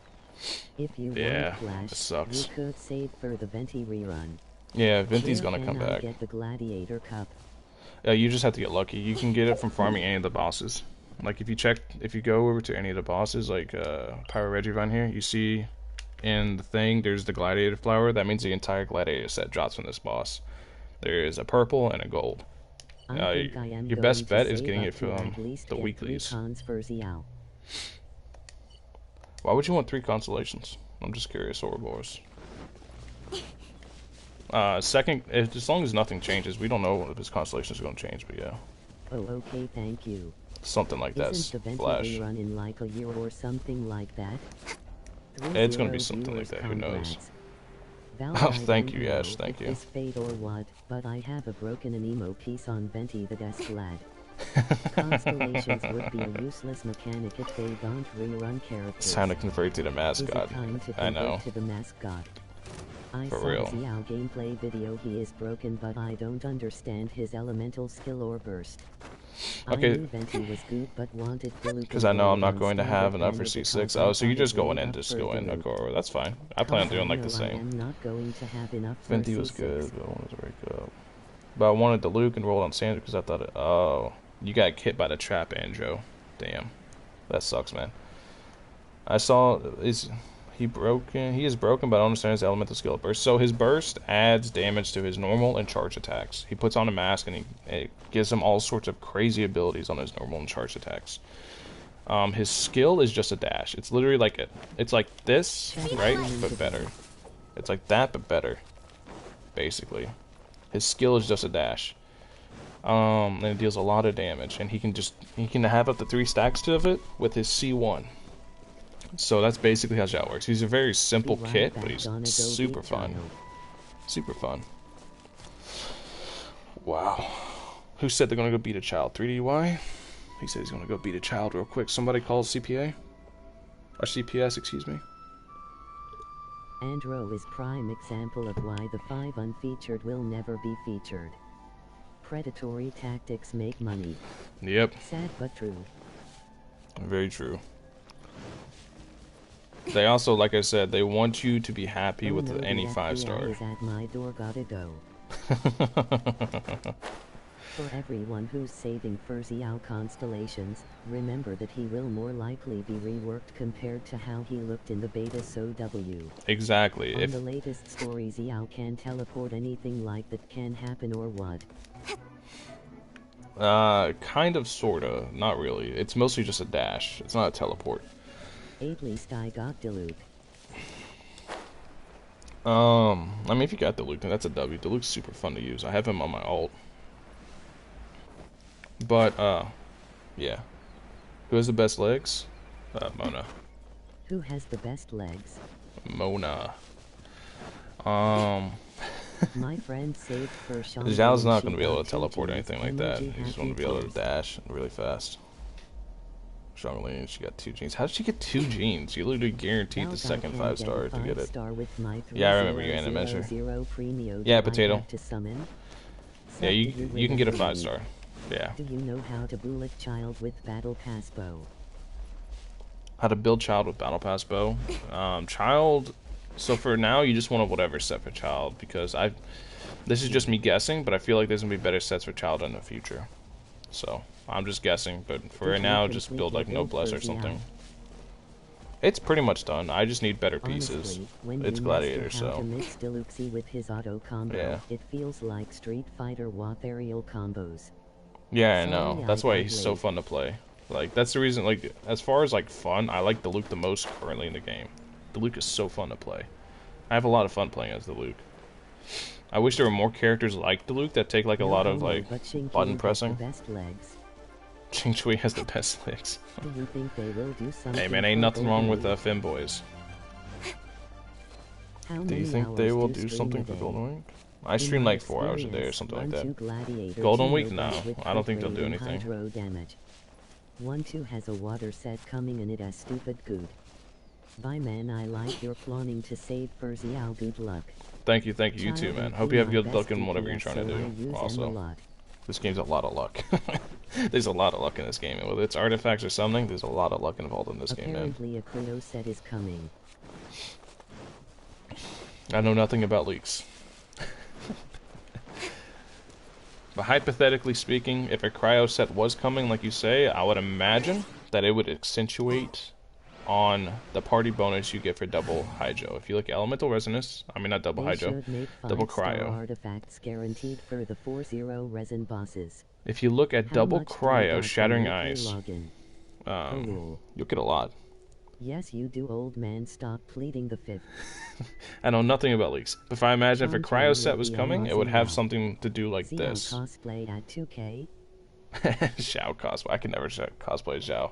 If you Yeah, want Flash, it sucks. you could save for the Venti rerun. Yeah, Venti's Where gonna come can I back. get the Gladiator Cup? You just have to get lucky. You can get it from farming any of the bosses. Like if you go over to any of the bosses, like Pyro Regivine here, you see in the thing there's the Gladiator flower. That means the entire Gladiator set drops from this boss. There is a purple and a gold. Your best bet is getting it from the weeklies. For Xiao. Why would you want 3 constellations? I'm just curious, Ouroboros. Second, as long as nothing changes, we don't know if his constellation is going to change, but yeah. Oh, okay, thank you. Something like that. Isn't the Venti Flash. rerun in like a year or something like that? It's going to be something like that. Who knows? Oh, thank you, Ash. Thank you. Is fate or what? But I have a broken anemo piece on Venti the desk lad. Constellations would be a useless mechanic if they don't rerun characters. It's time to convert to the Is mascot. it time to I know. convert to the mascot? I For saw real. Xiao gameplay video. He is broken, but I don't understand his elemental skill or burst. Okay. I knew Venti was good, but wanted Because I know I'm not going to have enough for C6. Oh, so you're just going in, just go in. Okay, that's fine. I plan on doing like the same. I'm not going to have enough for Venti was C6. good, but I wanted to break up. But I wanted the Luke and roll on Sandra because I thought it. Oh, you got hit by the trap, Anjo. Damn, that sucks, man. I saw he is broken, but I don't understand his elemental skill burst. So his burst adds damage to his normal and charge attacks. He puts on a mask and it gives him all sorts of crazy abilities on his normal and charge attacks. His skill is just a dash. It's literally like it's like this, right? But better. It's like that, but better. Basically, his skill is just a dash. And it deals a lot of damage, and he can have up to 3 stacks of it with his C1. So that's basically how Xiao works. He's a very simple kit, but he's super fun. Super fun. Wow. Who said they're gonna go beat a child? 3DY? He said he's gonna go beat a child real quick. Somebody call CPA? Or CPS, excuse me. Andro is prime example of why the 5 unfeatured will never be featured. Predatory tactics make money. Yep. Sad but true. Very true. They also, like I said, they want you to be happy with no, any the 5-star. FBI is at my door, gotta go. For everyone who's saving for Xiao constellations, remember that he will more likely be reworked compared to how he looked in the beta SOW. Exactly. On the latest story, Xiao can teleport. Anything like that can happen or what? Kind of, sorta. Not really. It's mostly just a dash. It's not a teleport. At least I got Diluc. I mean, if you got Diluc, then that's a W. Diluc's super fun to use. I have him on my alt. But, yeah. Who has the best legs? Mona. Who has the best legs? Mona. My friend saved for Sean. Xiao's not going to be able to teleport or anything like that. He's just going to be able to dash really fast. Strongly, she got 2 genes. How did she get 2 genes? You literally guaranteed the second 5-star to get it. Yeah, I remember you in a measure. Yeah, Potato. Yeah, you can get a 5-star. Yeah. Do you know how to bullet child with Battle Pass bow? How to build child with Battle Pass bow? Child. So for now, you just want whatever set for child because this is just me guessing, but I feel like there's gonna be better sets for child in the future. So I'm just guessing, but for right now, just build like Noblesse or something. It's pretty much done. I just need better pieces. It's Gladiator, so. With his auto combo, yeah. It feels like Street Fighter WAP aerial combos. Yeah, I know. That's why he's so fun to play. Like, that's the reason, like, as far as, like, fun, I like the Luke the most currently in the game. The Luke is so fun to play. I have a lot of fun playing as the Luke. I wish there were more characters like the Luke that take, like, a lot of, like, button pressing. Ching Chui has the best legs. Do you think they will do something? Hey, man, ain't nothing wrong with femboys. Do you think they will do something for Golden Wing? I In stream my like 4 hours a day or experience, something like 1-2 that. Gladiator Golden 2 Week? robots No, with I don't think they'll crit do rate and anything. hydro damage. 1-2 has a water set coming and it has stupid good. Bye man, I like your planning to save for Xiao. Good luck. Thank you, you too, man. Hope you have good luck in whatever you're DPS, trying to so I do. use Also, them a lot. this game's a lot of luck. There's a lot of luck in this game, and whether it's artifacts or something, there's a lot of luck involved in this game, man. Apparently a cryo set is coming. I know nothing about leaks. But hypothetically speaking, if a cryo set was coming, like you say, I would imagine that it would accentuate on the party bonus you get for double hydro. If you look at elemental resonance, I mean not double They hydro, should make double 5-star cryo. artifacts guaranteed for the 4-0 resin bosses. If you look at How double much do you cryo, got to shattering make your ice, login? you'll get a lot. Yes, you do, old man. Stop pleading the fifth. I know nothing about leaks. If I imagine if a cryo set was coming, it would have Xiao something to do like this. cosplay at 2K. Xiao cosplay. I can never cosplay Xiao.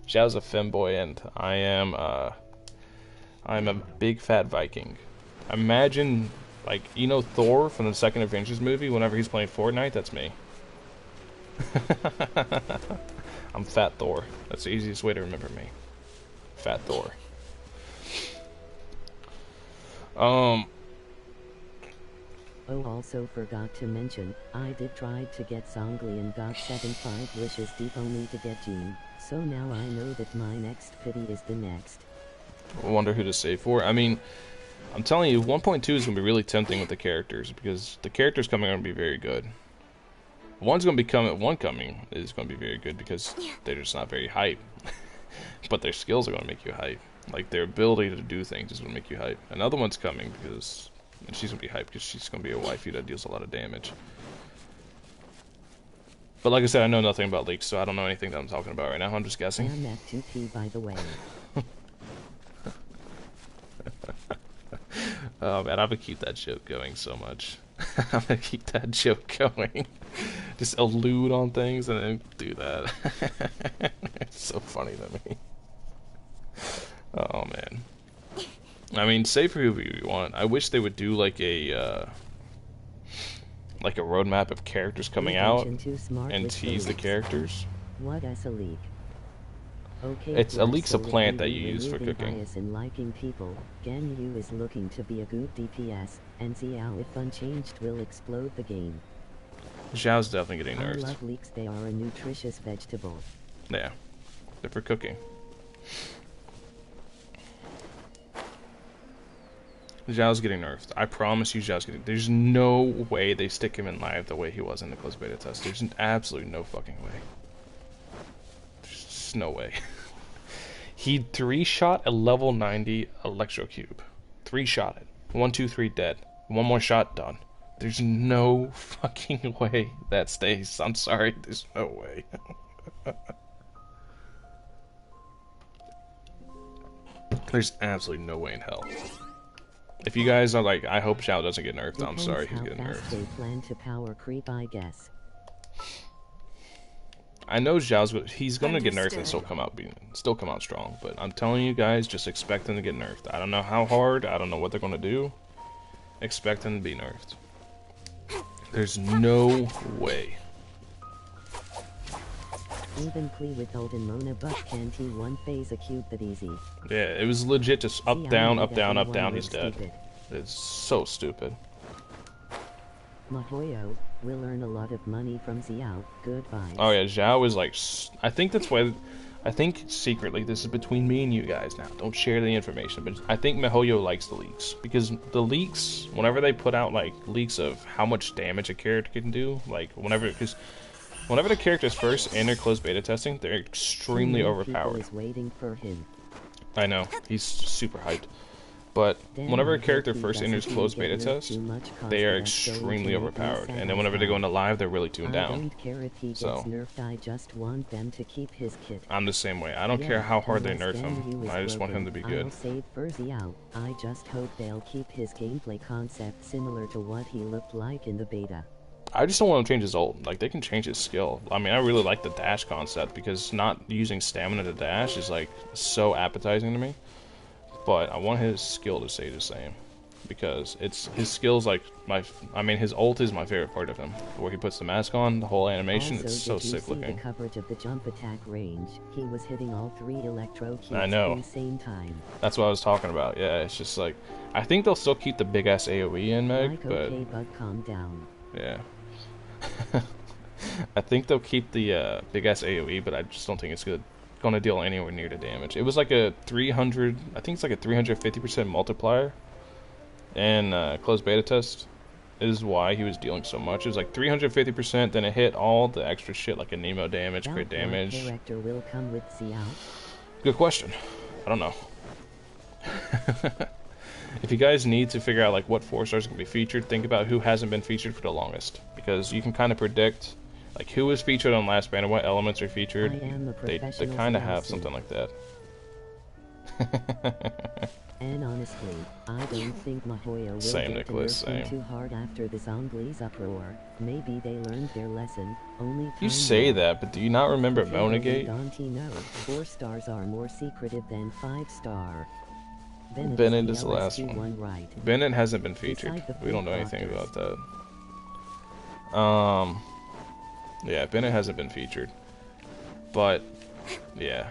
Xiao's a femboy, and I'm a big fat Viking. Imagine, like, you know Thor from the second Avengers movie, whenever he's playing Fortnite, that's me. I'm Fat Thor. That's the easiest way to remember me. Fat Thor. Oh, also forgot to mention, I did try to get Songli and got 7-5 wishes deep only to get Jean, so now I know that my next pity is the next. I wonder who to save for. I mean, I'm telling you, 1.2 is going to be really tempting with the characters, because the characters coming are going to be very good. One coming is going to be very good, because they're just not very hype. But their skills are going to make you hype. Like, their ability to do things is going to make you hype. Another one's coming, because... And she's going to be hyped because she's going to be a waifu that deals a lot of damage. But like I said, I know nothing about leaks, so I don't know anything that I'm talking about right now. I'm just guessing. I'm at 2P, by the way. Oh man, I'm going to keep that joke going so much. I'm going to keep that joke going. Just allude on things and then do that. It's so funny to me. Oh man. I mean, say for whoever you want. I wish they would do like a roadmap of characters coming out and tease the characters. What is a leak? Okay, It's a leak's a plant that you use for cooking. Bias in liking people, Gen Yu is looking to be a good DPS, and Xiao if unchanged will explode the game. Xiao's definitely getting I nerfed. love leeks, they are a nutritious vegetable. Yeah, they're for cooking. Xiao's getting nerfed. I promise you Xiao's getting... There's no way they stick him in live the way he was in the closed beta test. There's absolutely no fucking way. There's just no way. He 3-shot a level 90 electro cube. 3-shot it. 1, 2, 3 dead. One more shot, done. There's no fucking way that stays. I'm sorry, there's no way. There's absolutely no way in hell. If you guys are like, I hope Xiao doesn't get nerfed, I'm sorry he's getting nerfed. They plan to power creep, I guess. I know he's gonna get nerfed and still come out strong, but I'm telling you guys, just expect him to get nerfed. I don't know how hard, I don't know what they're gonna do. Expect him to be nerfed. There's no way. Even Klee with Olden Mona but can't he one phase a cube that easy? Yeah, it was legit just up, See, down, I up, down, up, everyone down, was he's dead. stupid. It's so stupid. Mahoyo will earn a lot of money from Xiao. Good vibes. Oh yeah, Xiao is like... I think that's why... I think secretly, this is between me and you guys now. Don't share the information, but I think Mihoyo likes the leaks. Because the leaks, whenever they put out like leaks of how much damage a character can do, like whenever the characters first enter closed beta testing, they're extremely overpowered. Is waiting for him. I know, he's super hyped. But whenever a character first enters closed beta test, they are extremely overpowered. And then whenever they go into live, they're really tuned down. I don't care if he gets nerfed, I just want them to keep his kit. I'm the same way. I don't care how hard they nerf him. I just want him to be good. I'll save for Xiao. I just hope they'll keep his gameplay concept similar to what he looked like in the beta. I just don't want to change his ult. Like, they can change his skill. I mean, I really like the dash concept, because not using stamina to dash is, like, so appetizing to me. But I want his skill to stay the same. because it's his skills like I mean his ult is my favorite part of him. Where he puts the mask on, the whole animation, Also, it's so did you sick see looking. the coverage of the jump attack range? He was hitting all 3 electro cubes I know. at the same time. That's what I was talking about. Yeah, it's just like I think they'll still keep the big ass AoE in Meg, Like, but okay, bud, calm down. yeah. I think they'll keep the big ass AoE, but I just don't think it's gonna deal anywhere near the damage. It was like a 300, I think it's like a 350% multiplier, and closed beta test is why he was dealing so much. It was like 350%, then it hit all the extra shit like a Nemo damage, crit damage. What character will come with Xiao? Good question. I don't know. If you guys need to figure out like what 4-stars can be featured, think about who hasn't been featured for the longest, because you can kind of predict like who was featured on last banner, what elements are featured. They kind of have something like that. And honestly, I don't think Mahoya will Same, get Nicholas, to nerf them same. too hard after the Zonglis uproar. Maybe they learned their lesson. Only You time say will. that, but do you not remember Potato Monagate? Dante, no. 4 stars are more secretive than 5-star. Bennett is the last LSD one. right. Bennett hasn't been featured. Beside the We don't know food anything doctors. about that. Yeah, Bennett hasn't been featured. But, yeah.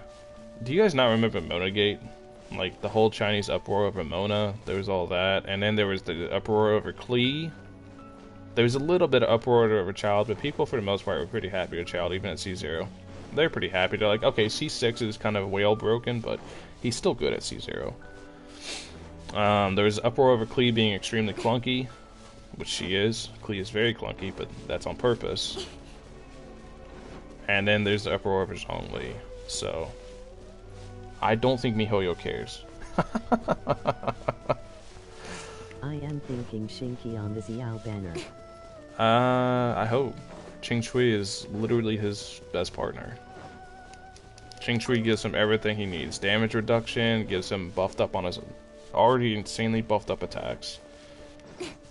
Do you guys not remember Monagate? Like, the whole Chinese uproar over Mona, there was all that. And then there was the uproar over Klee. There was a little bit of uproar over Child, but people, for the most part, were pretty happy with Child, even at C0. They're pretty happy. They're like, okay, C6 is kind of whale broken, but he's still good at C0. There was uproar over Klee being extremely clunky, which she is. Klee is very clunky, but that's on purpose. And then there's the uproar over Zhongli. So, I don't think MiHoYo cares. I am thinking Shinki on the Xiao banner. I hope. Ching Chui is literally his best partner. Ching Chui gives him everything he needs. Damage reduction, gives him buffed up on his already insanely buffed up attacks.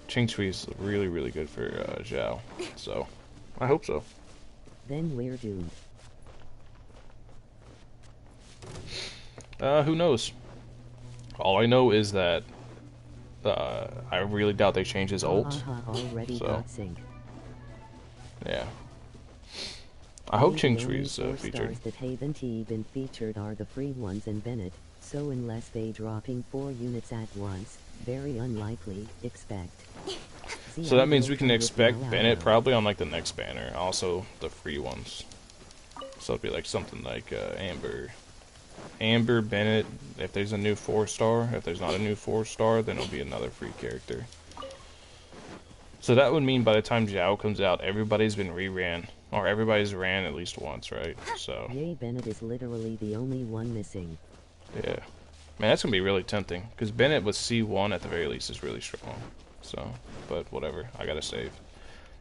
Ching Chui is really, really good for Xiao. So, I hope so. Then we're doomed. Who knows? All I know is that I really doubt they change his ult. Already So. got sync. Yeah. I hope Maybe Ching only Chui is 4 featured. stars that haven't been featured are the free ones and Bennett, so unless they dropping 4 units at once, very unlikely, expect. So that means we can Xiao will expect come with Bennett Xiao. probably on like the next banner. Also the free ones. So it'd be like something like Amber. Amber, Bennett, if there's a new 4-star. If there's not a new 4-star, then it'll be another free character. So that would mean by the time Xiao comes out, everybody's been re-ran. Or everybody's ran at least once, right? So, Yay, Bennett is literally the only one missing. yeah. Man, that's going to be really tempting. Because Bennett with C1 at the very least is really strong. So, but whatever. I got to save.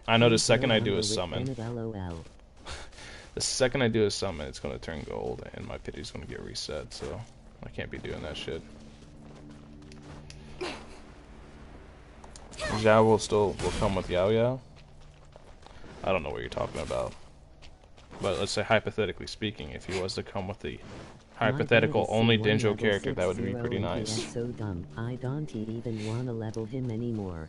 I know the second I do a summon, Bennett, LOL. the second I do a summon, it's going to turn gold. And my pity's going to get reset. So, I can't be doing that shit. Xiao will come with Yao Yao. I don't know what you're talking about. But let's say hypothetically speaking, if he was to come with the hypothetical only Denjo character, that would be pretty nice. That's so dumb. I don't even wanna level him anymore.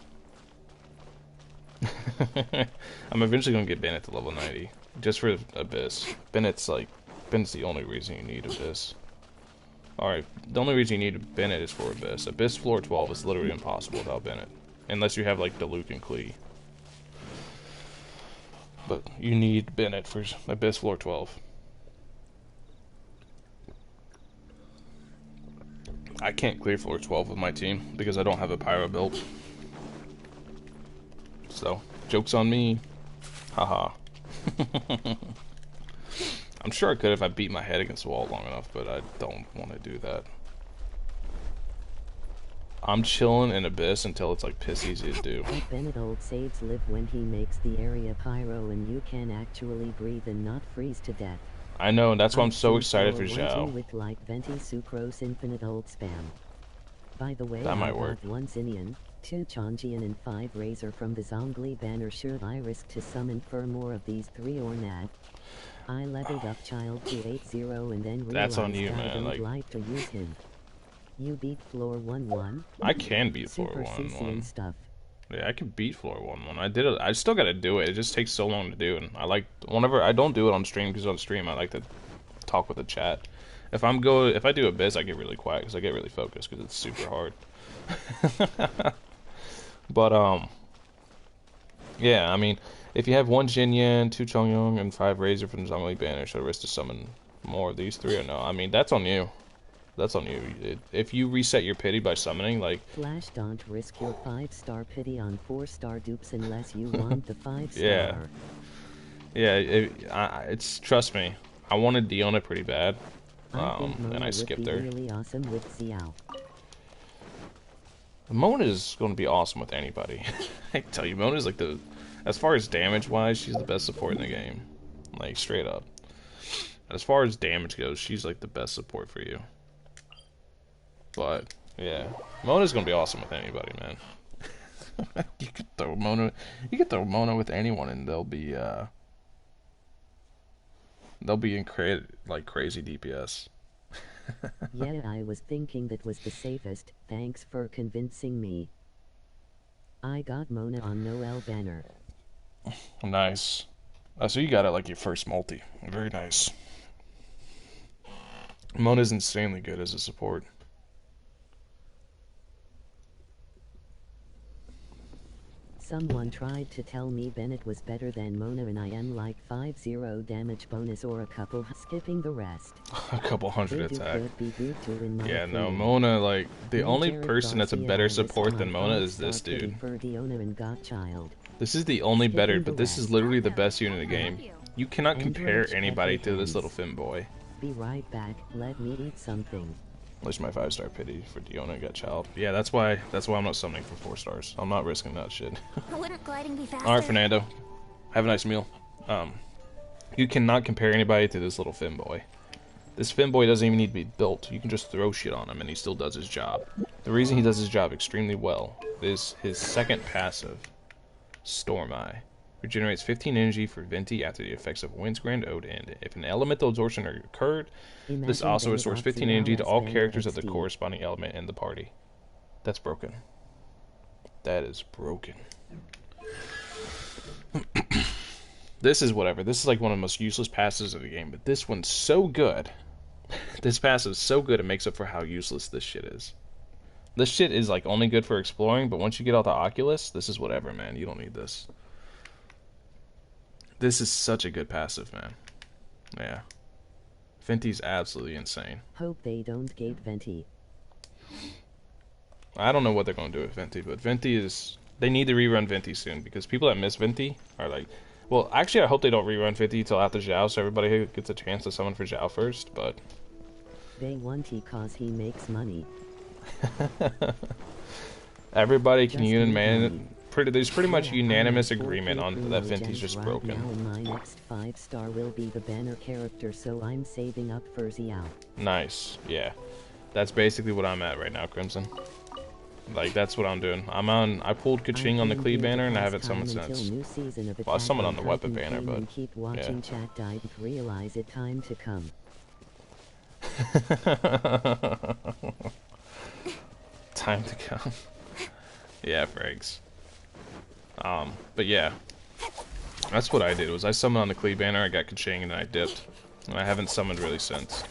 I'm eventually gonna get Bennett to level 90. Just for Abyss. Bennett's the only reason you need Abyss. Alright, the only reason you need Bennett is for Abyss. Abyss floor 12 is literally impossible without Bennett. Unless you have like Diluc and Klee. But you need Bennett for Abyss floor 12. I can't clear floor 12 with my team because I don't have a pyro build. So, joke's on me. Haha. I'm sure I could if I beat my head against the wall long enough, but I don't want to do that. I'm chilling in Abyss until it's like piss easy to do. But Bennett old saves live when he makes the area pyro and you can actually breathe and not freeze to death. I know, and that's why I'm so excited for Xiao. Xiao. With like Venti Sucrose infinite ult spam. By the way, That might I work. got 1 Xinian, 2 Changjian and 5 Razor from the Zongli banner. Should I risk to summon for more of these 3 or not? I leveled up Child to 8-0 and then realized That's on you, I man, don't like- like to use him. You beat floor 1-1? I can beat floor Super 1-1. CC and stuff. Yeah, I can beat floor 1-1. I did it. I still gotta do it. It just takes so long to do. And I like, whenever I don't do it on stream, because on stream I like to talk with the chat. If I do a biz, I get really quiet because I get really focused because it's super hard. But yeah. I mean, if you have 1 Jinyan, 2 Chongyong, and 5 Razor from the Zhongli banner, should I risk to summon more of these 3 or no? I mean, that's on you. That's on you. If you reset your pity by summoning, like... Flash, don't risk your 5-star pity on 4-star dupes unless you want the 5-star. Yeah. Yeah, it's... Trust me. I wanted Diona pretty bad. And I skipped her. Really awesome with Xiao. Mona is going to be awesome with anybody. I tell you, Mona's like the... As far as damage-wise, she's the best support in the game. Like, straight up. As far as damage goes, she's like the best support for you. But, yeah. Mona's gonna be awesome with anybody, man. You could throw Mona with anyone and they'll be in crazy DPS. Yeah, I was thinking that was the safest. Thanks for convincing me. I got Mona on Noel banner. Nice. So you got it like your first multi. Very nice. Mona's insanely good as a support. Someone tried to tell me Bennett was better than Mona and I am like 5-0 damage bonus or a couple skipping the rest. A couple hundred attack. Yeah, no, opinion. Mona, like, the only Jared person that's a Garcia better lists support than my Mona is 5-star this pity dude. for Diona and Godchild. This is the only Skipping better, the but this is rest. literally the best unit in the game. You cannot Android compare check anybody the to this hands. little Finn boy. Be right back, let me eat something. At least my 5-star pity for Diona and Godchild. Yeah, that's why I'm not summoning for 4 stars. I'm not risking that shit. Wouldn't gliding be faster? Alright, Fernando. Have a nice meal. You cannot compare anybody to this little Finn boy. This Finn boy doesn't even need to be built. You can just throw shit on him and he still does his job. The reason he does his job extremely well is his second passive, Storm Eye. Regenerates 15 energy for Venti after the effects of Wind's Grand Ode end. If an elemental absorption occurred, this Imagine also Bennett restores 15 Oxy energy to LS all Banner characters of the XD. corresponding element in the party. That's broken. That is broken. This is whatever. This is like one of the most useless passes of the game, but this one's so good. This pass is so good it makes up for how useless this shit is. This shit is like only good for exploring, but once you get out the Oculus, this is whatever, man. You don't need this. This is such a good passive, man. Yeah. Venti's absolutely insane. Hope they don't gate Venti. I don't know what they're going to do with Venti, but Venti is... They need to rerun Venti soon, because people that miss Venti are like... Well, actually, I hope they don't rerun Venti till after Xiao, so everybody gets a chance to summon for Xiao first, but... They want he cause he makes money. Everybody can Just there's pretty much Yeah, unanimous I'm at agreement on 4K that Primo Venti's Gems just right broken. Now and my next 5-star will be the banner character, so I'm saving up for Xiao. Nice, yeah. That's basically what I'm at right now, Crimson. Like, that's what I'm doing. I pulled Kaching on the Clee banner, and I haven't summoned since. Well, I summoned on the Weapon banner, but... Keep watching chat, didn't realize it time to come. Time to come. Yeah, frags. But yeah. That's what I did, was I summoned on the Clee banner, I got Kaching, and then I dipped. And I haven't summoned really since.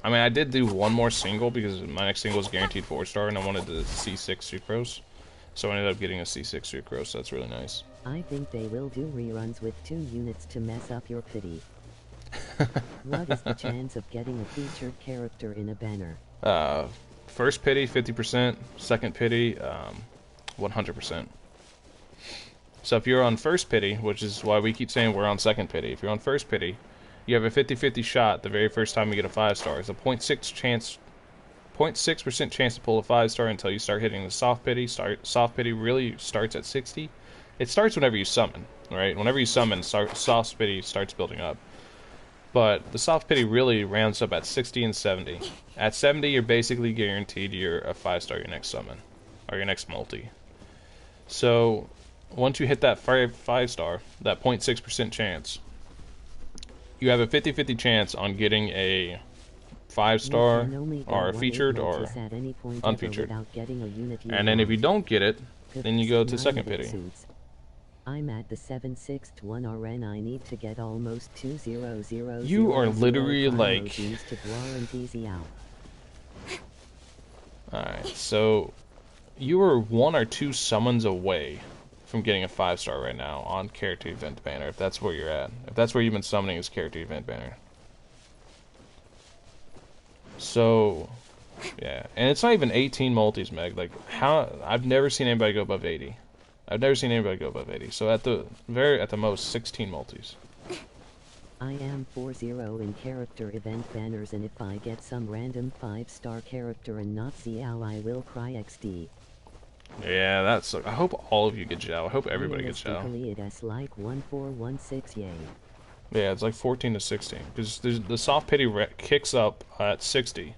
I mean, I did do one more single, because my next single was guaranteed 4-star, and I wanted the C6 Sucrose. So I ended up getting a C6 Sucrose, so that's really nice. I think they will do reruns with 2 units to mess up your pity. What is the chance of getting a featured character in a banner? First pity, 50%. Second pity, 100%. So if you're on first pity, which is why we keep saying we're on second pity, if you're on first pity, you have a 50-50 shot the very first time you get a 5-star. It's a 0.6% chance to pull a 5-star until you start hitting the soft pity. Soft pity really starts at 60. It starts whenever you summon, right? Whenever you summon, soft pity starts building up. But the soft pity really rounds up at 60 and 70. At 70, you're basically guaranteed you're a 5-star your next summon, or your next multi. So once you hit that 5-star, that 0.6% chance, you have a 50-50 chance on getting a 5-star You can only go or 1/8 featured or multis at any point ever unfeatured. without getting a unit you And then if you want. don't get it, then you go to 9 second bit pity. suits. I'm at the 761 RN. I need to get almost 2000. You are literally like... to guarantee Xiao. Alright, so you are 1 or 2 summons away from getting a 5-star right now on character event banner, if that's where you're at. If that's where you've been summoning is character event banner. So, yeah, and it's not even 18 multis, Meg. Like, how... I've never seen anybody go above 80. I've never seen anybody go above 80. So at the most, 16 multis. I am 40 in character event banners, and if I get some random 5-star character and not Xiao, I will cry XD. Yeah, that's... I hope all of you get Xiao. I hope everybody gets Xiao. Realistically, it's like 1416, yay. Yeah, it's like 14 to 16. Because the soft pity kicks up at 60.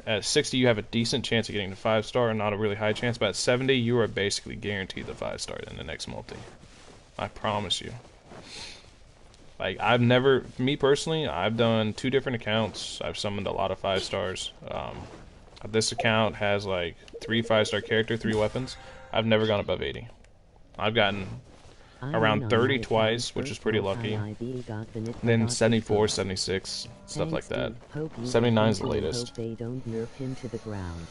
At 60, you have a decent chance of getting the 5-star, and not a really high chance. But at 70, you are basically guaranteed the 5-star in the next multi. I promise you. Like, I've never... Me personally, I've done 2 different accounts. I've summoned a lot of 5-stars. This account has like 3 5-star character, 3 weapons. I've never gone above 80. I've gotten around 30 twice, which is pretty lucky. Then 74, 76, stuff like that. 79 is the latest. They don't nerf him to the ground.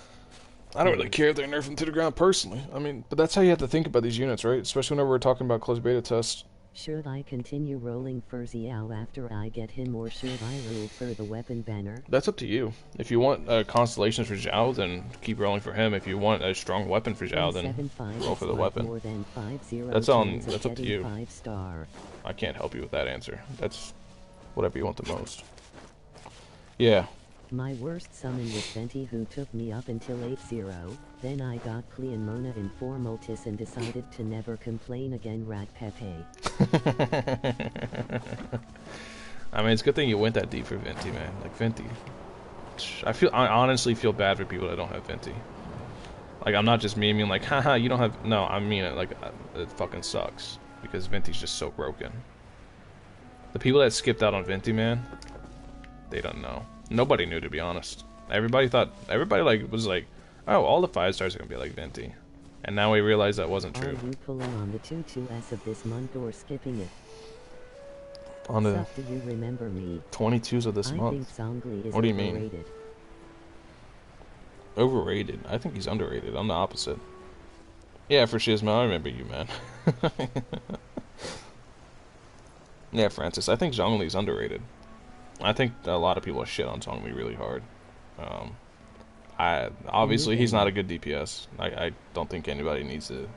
I don't really care if they nerf him to the ground personally. I mean, but that's how you have to think about these units, right? Especially whenever we're talking about closed beta tests. Should I continue rolling for Xiao after I get him, or should I roll for the weapon banner? That's up to you. If you want constellations for Xiao, then keep rolling for him. If you want a strong weapon for Xiao, then roll for the weapon. That's up to you. 5-star. I can't help you with that answer. That's whatever you want the most. Yeah. My worst summon was Venti, who took me up until 8-0. Then I got Klee and Mona in 4 multis and decided to never complain again. Rat Pepe. I mean, it's a good thing you went that deep for Venti, man. Like, Venti. I honestly feel bad for people that don't have Venti. Like, I'm not just memeing like, haha, you don't have... No, I mean it. Like, it fucking sucks. Because Venti's just so broken. The people that skipped out on Venti, man, they don't know. Nobody knew, to be honest. Everybody like was like, oh, all the 5-stars are gonna be like Venti, and now we realize that wasn't true. Are you pulling on the 22s of this month or skipping it? On the do you remember me? 22s of this month. What do you mean? Overrated? I think he's underrated. I'm the opposite. Yeah, for Shizma, I remember you, man. Yeah, Francis, I think Zhongli's underrated. I think a lot of people shit on Zhongli really hard. Obviously he's not a good DPS. I don't think anybody needs to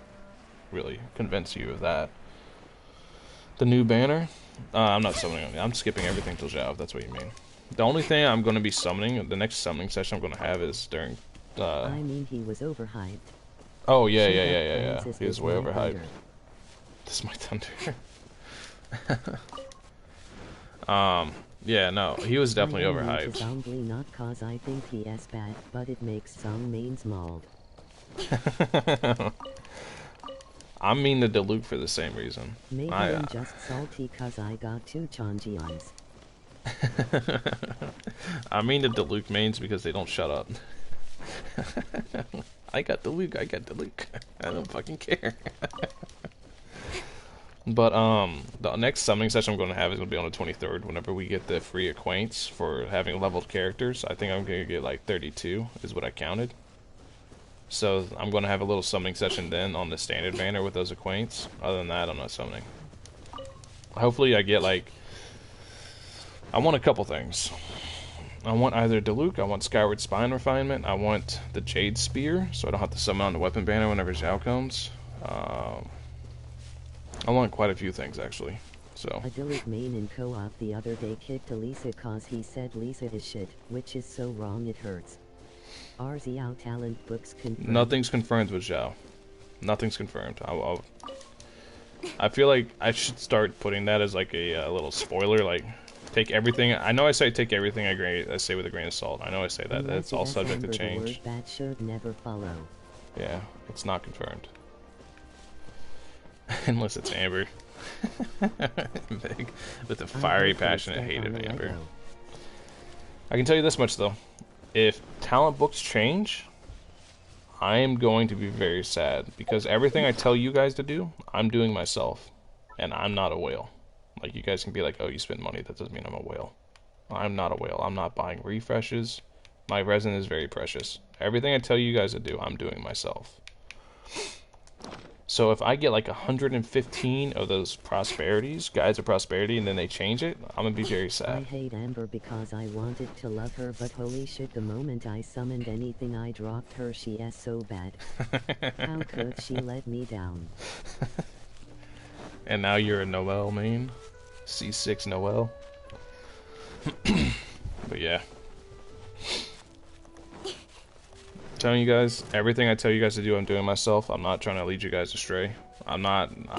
really convince you of that. The new banner? I'm not summoning him. I'm skipping everything till Xiao, if that's what you mean. The only thing I'm going to be summoning, the next summoning session I'm going to have is during... I mean, he was overhyped. Oh, yeah. He was way overhyped. This is my thunder. Yeah, no, he was definitely overhyped. Zhongli not cause I think he is bad, but it makes some mains mauled. I'm mean to Diluc for the same reason. Maybe I'm just salty cause I got 2 Chanjians. I mean to Diluc mains because they don't shut up. I got Diluc. I don't fucking care. But the next summoning session I'm going to have is going to be on the 23rd, whenever we get the free acquaints for having leveled characters. I think I'm going to get like 32 is what I counted. So I'm going to have a little summoning session then on the standard banner with those acquaints. Other than that, I'm not summoning. Hopefully I get like... I want a couple things. I want either Diluc, I want Skyward Spine Refinement, I want the Jade Spear, so I don't have to summon on the weapon banner whenever Xiao comes. I want quite a few things, actually. So. A Diluc main in co-op the other day kicked Elisa cause he said Lisa is shit, which is so wrong it hurts. Are Xiao talent books confirmed? Nothing's confirmed with Xiao. Nothing's confirmed. I feel like I should start putting that as like a little spoiler, like take everything. I know I say take everything I say with a grain of salt. I know I say that. That's all subject to change. That should never follow. Yeah, it's not confirmed. Unless it's Amber. Big, with a fiery, passionate hate of Amber. I can tell you this much though. If talent books change, I am going to be very sad because everything I tell you guys to do, I'm doing myself. And I'm not a whale. Like, you guys can be like, oh, you spend money, that doesn't mean I'm a whale. I'm not a whale. I'm not buying refreshes. My resin is very precious. Everything I tell you guys to do, I'm doing myself. So if I get like 115 of those prosperities, guides of prosperity, and then they change it, I'm gonna be very I sad. hate Amber because I wanted to love her, but holy shit, the moment I summoned anything I dropped her, she is so bad. How could she let me down? And now you're a Noelle main. C6 Noelle. But yeah. Telling you guys, everything I tell you guys to do, I'm doing myself. I'm not trying to lead you guys astray. I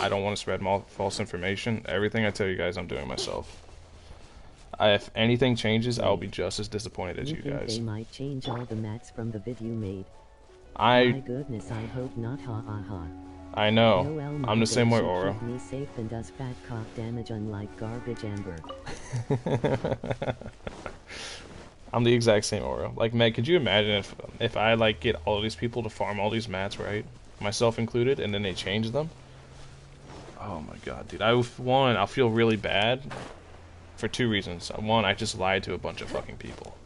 don't want to spread false information. Everything I tell you guys, I'm doing myself. If anything changes, I'll be just as disappointed as you think guys. they might change all the mats from the vid you made? My My goodness, I hope not, ha ha ha. I know. Noelle, I'm the same way, should Aura. keep me safe and does fat cock damage unlike garbage Amber. I'm the exact same Aura. Like, Meg, could you imagine if I like get all these people to farm all these mats, right? Myself included, and then they change them? Oh my god, dude. I'll feel really bad for two reasons. One, I just lied to a bunch of fucking people.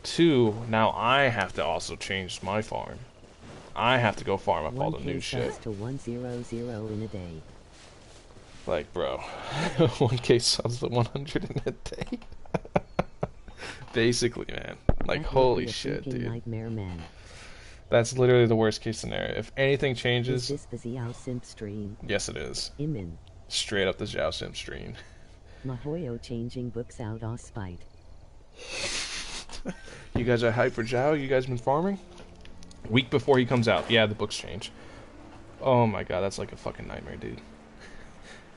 Two, now I have to also change my farm. I have to go farm up all the new shit. 1K to 100 in a day. Like, bro, 1K subs to 100 in a day. Basically, man. Like, That would holy be a shit, freaking dude. nightmare, man. That's literally the worst case scenario. If anything Is changes, this the Xiao simp stream? yes, it is. Imin. Straight up the Xiao Sim stream. Mahoyo changing books out of spite. You guys are hyped for Xiao? You guys been farming? Week before he comes out. Yeah, the books change. Oh my god, that's like a fucking nightmare, dude.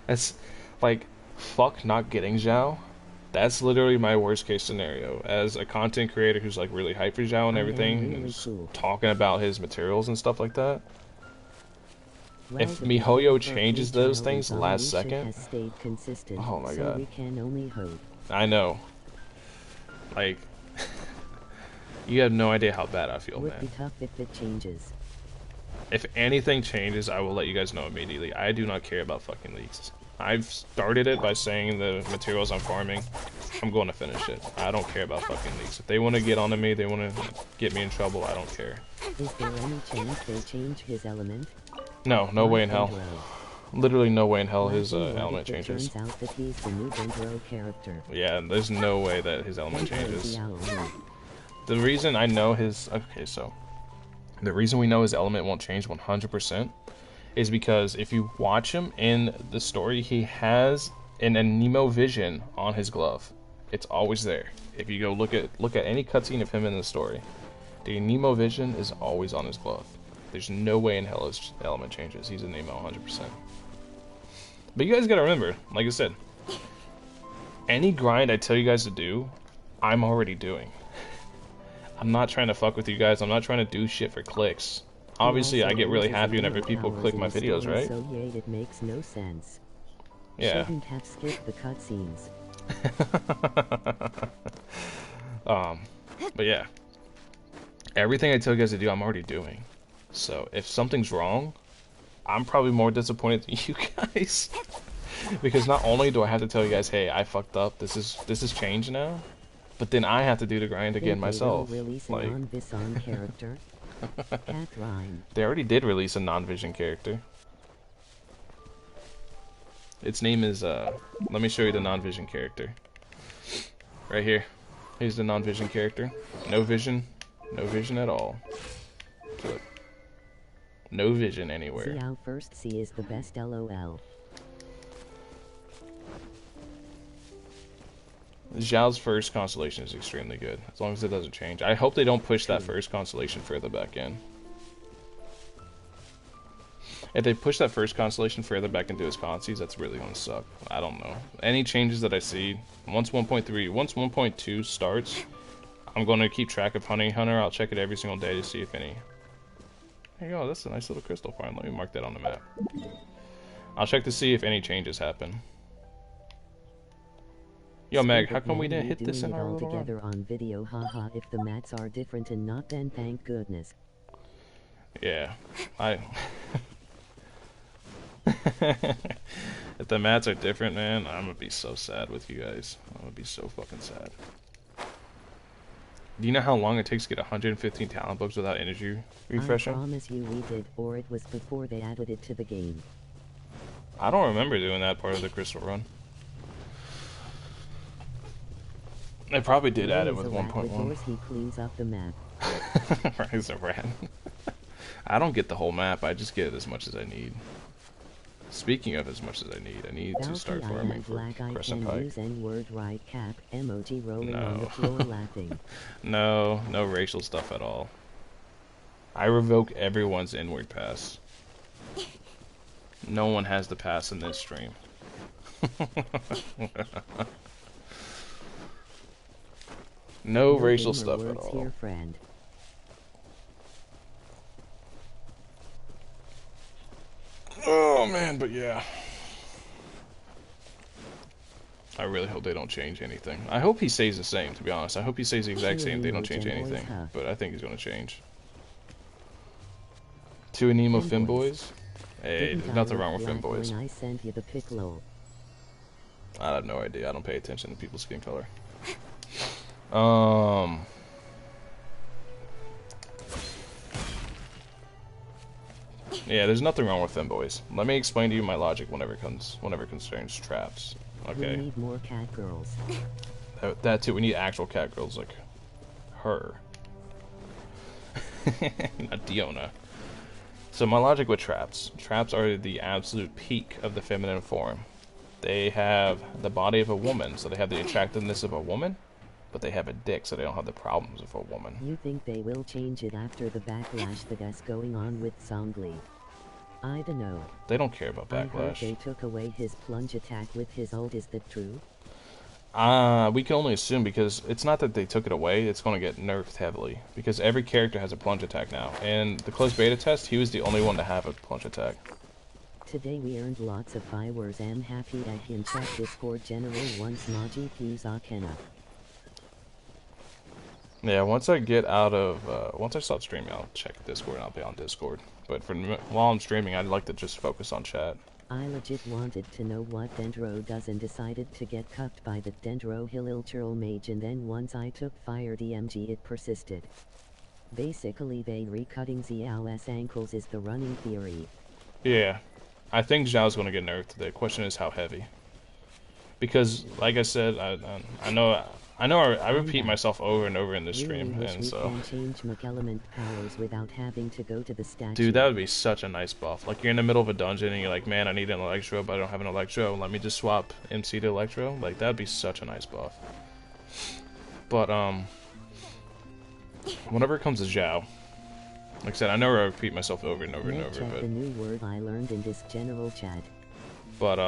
That's like, fuck not getting Xiao. That's literally my worst case scenario. As a content creator who's like really hyped for Xiao and I am everything, really who's cool. talking about his materials and stuff like that. Well, If the MiHoYo potential changes future those things last evolution second, has stayed consistent, oh my so god. we can only hope. I know. Like, you have no idea how bad I feel, Would be man. tough if it changes. If anything changes, I will let you guys know immediately. I do not care about fucking leaks. I've started it by saying the materials I'm farming, I'm going to finish it. I don't care about fucking leaks. If they want to get onto me, they want to get me in trouble, I don't care. Is there any chance they change his element? No, no way in hell. Dendro. Literally no way in hell his Imagine what element if it changes. turns out that he's the new Dendro character. Yeah, there's no way that his element Dendro changes. Xiao. The reason I know his... Okay, so... The reason we know his element won't change 100% is because if you watch him in the story, he has an Anemo vision on his glove. It's always there. If you go look at any cutscene of him in the story, the Anemo vision is always on his glove. There's no way in hell his element changes. He's an Anemo 100%. But you guys gotta remember, like I said, any grind I tell you guys to do, I'm already doing. I'm not trying to fuck with you guys. I'm not trying to do shit for clicks. Obviously, I get really happy whenever people click my videos, right? So yeah, it makes no sense. Yeah. Shouldn't have skipped the cutscenes. But yeah. Everything I tell you guys to do, I'm already doing. So if something's wrong, I'm probably more disappointed than you guys. Because not only do I have to tell you guys, hey, I fucked up, this is changed now, but then I have to do the grind again Think they myself. will release a Like, non-Vision character. Cat rhyme. they already did release a non-vision character. Its name is, let me show you the non-vision character. Right here. Here's the non-vision character. No vision at all. Look. No vision anywhere. Xiao first C is the best LOL. Xiao's first constellation is extremely good, as long as it doesn't change. I hope they don't push that first constellation further back in. If they push that first constellation further back into his concies, that's really gonna suck. I don't know. Any changes that I see, once 1.3, once 1.2 starts, I'm gonna keep track of Honey Hunter. I'll check it every single day to see if any... There you go, that's a nice little crystal farm. Let me mark that on the map. I'll check to see if any changes happen. Yo, Meg, Stupid how come we man, didn't you hit this doing in it our all little run? together on video, haha. If the mats are different and not, then thank goodness. Yeah, I. If the mats are different, man, I'm gonna be so sad with you guys. I'm gonna be so fucking sad. Do you know how long it takes to get 115 talent books without energy refreshing? I promise you we did, or it was before they added it to the game. I don't remember doing that part of the crystal run. They probably did add it with With 1.1. yours, he cleans up the map. Rise of Rat. I don't get the whole map, I just get as much as I need. Speaking of as much as I need to start Bounty, I farming am for black, I Crescent can Pike. use N-word right cap, emoji rolling on No. the floor laughing. No, no racial stuff at all. I revoke everyone's inward pass. No one has the pass in this stream. No racial gamer stuff at words all. here, friend. Oh man, but yeah. I really hope they don't change anything. I hope he stays the same, to be honest. I hope he stays the exact same. They don't change anything. But I think he's going to change. Two Anemo Finboys? Hey, there's nothing wrong with Finboys. I sent you the pic, lol. I have no idea. I don't pay attention to people's skin color. Yeah, there's nothing wrong with Finboys. Let me explain to you my logic whenever it concerns traps. Okay. We need more cat girls. That too. We need actual cat girls like her. Not Diona. So my logic with traps. Traps are the absolute peak of the feminine form. They have the body of a woman, so they have the attractiveness of a woman, but they have a dick, so they don't have the problems of a woman. You think they will change it after the backlash that's going on with Zhongli? I don't know. They don't care about I heard backlash. they took away his plunge attack with his ult, is that true? We can only assume because it's not that they took it away, it's going to get nerfed heavily. Because every character has a plunge attack now. And the closed beta test, he was the only one to have a plunge attack. Today we earned lots of fireworks. I'm happy I can check Discord general once Naji Fuse Akena. Yeah, once I get out of, once I stop streaming, I'll check Discord and I'll be on Discord. But while I'm streaming, I'd like to just focus on chat. I legit wanted to know what Dendro does and decided to get cucked by the Dendro Hill Churl mage, and then once I took fire DMG it persisted. Basically they recutting Xiao's ankles is the running theory. Yeah, I think Xiao's going to get nerfed. The question is how heavy. Because, like I said, I know I repeat myself over and over in this stream, and so. Can change McElement powers without having to go to the statue. Dude, that would be such a nice buff. Like, you're in the middle of a dungeon and you're like, man, I need an Electro, but I don't have an Electro. Let me just swap MC to Electro. Like, that would be such a nice buff. But, whenever it comes to Xiao, like I said, I know I repeat myself over and over and over, but the new word I learned in this general chat. But,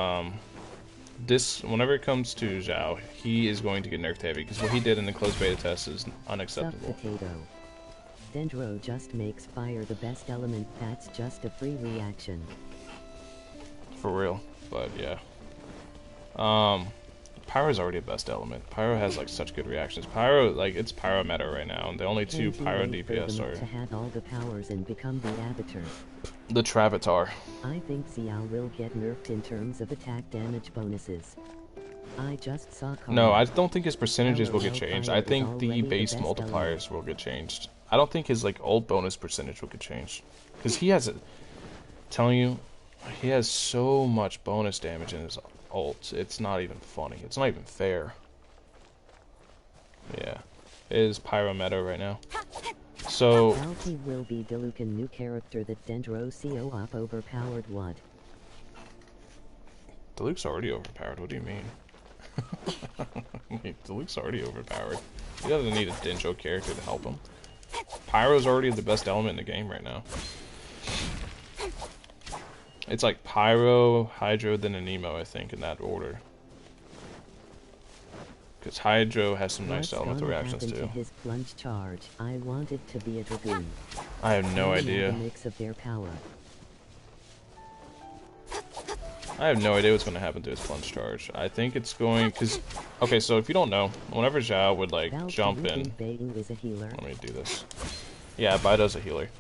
whenever it comes to Xiao, he is going to get nerfed heavy, because what he did in the closed beta test is unacceptable. Suck potato. Dendro just makes fire the best element, that's just a free reaction. For real, but yeah. Pyro is already a best element. Pyro has like such good reactions. Pyro, like, it's Pyro meta right now, and the only two Pyro DPS are to have all the powers and become the Avatar. the Travatar. I think Xiao will get nerfed in terms of attack damage bonuses. I just saw No, I don't think his percentages will get changed. I think the base multipliers will get changed. I don't think his like ult bonus percentage will get changed, because he has telling you, he has so much bonus damage in his ult. It's not even funny. It's not even fair. Yeah, it is Pyro meta right now. So Alki will be Dilucan new character that Dendro CO op overpowered. What? Diluc's already overpowered. What do you mean? Diluc's already overpowered. He doesn't need a Dendro character to help him. Pyro's already the best element in the game right now. It's like Pyro, Hydro, then Anemo, I think, in that order. Because Hydro has some nice elemental reactions too. To his plunge charge? I want it to be a dragoon. I have no idea. The mix of their power. I have no idea what's going to happen to his plunge charge. I think it's going, because, okay, so if you don't know, whenever Xiao would, like, jump in, is a healer. let me do this. Yeah, Baidu's a healer.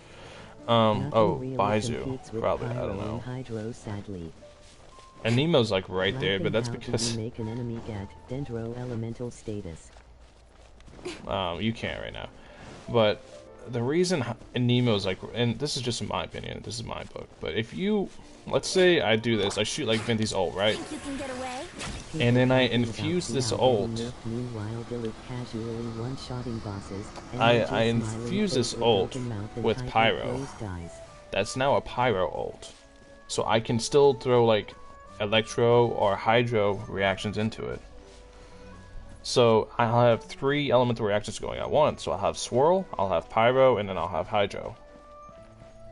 Oh, Baizu, probably, I don't know. Hydro, sadly. And Nemo's, like, right there, but that's How because, do you make an enemy get Dendro elemental status? you can't right now. But the reason Nemo's, like, and this is just in my opinion, this is my book, but if you, let's say I do this, I shoot, like, Venti's ult, right? Think you can get away? And then I infuse this ult. Meanwhile, Dilip casually one-shotting bosses. I infuse this ult with Pyro. That's now a Pyro ult. So I can still throw, like, Electro or Hydro reactions into it. So I'll have 3 elemental reactions going at once. So I'll have Swirl, I'll have Pyro, and then I'll have Hydro.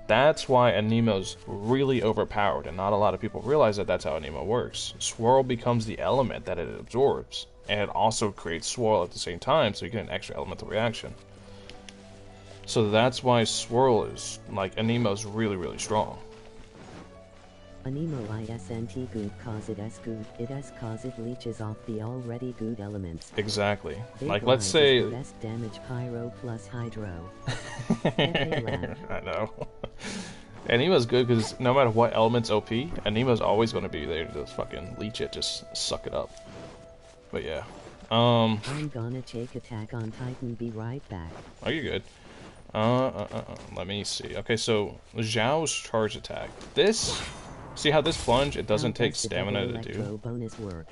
That's why Anemo's really overpowered, and not a lot of people realize that that's how Anemo works. Swirl becomes the element that it absorbs, and it also creates Swirl at the same time, so you get an extra elemental reaction. So that's why Swirl is, like, Anemo's really, really strong. Anemo isnt good cause it s good, it s cause it leeches off the already good elements. Exactly. Big Like, let's say... Best damage Pyro plus Hydro. I know. Anemo's good because no matter what element's OP, Anemo's always going to be there to just fucking leech it, just suck it up. But yeah. I'm gonna take attack on Titan, be right back. Oh, you're good. Let me see. Okay, so Xiao's charge attack. This... See how this plunge, it doesn't take stamina to do? Bonus work.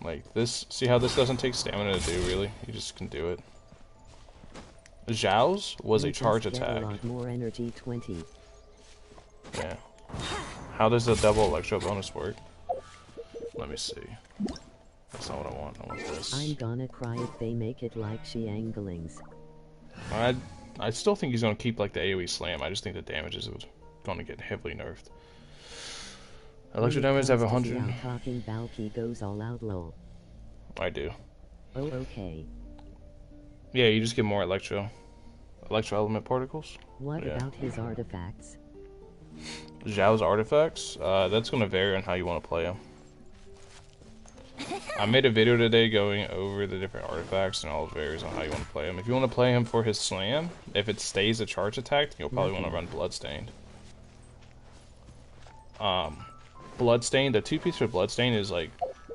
Like this, see how this doesn't take stamina to do, really? You just can do it. Xiao's was a charge attack. A lot more energy, 20. Yeah. How does the double electro bonus work? Let me see. That's not what I want. I want this. I'm gonna cry if they make it like Xianglings. I still think he's gonna keep like the AoE slam. I just think the damage is going to get heavily nerfed. Electro damage have 100. Talking Valky goes all out lol. I do. Oh, okay. Yeah, you just get more electro element particles. What about his artifacts? Xiao's artifacts? That's going to vary on how you want to play them. I made a video today going over the different artifacts, and all it varies on how you want to play them. If you want to play him for his slam, if it stays a charge attack, you'll probably want to run Bloodstained. Bloodstain, the 2-piece for Bloodstain is like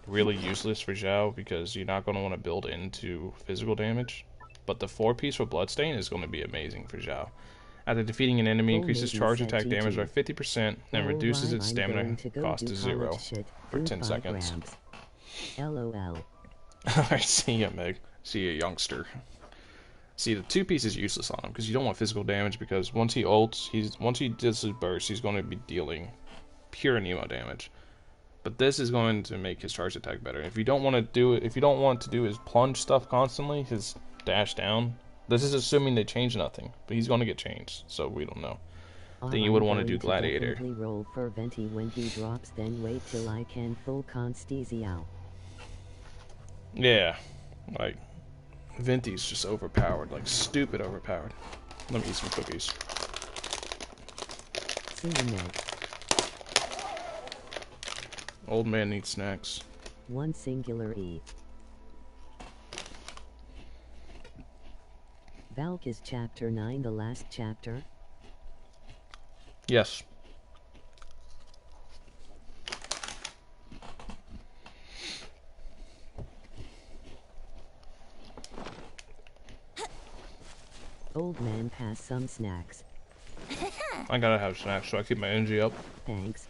really useless for Xiao because you're not going to want to build into physical damage. But the 4-piece for Bloodstain is going to be amazing for Xiao. After defeating an enemy, increases charge attack damage by 50% and reduces its stamina cost to 0 for 10 seconds. LOL. Alright, see ya, Meg. See ya, youngster. See, the 2-piece is useless on him because you don't want physical damage because once he ults, once he does his burst, he's going to be dealing pure Nemo damage. But this is going to make his charge attack better. If you don't want to do it, if you don't want to do his plunge stuff constantly, his dash down, this is assuming they change nothing, but he's going to get changed, so we don't know. Then you would want to do Gladiator. Roll for Venti when he drops, then wait till I can full Xiao. Yeah, like Venti's just overpowered, like stupid overpowered. Let me eat some cookies. See you next. Old man needs snacks. One singular E. Valk is chapter 9 the last chapter? Yes. Old man pass some snacks. I gotta have snacks so I keep my energy up. Thanks.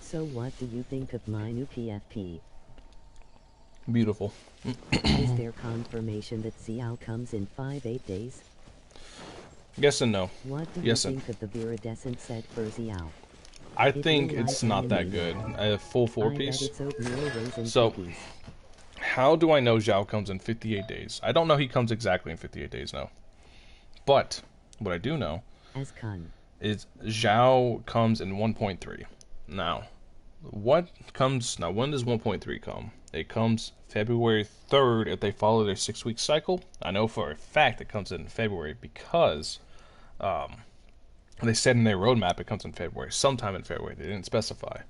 So what do you think of my new PFP? Beautiful. Is there confirmation that Xiao comes in 5-8 days? Yes and no. What do you think of the viridescent set for Xiao? I think it's not that good. A full 4-piece. So, how do I know Xiao comes in 58 days? I don't know he comes exactly in 58 days, no. But, what I do know is Xiao comes in 1.3. Now, when does 1.3 come? It comes February 3rd if they follow their 6-week cycle. I know for a fact it comes in February because they said in their roadmap it comes in February, sometime in February. They didn't specify.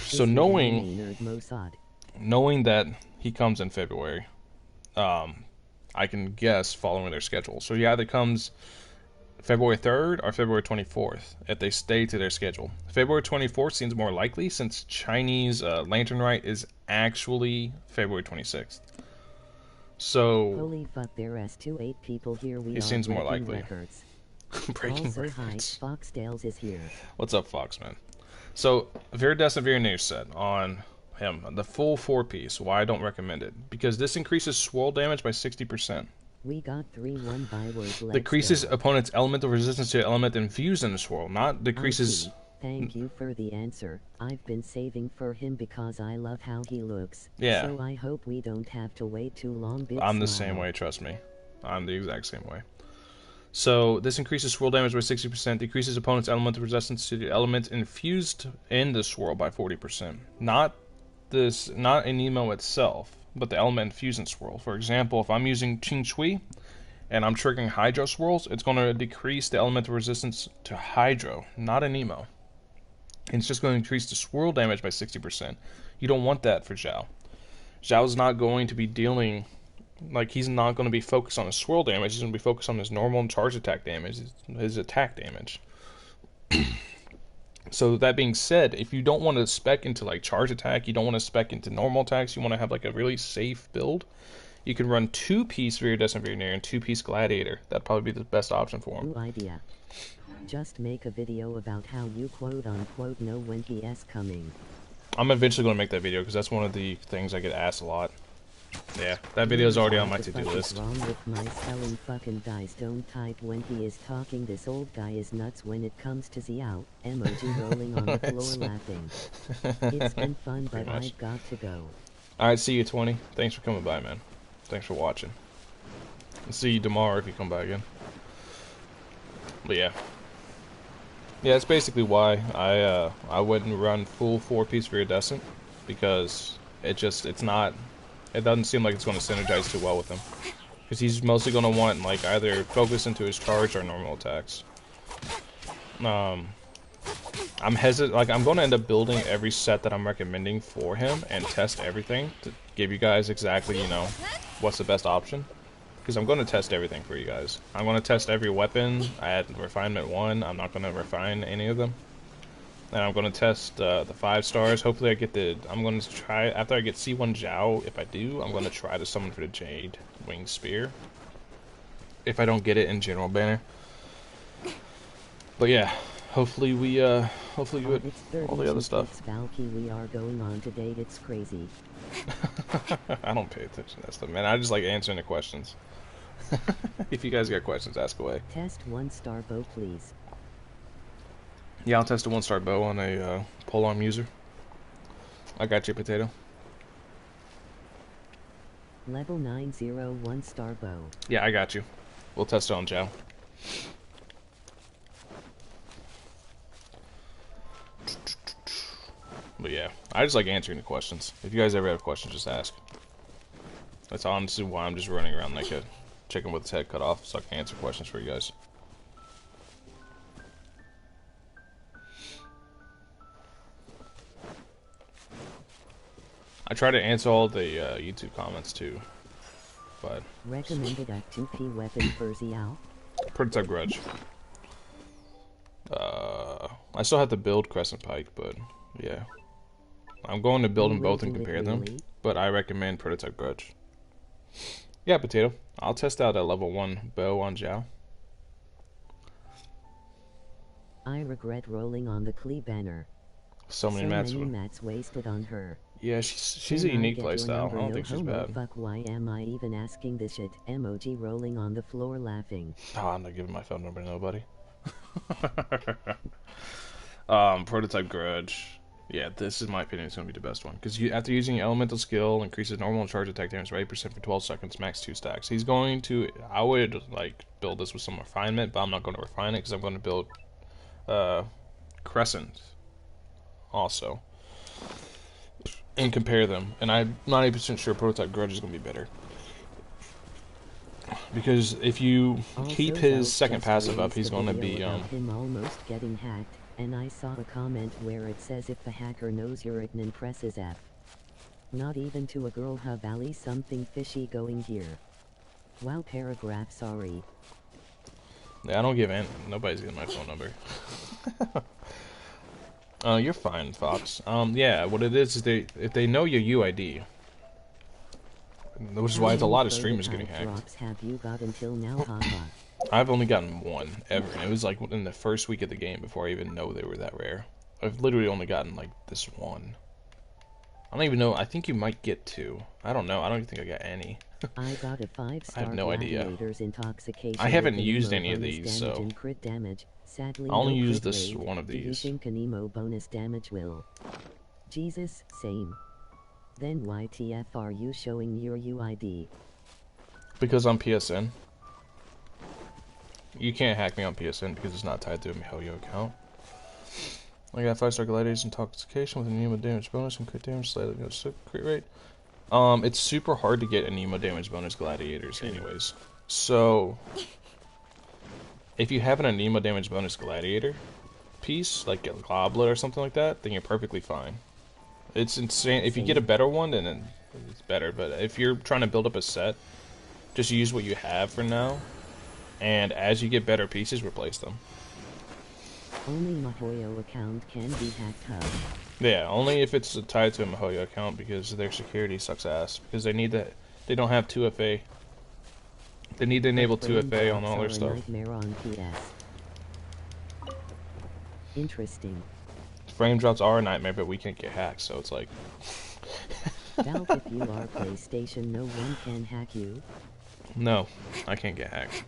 So knowing that he comes in February, I can guess following their schedule. So he either comes February 3rd or February 24th if they stay to their schedule. February 24th seems more likely since Chinese Lantern Rite is actually February 26th. So holy fuck, there S28 people here. We it seems more likely. Records. Breaking also, records. hi, Foxtails is here. What's up, Fox, man? So Viridescent Veer said on him, the full 4-piece, why I don't recommend it. Because this increases swirl damage by 60%. We got 3-1 bywords. Decreases opponent's elemental resistance to element infused in the swirl, not decreases... Thank you for the answer. I've been saving for him because I love how he looks. Yeah. So I hope we don't have to wait too long. Big I'm the smile. same way, trust me. I'm the exact same way. So this increases swirl damage by 60%, decreases opponent's elemental resistance to the element infused in the swirl by 40%. Not an emo itself, but the element infused in swirl. For example, if I'm using Qing Shui and I'm triggering Hydro swirls, it's going to decrease the elemental resistance to Hydro, not an emo. And it's just going to increase the swirl damage by 60%. You don't want that for Xiao. Xiao's not going to be dealing... Like, he's not going to be focused on his swirl damage. He's going to be focused on his normal and charge attack damage, his attack damage. So, that being said, if you don't want to spec into, like, charge attack, you don't want to spec into normal attacks, you want to have, like, a really safe build, you can run 2-piece Viridescent Veer and 2-piece Gladiator. That'd probably be the best option for him. New idea. Just make a video about how you quote-unquote know when he is coming. I'm eventually going to make that video, because that's one of the things I get asked a lot. Yeah, that video's already on my to-do list. What's wrong with my spelling? Fucking guys don't type when he is talking. This old guy is nuts when it comes to Xiao. Emoji rolling on the floor laughing. It's been fun, but I've got to go. Alright, see you, 20. Thanks for coming by, man. Thanks for watching. I'll see you tomorrow if you come by again. But yeah. Yeah, that's basically why I wouldn't run full 4-piece Viridescent, because it doesn't seem like it's going to synergize too well with him. Because he's mostly going to want, like, either focus into his charge or normal attacks. I'm hesitant, like, I'm going to end up building every set that I'm recommending for him and test everything to give you guys exactly, you know, what's the best option. Because I'm going to test everything for you guys. I'm going to test every weapon at Refinement 1. I'm not going to refine any of them. And I'm going to test the 5 stars. Hopefully I get I'm going to try, after I get C1 Xiao, if I do, I'm going to try to summon for the Jade Wing Spear. If I don't get it in General Banner. But yeah, hopefully we get all the other stuff. Valky, we are going on to date. It's crazy. I don't pay attention to that stuff, man. I just like answering the questions. If you guys got questions, ask away. Test 1-star bow, please. Yeah, I'll test a 1-star bow on a polearm user. I got you, Potato. Level 90 1-star bow. Yeah, I got you. We'll test it on Xiao. But yeah, I just like answering the questions. If you guys ever have questions, just ask. That's honestly why I'm just running around like a chicken with its head cut off, so I can answer questions for you guys. I try to answer all the YouTube comments too, but... Recommended at 2P weapon for Xiao? Prototype Grudge. I still have to build Crescent Pike, but yeah. I'm going to build them both and compare them, but I recommend Prototype Grudge. Yeah, Potato. I'll test out a level 1 bow on Xiao. I regret rolling on the Klee banner. So many mats wasted on her. Yeah, she's a unique playstyle. I don't think she's bad. Fuck, why am I even asking this shit? Emoji rolling on the floor laughing. Oh, I'm not giving my phone number to nobody. Prototype Grudge. Yeah, this is my opinion. It's gonna be the best one because after using elemental skill, increases normal and charge attack damage by 8% for 12 seconds, max 2 stacks. He's going to. I would like build this with some refinement, but I'm not going to refine it because I'm going to build Crescent also. and compare them. And I'm 90% sure Prototype Grudge is going to be better. Because if you keep Also, his Valve second just passive up, released he's a going to video be, about him almost getting hacked, and I saw a comment where it says if the hacker knows your ignin presses F. Not even to a girl Valley, something fishy going here. Wow, paragraph, sorry. Yeah, I don't give in. Nobody's getting my phone number. You're fine, Fox. Yeah, what it is if they know your UID, which is why it's a lot of streamers getting hacked. Drops have you got until now, haha. I've only gotten one ever, and it was like in the first week of the game before I even know they were that rare. I've literally only gotten like this one. I don't even know. I think you might get two. I don't know. I don't even think I got any. I got a 5-star I have no idea. Gladiator's intoxication. I haven't with used Anemo any of bonus these, damage so and crit damage. Sadly, I only no used crit this rate. one of Do you these. think Anemo bonus damage will? Jesus, same. Then why TF are you showing your UID? Because I'm PSN. You can't hack me on PSN because it's not tied to a Mihoyo account. I got 5-star Gladiator's intoxication with an Anemo damage bonus and crit damage, slightly goes crit rate. It's super hard to get Anemo damage bonus Gladiators anyways. So, if you have an Anemo damage bonus Gladiator piece, like a Goblet or something like that, then you're perfectly fine. It's insane. If you get a better one, then it's better. But if you're trying to build up a set, just use what you have for now. And as you get better pieces, replace them. Only Mihoyo account can be hacked, huh? Yeah, only if it's tied to a Mihoyo account because their security sucks ass. Because they need that. They don't have 2FA. They need to enable 2FA on all their stuff. Nightmare on PS. Interesting. Frame drops are a nightmare, but we can't get hacked, so it's like. Valve, if you are PlayStation, no one can hack you. No, I can't get hacked.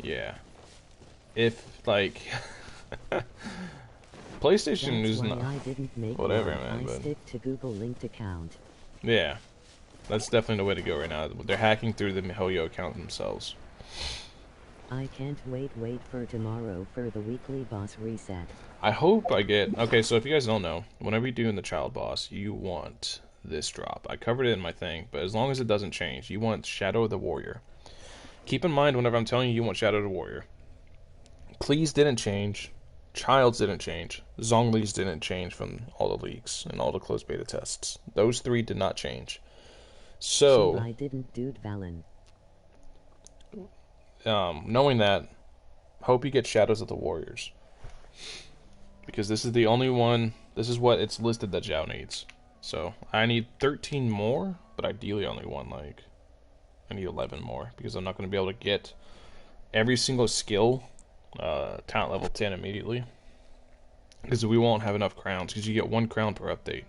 Yeah. If, like, PlayStation That's is why not, I didn't make whatever, one. man, I but, stick to Google linked account. yeah, that's definitely the way to go right now. They're hacking through the Mihoyo account themselves. I can't wait for tomorrow for the weekly boss reset. I hope I get, okay, so if you guys don't know, whenever you're doing the child boss, you want this drop. I covered it in my thing, but as long as it doesn't change, you want Shadow of the Warrior. Keep in mind whenever I'm telling you you want Shadow of the Warrior. Please didn't change. Child's didn't change. Zhongli's didn't change from all the leaks and all the closed beta tests. Those three did not change. So, I didn't do Valen. knowing that, hope you get Shadows of the Warriors. Because this is the only one, this is what it's listed that Xiao needs. So, I need 13 more, but ideally only one, like, I need 11 more. Because I'm not going to be able to get every single skill talent level 10 immediately. Because we won't have enough crowns, because you get 1 crown per update.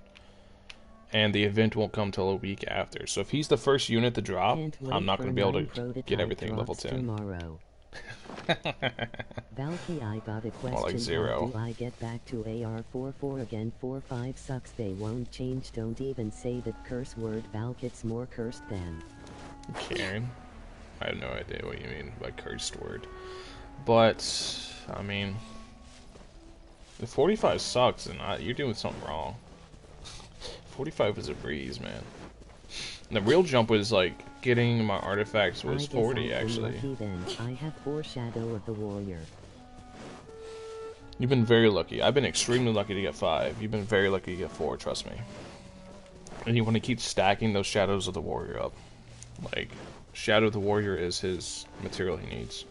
And the event won't come till a week after. So if he's the first unit to drop, I'm not going to be able to get everything level 10. Tomorrow. Valky, I got a question. More like 0. How do I get back to AR44 again? 4-5 sucks. They won't change. Don't even say that curse word. Valk, it's more cursed than. Karen? I have no idea what you mean by cursed word. But, I mean, the 45 sucks and you're doing something wrong. 45 was a breeze, man. And the real jump was like getting my artifacts was 40 actually. Lucky then. I have 4 Shadow of the Warrior. You've been very lucky. I've been extremely lucky to get 5. You've been very lucky to get 4, trust me. And you want to keep stacking those Shadows of the Warrior up. Like, Shadow of the Warrior is his material he needs.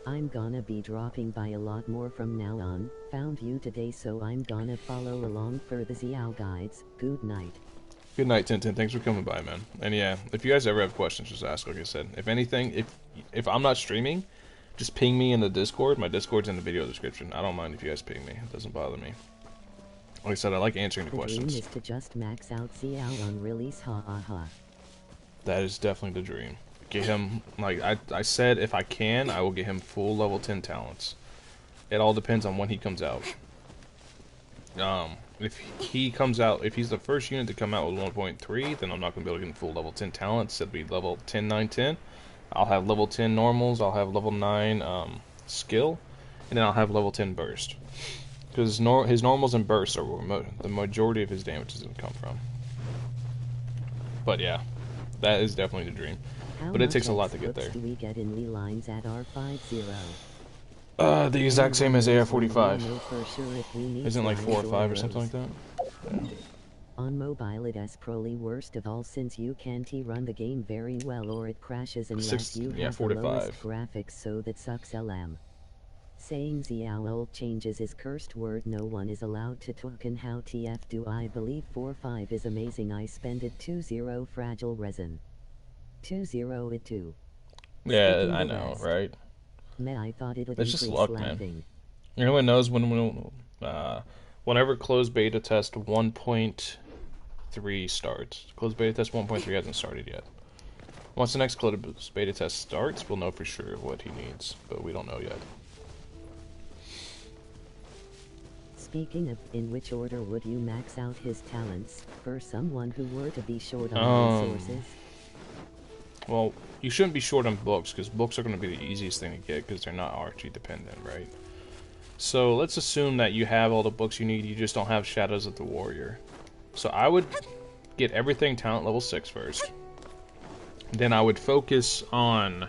I'm gonna be dropping by a lot more from now on. Found you today, so I'm gonna follow along for the Xiao guides. Good night. Good night, Tintin. Thanks for coming by, man. And yeah, if you guys ever have questions, just ask, like I said. If anything, if I'm not streaming, just ping me in the Discord. My Discord's in the video description. I don't mind if you guys ping me. It doesn't bother me. Like I said, I like answering the questions. The dream is to just max out Xiao on release, ha ha ha. That is definitely the dream. Get him, like I said, if I can, I will get him full level 10 talents. It all depends on when he comes out. If he comes out, if he's the first unit to come out with 1.3, then I'm not going to be able to get him full level 10 talents. It'll be level 10, 9, 10. I'll have level 10 normals, I'll have level 9 skill, and then I'll have level 10 burst. Because his normals and bursts are where the majority of his damage is going to come from. But yeah, that is definitely the dream. How But it takes a much lot to get X-books there. do we get in Lee lines at R50? The exact same as AR45. Know for sure if we need Isn't it like 4 or slides 5 or something arrows. like that? Yeah. On mobile it is probably worst of all since you can't run the game very well or it crashes unless you have 4 the to lowest 5. graphics, so that sucks LM. Saying Xiao changes his cursed word no one is allowed to talk, and how TF do I believe 4-5 is amazing. I spended 2-0 fragile resin. 2-0 it too. Yeah, Speaking I the know, rest. right? Meh, I thought it would It's just increase luck, man. laughing. You know, one knows whenever closed beta test 1.3 starts. Closed beta test 1.3 hasn't started yet. Once the next closed beta test starts, we'll know for sure what he needs, but we don't know yet. Speaking of, in which order would you max out his talents, for someone who were to be short on resources? Well, you shouldn't be short on books, because books are going to be the easiest thing to get, because they're not archery dependent, right? So let's assume that you have all the books you need, you just don't have Shadows of the Warrior. So I would get everything talent level 6 first. Then I would focus on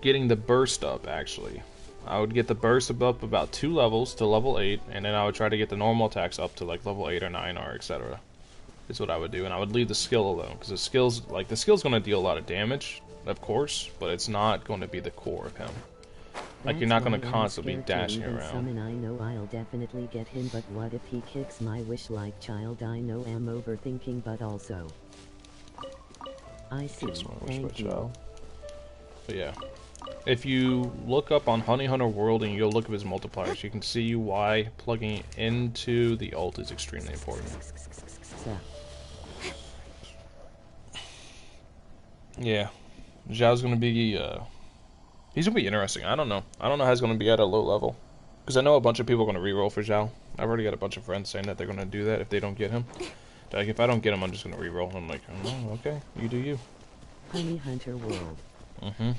getting the burst up, actually. I would get the burst up about 2 levels to level 8, and then I would try to get the normal attacks up to like level 8 or 9 or etc. Is what I would do, and I would leave the skill alone, because the skill's going to deal a lot of damage, of course, but it's not going to be the core of him. Like, you're not going to constantly be dashing around. Summon, I know I'll definitely get him, but what if he kicks my wish like child? I know I'm overthinking, but also... I see, thank you. But yeah. If you look up on Honey Hunter World and you go look up his multipliers, you can see why plugging into the ult is extremely important. Yeah. Xiao's gonna be, he's gonna be interesting. I don't know. I don't know how he's gonna be at a low level. Because I know a bunch of people are gonna reroll for Xiao. I've already got a bunch of friends saying that they're gonna do that if they don't get him. Like, if I don't get him, I'm just gonna reroll. And I'm like, oh, okay, you do you. Honey Hunter World. Mm-hmm.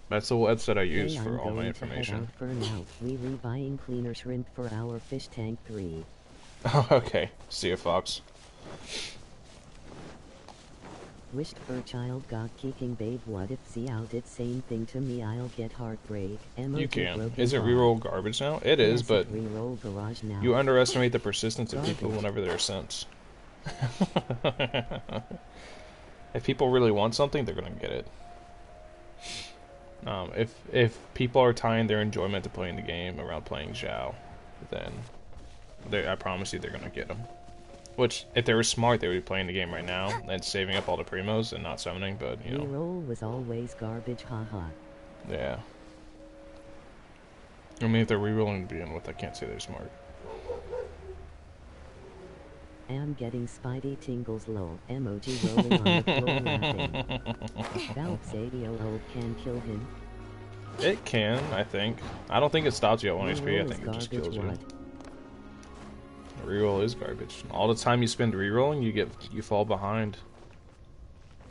That's the website I use Hey, for all my I'm information. going to head out for now. We rebuying cleaner shrimp for our fish tank 3. Oh, okay. See ya, Fox. Wished for child got kicking babe. What if Xiao did same thing to me? I'll get heartbreak. You can. Is it reroll garbage now? It is, but reroll garage now. you underestimate the persistence of people whenever they're sent. If people really want something, they're gonna get it. If people are tying their enjoyment to playing the game around playing Xiao, then I promise you they're gonna get them. Which, if they were smart, they would be playing the game right now and saving up all the primos and not summoning. But you know, reroll was always garbage. Haha. Yeah. I mean, if they're rerolling to begin with, I can't say they're smart. Am getting Spidey tingles lol. Emoji rolling on the floor laughing. Valve Sadio can kill him. It can, I think. I don't think it stops you at 1 HP, I think it just kills you. Reroll is garbage. All the time you spend rerolling, you fall behind.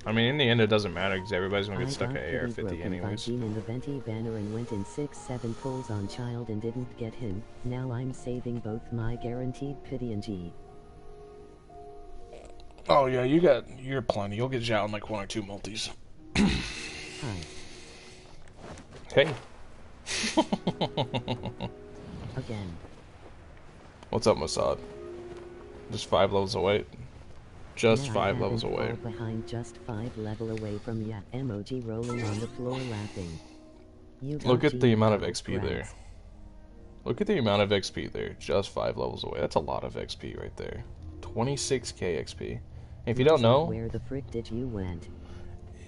I mean, in the end, it doesn't matter because everybody's gonna get stuck at AR50 anyways. In the venti banner and went in 6-7 pulls on child and didn't get him. Now I'm saving both my guaranteed pity and G. Oh yeah, you're plenty. You'll get Xiao in like 1 or 2 multis. Hi. Hey. Again. What's up, Mossad? Just 5 levels away. Just Yeah, 5 levels away. Behind, just 5 level away from ya. Emoji rolling on the floor laughing. Look at the amount of XP there. Look at the amount of XP there. Just 5 levels away. That's a lot of XP right there. 26k XP. If you don't know, where the frick did you went?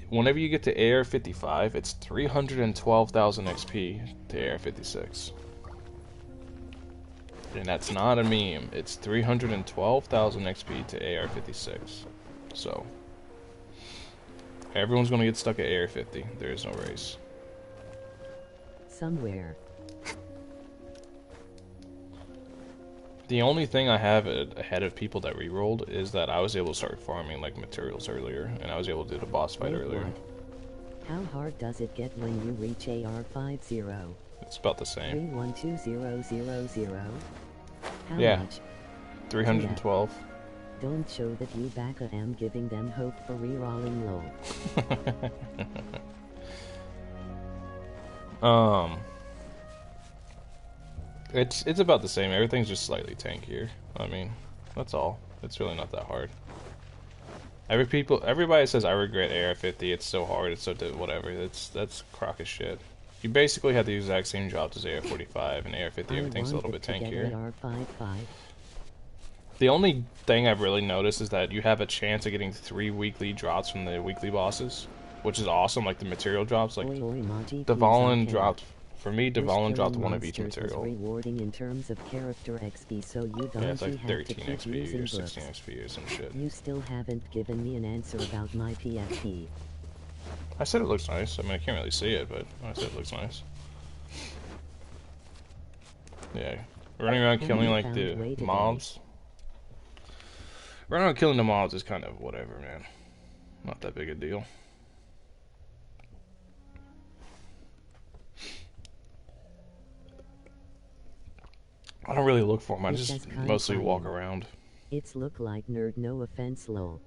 Whenever you get to AR55, it's 312,000 XP to AR56. And that's not a meme. It's 312,000 XP to AR56. So, everyone's gonna get stuck at AR50. There is no race. Somewhere. The only thing I have ahead of people that re-rolled is that I was able to start farming like materials earlier, and I was able to do the boss fight Wait, earlier. what? How hard does it get when you reach AR50? It's about the same. 312000? How Yeah. much? 312. Don't show that you back am giving them hope for rerolling low. It's about the same. Everything's just slightly tankier. I mean, that's all. It's really not that hard. Everybody says I regret AR50. It's so hard. It's so whatever. That's crock of shit. You basically have the exact same drops as AR45 and AR50. Everything's a little bit tankier. AR55. The only thing I've really noticed is that you have a chance of getting 3 weekly drops from the weekly bosses, which is awesome. Like the material drops, like Dvalin dropped. For me, Dvalin dropped one of each material. Rewarding in terms of character XP, so you don't Yeah, it's like have 13 to keep using XP or 16 books. XP or some shit. You still haven't given me an answer about my PFP. I said it looks nice. I mean, I can't really see it, but I said it looks nice. Yeah, running around killing like the mobs. Running around killing the mobs is kind of whatever, man. Not that big a deal. I don't really look for them. I just mostly walk around. It's look like nerd, no offense, lol.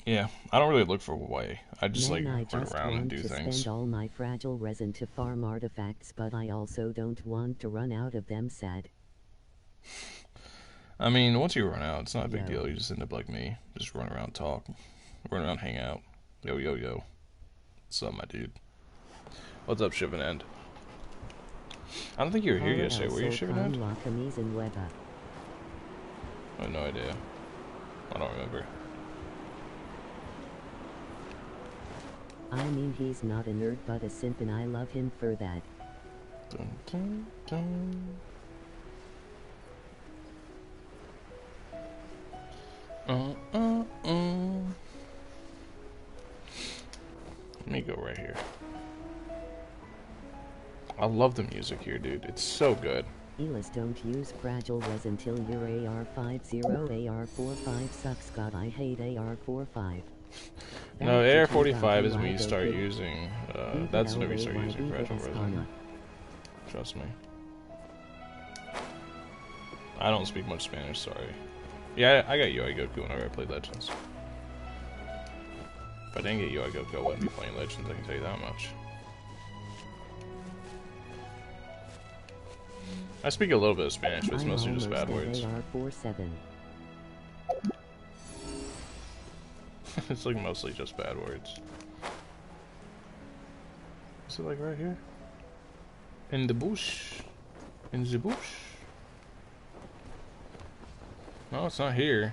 Yeah, I don't really look for way. I just Man, like run around and do things. Spend all my fragile resin to farm artifacts, but I also don't want to run out of them. Sad. I mean, once you run out, it's not a big deal. You just end up like me, just run around, talk, run around, hang out. Yo, yo, yo. What's up, my dude? What's up, Shivan End? I don't think you were here yesterday. Were you, Shivan End? I have no idea. I don't remember. I mean, he's not a nerd, but a simp, and I love him for that. Dun, dun, dun. Let me go right here. I love the music here, dude. It's so good. Elis, don't use fragile resin till your AR50. AR45 sucks. God, I hate AR45. No, AR45 is when you start using, that's whenever you start using fragile resin. Trust me. I don't speak much Spanish, sorry. Yeah, I got UI Goku whenever I play Legends. If I didn't get UI Goku, I wouldn't be playing Legends, I can tell you that much. I speak a little bit of Spanish, but it's mostly just bad words. It's like mostly just bad words. Is it like right here? In the bush. In the bush. No, it's not here.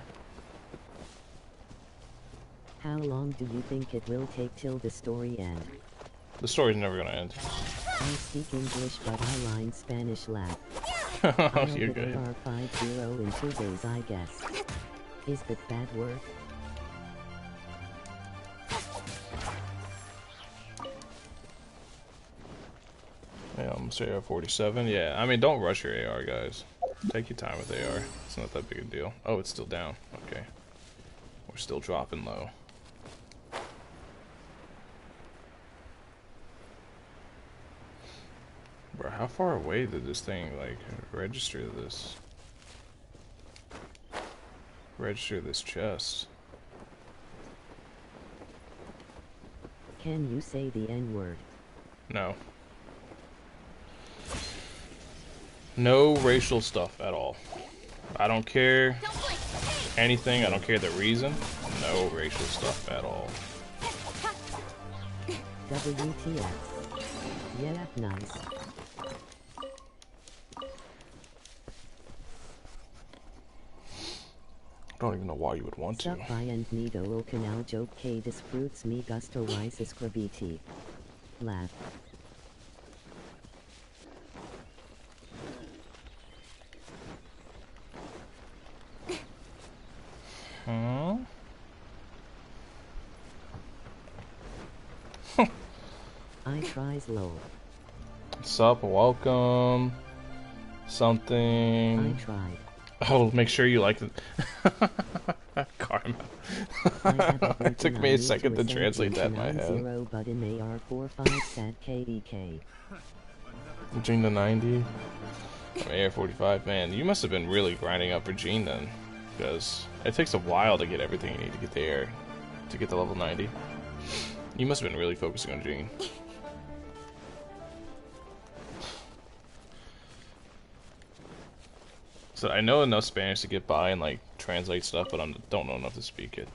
How long do you think it will take till the story ends? The story's never gonna end. I speak English, but I line Spanish laugh. You're good. AR50 in 2 days, I guess. Is that bad word? Yeah, almost AR47. Yeah, I mean, don't rush your AR, guys. Take your time with AR. It's not that big a deal. Oh, it's still down. Okay. We're still dropping low. Bro, how far away did this thing, like, register this? Register this chest? Can you say the N-word? No. No racial stuff at all. I don't care anything. I don't care the reason. No racial stuff at all. WTF. Yeah, nice. I don't even know why you would want to. Sup, I and Nido o canal joke que disfruits mi gusto wise escribiti. Laugh. I tries lol. What's up? Welcome. I Something. tried. Oh, make sure you like it. Karma. I have It everything took I me a need second to ascend translate that in my Genshin head. 0 but in AR45 sat KDK. Gene the 90. AR45. Man, you must have been really grinding up for Gene then. Because it takes a while to get everything you need to get there. To get to level 90. You must have been really focusing on Gene. So I know enough Spanish to get by and like translate stuff, but I don't know enough to speak it.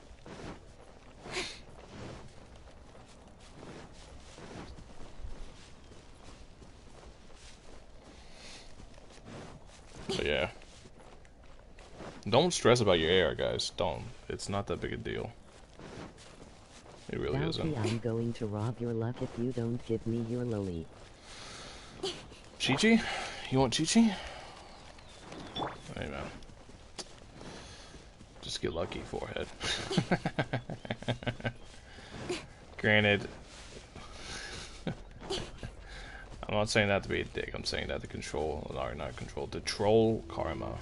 But yeah. Don't stress about your AR, guys. Don't. It's not that big a deal. It really Valkyrie, isn't. I'm going to rob your luck if you don't give me your lily. Chi-Chi? You want Chi-Chi? Hey, man. Just get lucky, forehead. Granted, I'm not saying that to be a dick. I'm saying that to control, or not control, to troll Karma.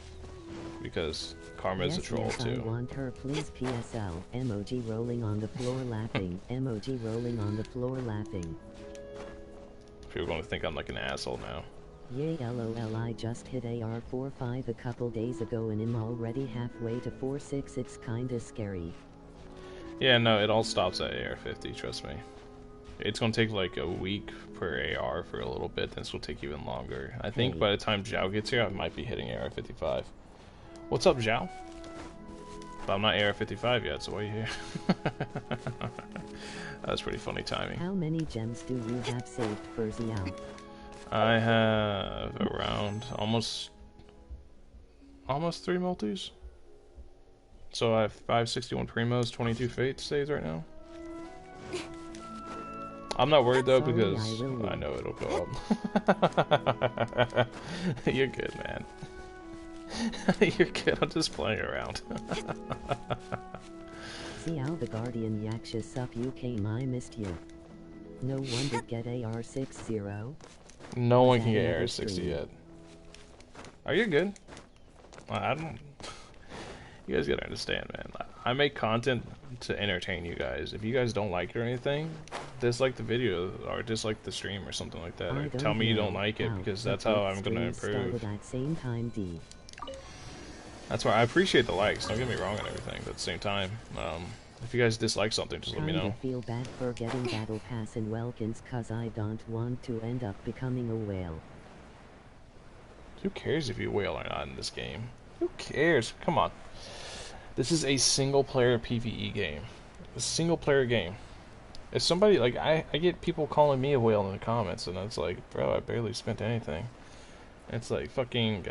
Because Karma is a troll, yes, too. I want her, please. PSL. Emoji rolling on the floor laughing. Emoji rolling on the floor laughing. People are going to think I'm like an asshole now. Yay lol, I just hit AR45 a couple days ago and I'm already halfway to 4.6. It's kinda scary. Yeah, no, it all stops at AR50, trust me. It's gonna take like a week per AR for a little bit, then it's gonna take even longer. I think Hey. by the time Xiao gets here, I might be hitting AR55. What's up, Xiao? But I'm not AR55 yet, so why are you here? That's pretty funny timing. How many gems do you have saved for Xiao? I have around almost 3 multis. So I have 561 primos, 22 fates saves right now. I'm not worried though Sorry, because I I know it'll go up. You're good, man. You're good. I'm just playing around. Xiao the Guardian Yakshis up, you came, I missed you. No one did get AR60. No one Was can that get another AR60 stream? yet. Are you good? I don't. You guys gotta understand, man. I make content to entertain you guys. If you guys don't like it or anything, dislike the video or dislike the stream or something like that. I Or don't tell me you don't know like it how, because but that's how both I'm gonna streams improve. started at same time D. That's why I appreciate the likes. Don't get me wrong and everything. But at the same time, if you guys dislike something, just let me Kinda know. feel bad for getting battle pass in Welkins cause I don't want to end up becoming a whale. Who cares if you whale or not in this game? Who cares? Come on. This is a single-player PvE game. A single-player game. If somebody, like, I get people calling me a whale in the comments, and it's like, bro, I barely spent anything. It's like, fucking,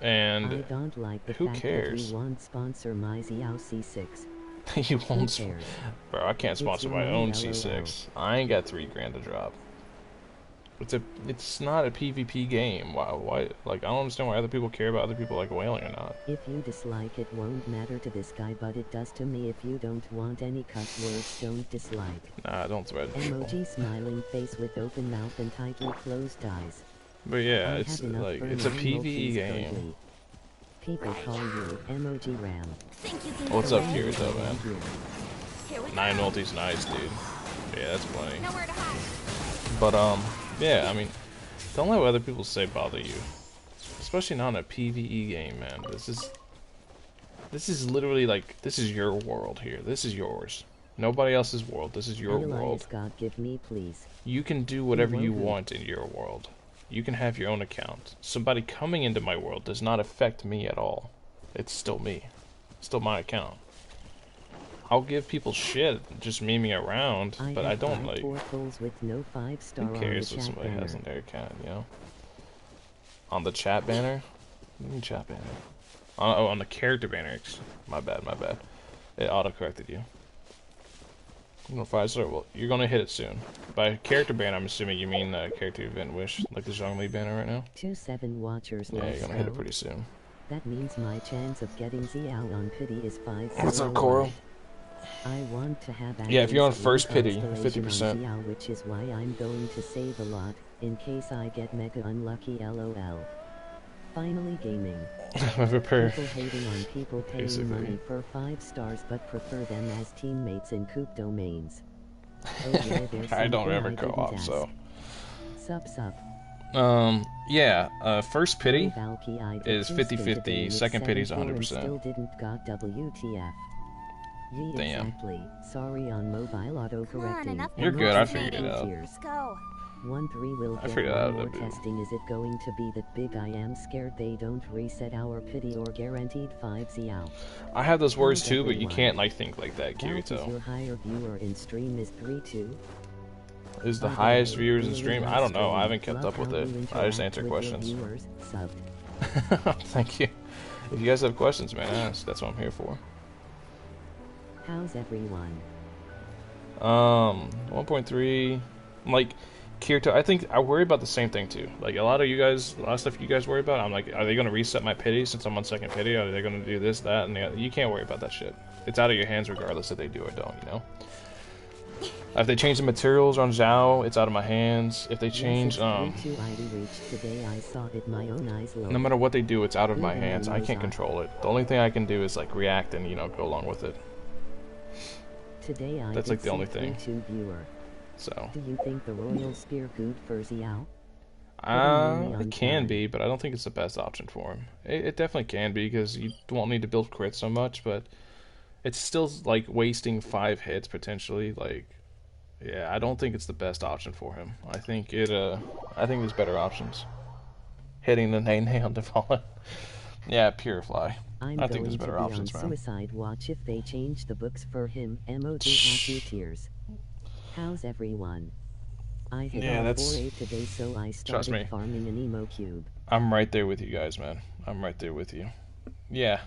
and I don't like the who fact cares? that you won't sponsor my Xiao C6. You Who won't, cares? bro, I can't It's sponsor your my money, own LOL. C6. I ain't got $3 grand to drop. It's not a PvP game. Why, like, I don't understand why other people care about other people, like, whaling or not. If you dislike it won't matter to this guy, but it does to me. If you don't want any cuss words, don't dislike. Nah, don't thread people. Emoji smiling face with open mouth and tightly closed eyes. But yeah, I it's have enough like, for it's a 9 PvE multis game. currently. People call you emoji ram. Think you can What's get up, away? Kira, though, man? Here we 9 go. multis, nice, dude. Yeah, that's plenty. Nowhere to hide. But, yeah, I mean, don't let what other people say bother you. Especially not in a PvE game, man. This is literally like, this is your world here. This is yours. Nobody else's world. This is your Elias world. God, give me please. You can do whatever you woohoo. want in your world. You can have your own account. Somebody coming into my world does not affect me at all. It's still me. Still my account. I'll give people shit just memeing around, but I have don't 5 like. portals with no 5-star Who on cares the what chat somebody banner. has on their account, you know? On the chat banner? What do you mean chat banner? Oh, on the character banner. My bad. It auto-corrected you. No 5-star? Well, you're gonna hit it soon. By character banner, I'm assuming you mean character event wish, like the Zhongli banner right now? 2-7 watchers. Yeah, let's you're gonna hit it go. pretty soon. That means my chance of getting Xiao on pity is 5. What's up, Coral? I want to have Yeah, if you're on accuracy first pity, constellation 50%. on Xiao, which is why I'm going to save a lot, in case I get mega unlucky lol. Finally gaming. Prepare. People hating on people paying Basically. money for 5 stars but prefer them as teammates in coop domains. Oh yeah, there's I don't something ever I didn't co-op, ask. so. Sup. Yeah, first pity Valky, I did is 2 spin today 50-50, and it's second pity is 7-4 and 100%. Still didn't got WTF. Ye Damn. exactly. Sorry on mobile auto Come on, correcting. enough You're emoji good, I figured it baiting. out. Let's go. 1-3 will I get figured one out more that'd be- testing. Is it going to be that big? I am scared they don't reset our pity or guaranteed 5 Xiao. I have those words How's too, but you everyone? can't like think like that, Valky's Kirito. your higher viewer in stream is 3-2. Is the By the highest way, viewers in really stream? love I don't know. streaming. I haven't kept Love up with how it. you I just interact answer with your questions. viewers. Subbed. Thank you. If you guys have questions, man, ask. That's what I'm here for. How's everyone? 1.3. Like, Kirito, I think I worry about the same thing too. Like, a lot of stuff you guys worry about, I'm like, are they going to reset my pity since I'm on second pity? Are they going to do this, that, and the other? You can't worry about that shit. It's out of your hands regardless if they do or don't, you know? If they change the materials on Xiao, it's out of my hands. If they change, no no matter what they do, it's out of my hands. I can't control it. The only thing I can do is, like, react and, you know, go along with it. Today I That's, like, the only thing. Viewer. So. Do you think the Royal Spear good for Xiao? It can be, but I don't think it's the best option for him. It definitely can be, because you won't need to build crits so much, but it's still, like, wasting 5 hits, potentially. Like, yeah, I don't think it's the best option for him. I think there's better options. Hitting the Nene on Default. Yeah, Purify. I think there's better options, man. Suicide watch if they change the books for him. Emoji happy tears. How's everyone? I hit R48 today, so I started farming an emo cube. I'm right there with you guys, man. I'm right there with you. Yeah,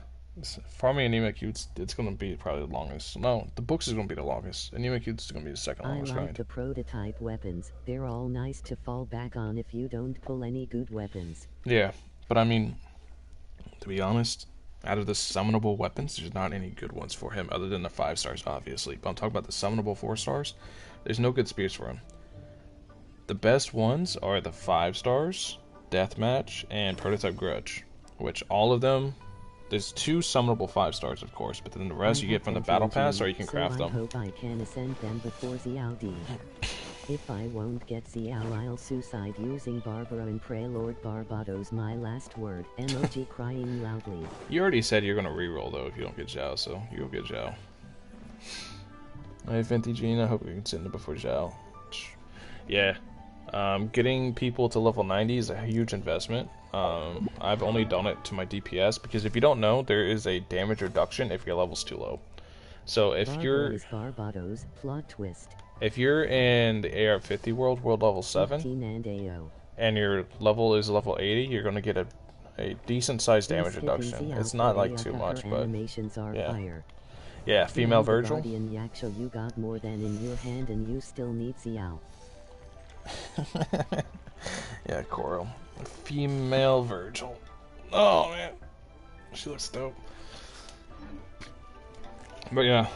farming an emo cube, it's gonna be probably the longest. No, the books is gonna be the longest. An emo cube is gonna be the second longest I like grind. the prototype weapons. They're all nice to fall back on if you don't pull any good weapons. Yeah, but I mean, to be honest, out of the summonable weapons, there's not any good ones for him other than the 5 stars, obviously. But I'm talking about the summonable 4 stars. There's no good spears for him. The best ones are the 5 stars, Deathmatch, and Prototype Grudge, which all of them, there's 2 summonable 5 stars, of course, but then the rest you get from the Battle Pass, or you can craft them. I hope I can ascend them before Xiao D. If I won't get Xiao, I'll suicide using Barbara and pray Lord Barbados my last word. Emoji crying loudly. You already said you're gonna reroll though if you don't get Xiao, so you'll get Xiao. Hey, Venti Gene, I hope you can send it before Xiao. Yeah. Getting people to level 90 is a huge investment. I've only done it to my DPS because if you don't know, there is a damage reduction if your level's too low. So if you're Barbados, plot twist. If you're in the AR50 world level 7, and your level is level 80, you're going to get a decent sized damage reduction. It's not like too much, but yeah. Yeah, female Virgil. You got more than in your hand and you still need Xiao. Yeah, Coral. Female Virgil. Oh man, she looks dope. But yeah,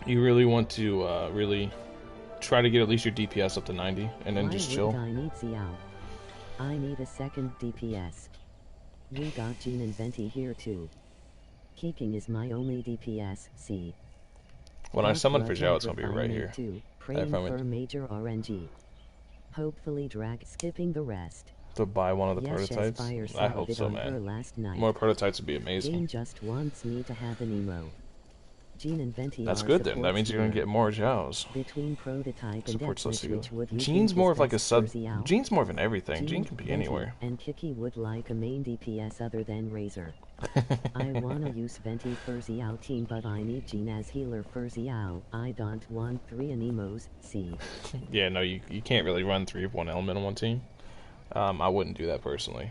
you really want to really try to get at least your DPS up to 90, and then just chill. I need Xiao. I need a second DPS. We got Gene and Venti here too. Keeping is my only DPS. See. When I summon for Xiao, it's gonna be right here. Praying for major RNG. Hopefully drag skipping the rest. To buy one of the prototypes? I hope so, man. More prototypes would be amazing. Gene just wants me to have an emo. Gene and Venti That's good then. That means you're gonna get more Xiaos. Between prototype and Deathmatch, Gene's more of like a sub. Gene's more of an everything. Gene can be anywhere. And Kiki would like a main DPS other than Razor. I wanna use Venti for Xiao team, but I need Gene as healer for Xiao. I don't want 3 Anemos. See. Yeah, no, you can't really run 3 of one element on one team. I wouldn't do that personally.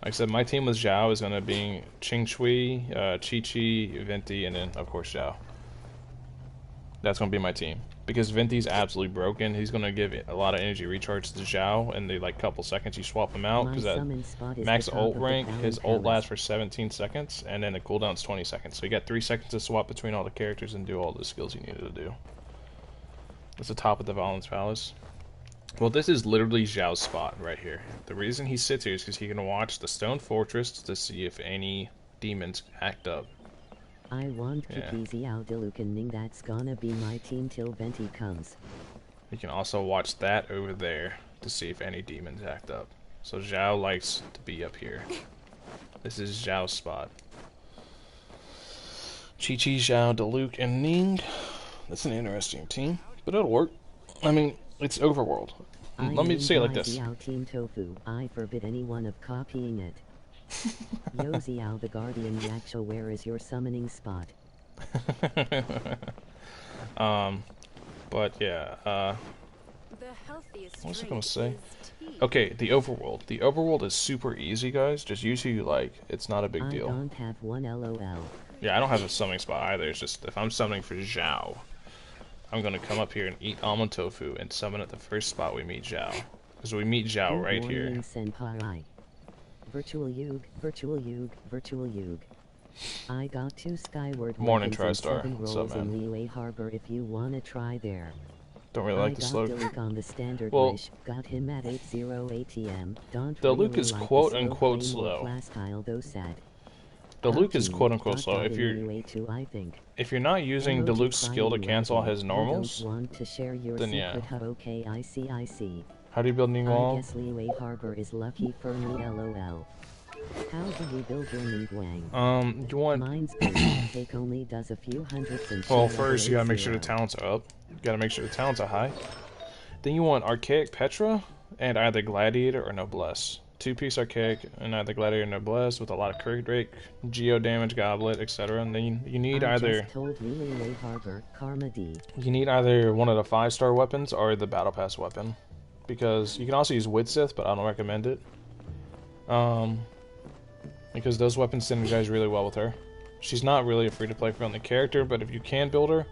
Like I said, my team with Xiao is gonna be Qing Shui, Chi Chi, Venti, and then of course Xiao. That's gonna be my team. because Venti's absolutely broken. He's gonna give a lot of energy recharge to Xiao in the like couple seconds you swap him out, My because that summon spot is max the top ult of the rank, Fallon his ult Palace. lasts for 17 seconds, and then the cooldown's 20 seconds. So you got 3 seconds to swap between all the characters and do all the skills you needed to do. It's the top of the Valens Palace. Well, this is literally Xiao's spot right here. The reason he sits here is because he can watch the Stone Fortress to see if any demons act up. I want Yeah. Kiki Xiao Dilucaning. That's gonna be my team till Venti comes. You can also watch that over there to see if any demons act up. So Xiao likes to be up here. This is Xiao's spot. Chi-Chi, Xiao, Diluc, and Ning. That's an interesting team, but it'll work. I mean, it's overworld. Let me say it like this. Xiao Team Tofu. I forbid anyone of copying it. Yo Xiao the Guardian Yaksha, where is your summoning spot? But yeah, The healthiest what was I drink gonna say? is tea. Okay, the overworld. The overworld is super easy, guys. Just use who you like. It's not a big I deal. don't have one LOL. Yeah, I don't have a summoning spot either. It's just if I'm summoning for Xiao, I'm gonna come up here and eat almond tofu and summon at the first spot we meet Xiao. Because we meet Xiao Good right morning, here. Senpai. Virtual Yug, Virtual Yug, Virtual Yug. I got 2 Skyward Morning, weapons and TriStar. 7 What's rolls up, in man? Liyue Harbor if you wanna try there. Don't really I like the got slope. Diluc on the standard Well, wish, got him at 80 ATM. Don't Diluc really is like the quote-unquote slow play, more slow. class style though sad. Diluc is Team, quote-unquote got slow. got If in you're Liyue too, I think. not using Emoji Diluc's skill to crying cancel laughing. his You normals, don't want to share your then yeah. secret hub, okay, I see. How do you build I Ningguang? guess Liyue Harbor is lucky for me, lol. How do you build your Ningguang? You want... Mine's basic, take only does a few hundreds and Well, shit first you gotta level make sure the 80. talents are up. You gotta make sure the talents are high. Then you want Archaic Petra and either Gladiator or Noblesse. 2-piece Archaic and either Gladiator or Noblesse with a lot of crit rate, Geo damage, Goblet, etc. And then you need I either... just told Liyue Harbor, Karma D. You need either one of the 5-star weapons or the Battle Pass weapon. Because you can also use Widsith, but I don't recommend it. Because those weapons synergize really well with her. She's not really a free-to-play friendly character, but if you can build her,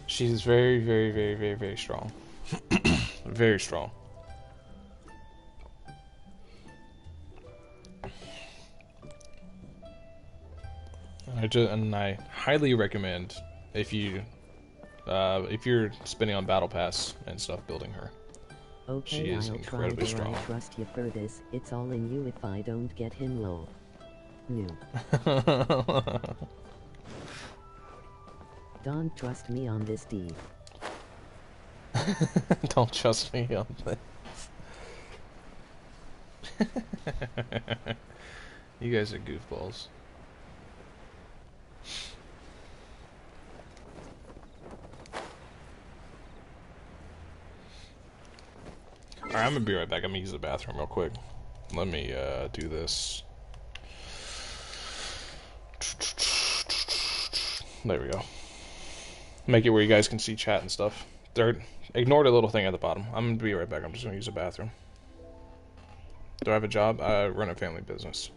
she's very strong. Very strong. And I highly recommend if you're spending on Battle Pass and stuff building her. Okay, She is I'll try incredibly there, strong. I trust you for this. It's all in you if I don't get him low. New. Don't trust me on this D. Don't trust me on this. You guys are goofballs. Alright, I'm gonna be right back. I'm gonna use the bathroom real quick. Let me do this. There we go. Make it where you guys can see chat and stuff. Ignore the little thing at the bottom. I'm gonna be right back. I'm just gonna use the bathroom. Do I have a job? I run a family business.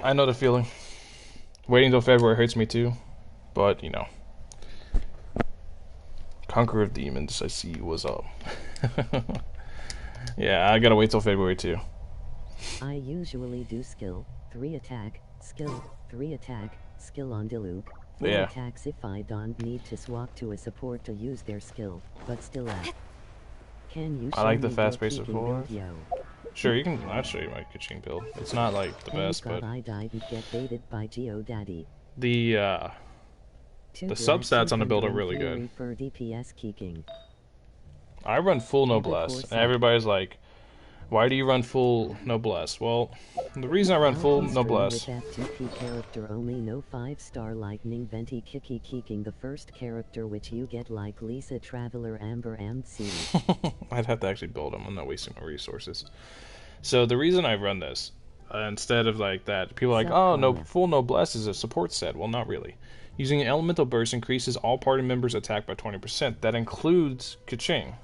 I know the feeling. Waiting till February hurts me too, but you know. Conqueror of Demons, I see you, what's up. Yeah, I gotta wait till February too. I usually do skill, 3 attack, skill, 3 attack, skill on Diluc, 4 Yeah. attacks if I don't need to swap to a support to use their skill, but still at. Can you I like show the me fast your pace of kicking 4. build, yo? Sure, you can. I'll show you my Kaching build. It's not like the Thank best, God but I didn't get baited by GeoDaddy. the substats on the build are really good. For DPS kicking. I run full Ever noblesse, course and up. everybody's like, "Why do you run full noblesse?" Well, the reason I run full Alpha stream noblesse. with F2P character only, no 5-star lightning venti kicking the first character which you get like Lisa Traveler Amber MC. I'd have to actually build them. I'm not wasting my resources. So the reason I run this, instead of like that, people are like, "Oh, no, full noblesse is a support set." Well, not really. Using an elemental burst increases all party members' attack by 20%. That includes Kaching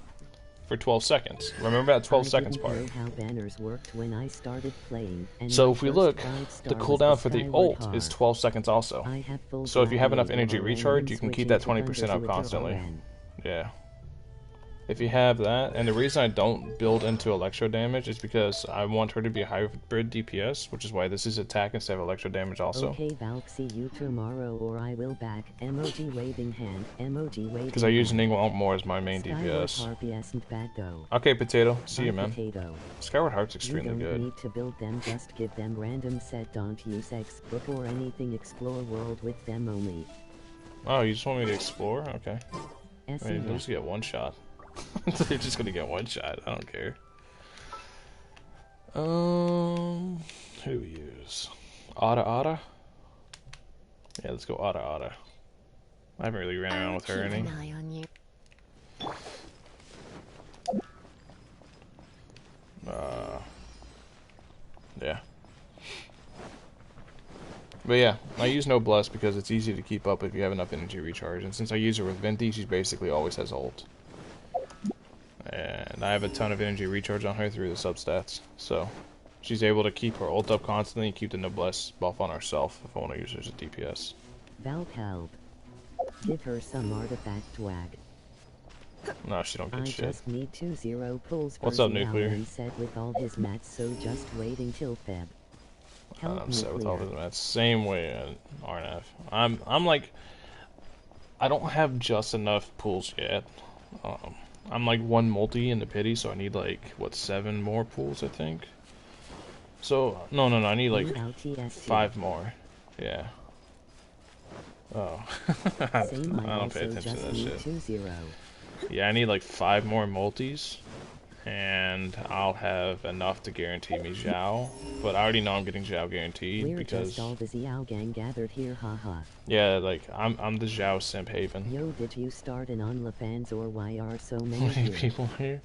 for 12 seconds. Remember that 12 seconds part. I didn't know how banners worked when I started playing, and So my if we first look, 5-star the was cooldown for the Skyward ult is Har. 12 seconds also. I have full So if you have enough gladiator energy RN recharge, and you can keep switching that to 20% up Thunder's constantly. RN. Yeah. If you have that, and the reason I don't build into electro damage is because I want her to be a hybrid DPS, which is why this is attack instead of electro damage also. Okay, Valk, see you tomorrow or I will back. Emoji waving hand, emoji waving Because I use hand. Ningwalt more as my main Skyward DPS. Harpy isn't bad though. Okay, Potato. See you, Bye, man. Potato. Skyward Heart's You extremely don't good. need to build them, just give them random set, don't use X book or anything, explore world with them only. Oh, you just want me to explore? Okay. I mean, SEF. they'll just get one shot. They're just gonna get one shot. I don't care. Who do we use? Ada? Yeah, let's go Ada. I haven't really ran around with her Keep any. an eye on you. Yeah. But yeah, I use Noblesse because it's easy to keep up if you have enough energy recharge. And since I use her with Venti, she basically always has ult. And I have a ton of energy recharge on her through the substats. So she's able to keep her ult up constantly and keep the Noblesse buff on herself if I want to use her as a DPS. Valk help. Give her some artifact wag. No, she don't get I shit. just need 2-0 pulls for What's up, Xiao Nuclear? reset with all his mats, so just waiting till Feb. Help I'm set with all Nuclear. of them. Same way RNF. I'm like, I don't have just enough pools yet. I'm like 1 multi in the pity, so I need like, what, 7 more pools, I think? So, no, I need like Without TSC. 5 more. Yeah. Oh. I Same, I don't pay also attention to just that need shit. 2-0. Yeah, I need like 5 more multis, and I'll have enough to guarantee me Xiao. But I already know I'm getting Xiao guaranteed We're because, just all the Xiao gang gathered here, haha. yeah, like I'm the Xiao simp haven. Yo, did you start an OnlyFans or why are so How many many here? people here?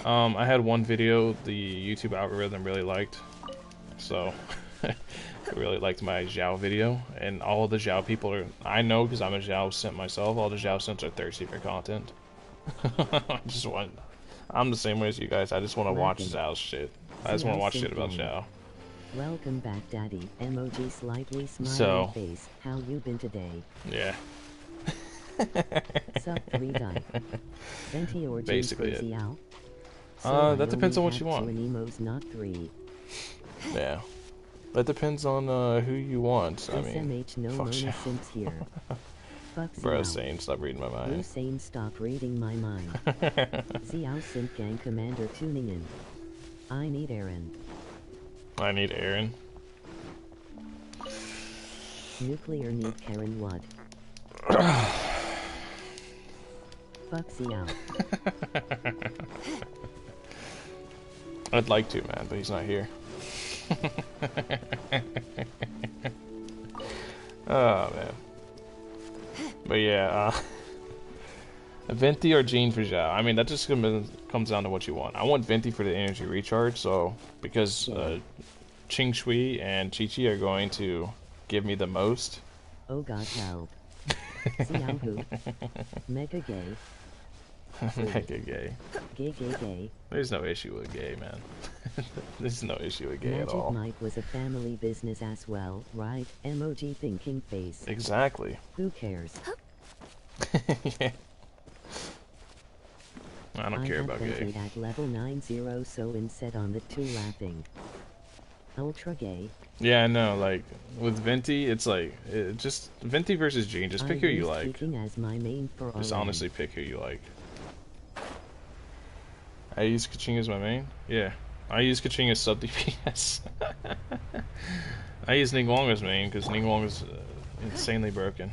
I had one video the YouTube algorithm really liked, so it really liked my Xiao video, and all of the Xiao people are, I know because I'm a Xiao simp myself, all the Xiao simps are thirsty for content. I'm the same way as you guys, I just want to watch Laughing. Xiao's shit. I just want to watch shit about Simp Xiao. Welcome back, Daddy. Emoji slightly smiling So- face. How you been today? Yeah, Sup 3 die. Venti or Basically Basically it. Xiao? That depends on what you want. 2 Emos, not 3. yeah. That depends on who you want. I mean, SMH no fuck Mona Xiao. Simps here. Fuck Bro, Xiao. Sane, stop reading my Blue mind. Sane, stop reading my mind. Xiao Simp Gang Commander tuning in. I need Aaron. I need Aaron. Nuclear need Karen what? Fuck Xiao. I'd like to, man, but he's not here. Oh, man. But yeah, Venti or Jean for Xiao. I mean, that just comes down to what you want. I want Venti for the energy recharge, so because Qing Shui and Chi Chi are going to give me the most. Oh god help. Xiao who? Mega gay. Make it gay. Gay, gay, gay. There's no issue with gay, man. There's no issue with gay Magic at all. Mike was a family business as well, right? Emoji thinking face. Exactly. Who cares? Yeah. I don't care about gay. At level 90, so instead on the 2 laughing. Ultra gay. Yeah, I know. Like with Venti, it's like just Venti versus Jean. Just pick who you like. As my main for Just honestly pick who you like. I use Kaching as my main. Yeah, I use Kaching as sub DPS. I use Ningguang as main because Ningguang is insanely broken.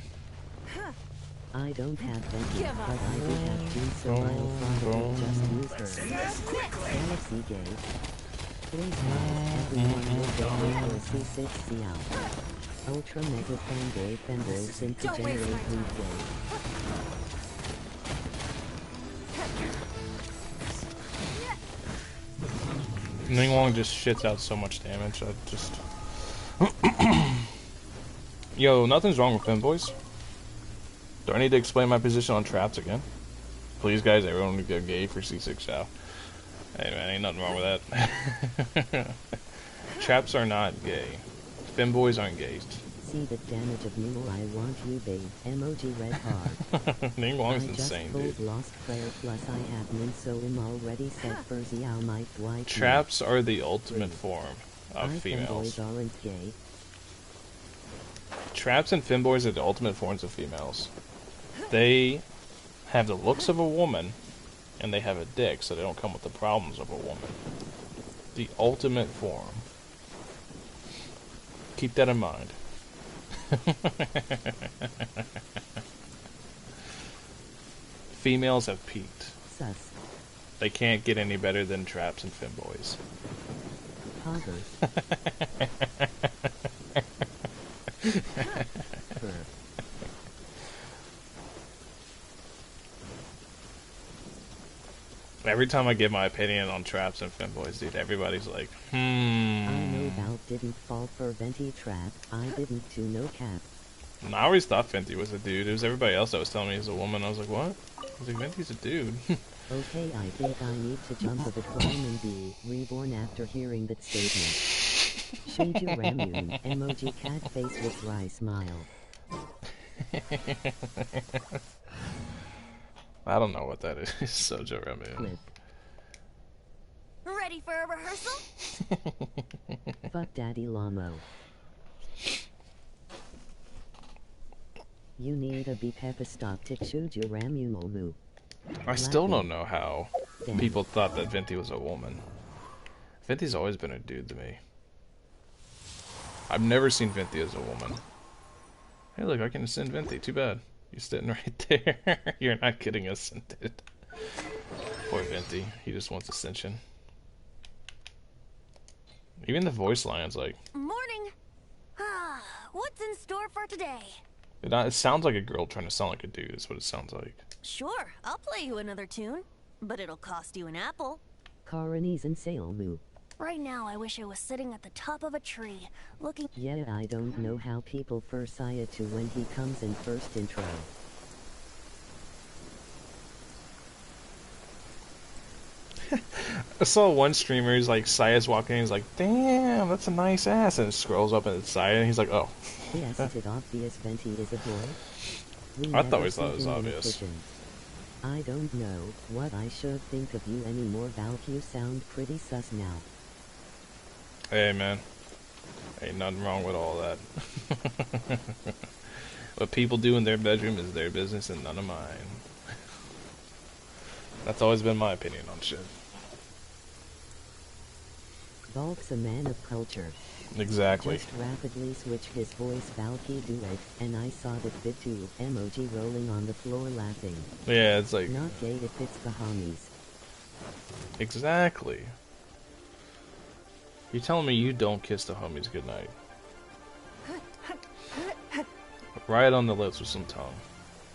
I don't have Venti, but I do have Jean, so I'll probably just use her. Galaxy gay. Please everyone will go for C6 Xiao. Ultra mega fanboy femboys into generate lead gay. Ningguang just shits out so much damage. I just Yo, nothing's wrong with femboys. Do I need to explain my position on traps again? Please, guys, everyone go gay for C6 Xiao. Hey, man, ain't nothing wrong with that. Traps are not gay. Femboys aren't gay. See the damage of Ningguang, I want you, babe. Emoji red heart. Ningguang's insane, dude. Lost player plus I have Min, so I'm already set for Xiao Mike Dwight. Traps are the ultimate form of females. Femboys aren't gay. Traps and femboys are the ultimate forms of females. They have the looks of a woman, and they have a dick, so they don't come with the problems of a woman. The ultimate form. Keep that in mind. Females have peaked. Sus. They can't get any better than traps and femboys. Every time I give my opinion on traps and femboys, dude, everybody's like, I know Val didn't fall for Venti trap. I didn't do no cap. And I always thought Venti was a dude. It was everybody else that was telling me he's a woman. I was like, what? I was like, Venti's a dude. Okay, I think I need to jump of a climb and be reborn after hearing that statement. Shiju Ramune, emoji cat face with dry smile. I don't know what that is. Sojo Ramune. Ready for a rehearsal? Fuck Daddy Lamo. You need a Bepepistoptic Shuju Ramune. I still don't know how people thought that Venti was a woman. Venti's always been a dude to me. I've never seen Venti as a woman. Hey, look, I can ascend Venti. Too bad. You're sitting right there. You're not getting ascended. Poor Venti. He just wants ascension. Even the voice line's like... Morning! What's in store for today? It sounds like a girl trying to sound like a dude, is what it sounds like. Sure, I'll play you another tune. But it'll cost you an apple. Karanese and Sailmu. Right now, I wish I was sitting at the top of a tree, looking... Yeah, I don't know how people first Saya to when he comes in first intro. I saw one streamer, he's like, Saya's walking in, he's like, damn, that's a nice ass, and it scrolls up and it's Saya, and he's like, oh. Yes, is it obvious Venti is a boy? I thought it was obvious. I don't know what I should think of you anymore, Valk. You sound pretty sus now. Hey, man. Ain't nothing wrong with all that. What people do in their bedroom is their business and none of mine. That's always been my opinion on shit. Valk's a man of culture. Exactly. Just rapidly switch his voice, Valky do it, and I saw the fit too. Emoji rolling on the floor laughing. Yeah, it's like... Not gay if it's the homies. Exactly. You're telling me you don't kiss the homies goodnight? Right on the lips with some tongue.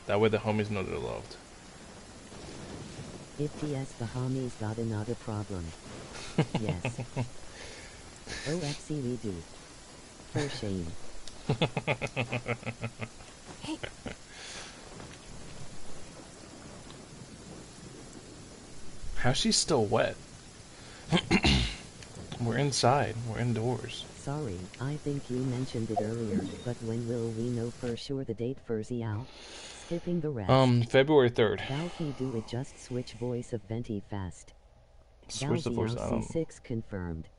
That way the homies know they're loved. If TS the homies got another problem. Yes. OFC we do. For shame. How's she still wet? We're inside. We're indoors. Sorry, I think you mentioned it earlier, but when will we know for sure the date for Xiao? Skipping the rest. February 3rd. Valky do it, just switch voice of Venti fast. Switch the voice. Xiao C6 confirmed.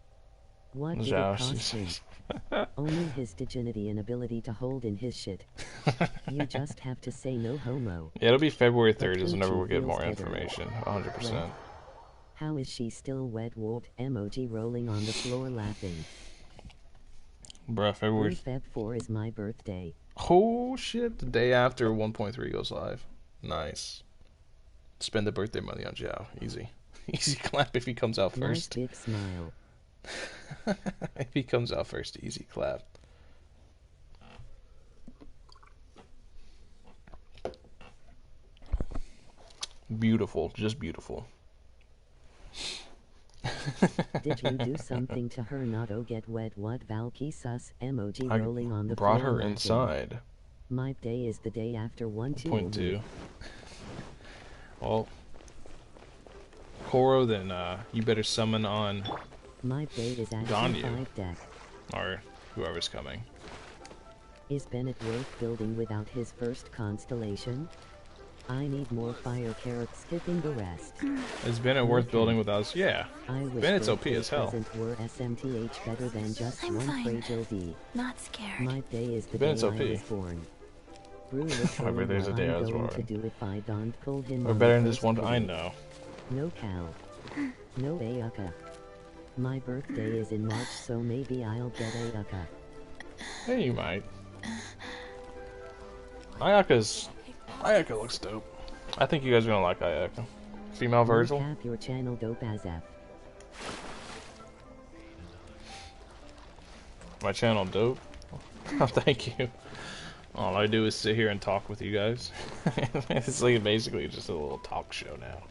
What did it Xiao cost him? Only his dignity and ability to hold in his shit. You just have to say no homo. Yeah, it'll be February 3rd is But whenever we'll get feels more better. information. 100%. How is she still wet? Wart emoji rolling on the floor laughing. Bruh, February. Feb 4 is my birthday. Oh shit, the day after 1.3 goes live. Nice. Spend the birthday money on Xiao. Easy. Easy clap if he comes out Nice first. big smile. If he comes out first, easy clap. Beautiful, just beautiful. Did you do something to her? Not get wet. What Valky sus emoji I rolling on the brought floor her laughing. inside. My day is the day after 1-2. 0.2. Well, Koro, then you better summon on, My day is at Ganyu. G5 deck. or whoever's coming. Is Bennett worth building without his first constellation? I need more fire carrots. Skipping the rest. Is Bennett worth building with us? Yeah. I wish Bennett's OP birthday as hell. present were SMTH better than just I'm one fine. fragile D. Not scared. My day is the Bennett's day OP. I was born. Brew was My birthday's the day I was going born. to do if I don't pull him Or on better the than this first one I video. know. No cow. No Ayaka. My birthday is in March, so maybe I'll get Ayaka. Hey, you might. Ayaka looks dope. I think you guys are gonna like Ayaka. Female Virgil. Recap your channel dope as F. My channel dope. Oh, thank you. All I do is sit here and talk with you guys. It's like basically just a little talk show now.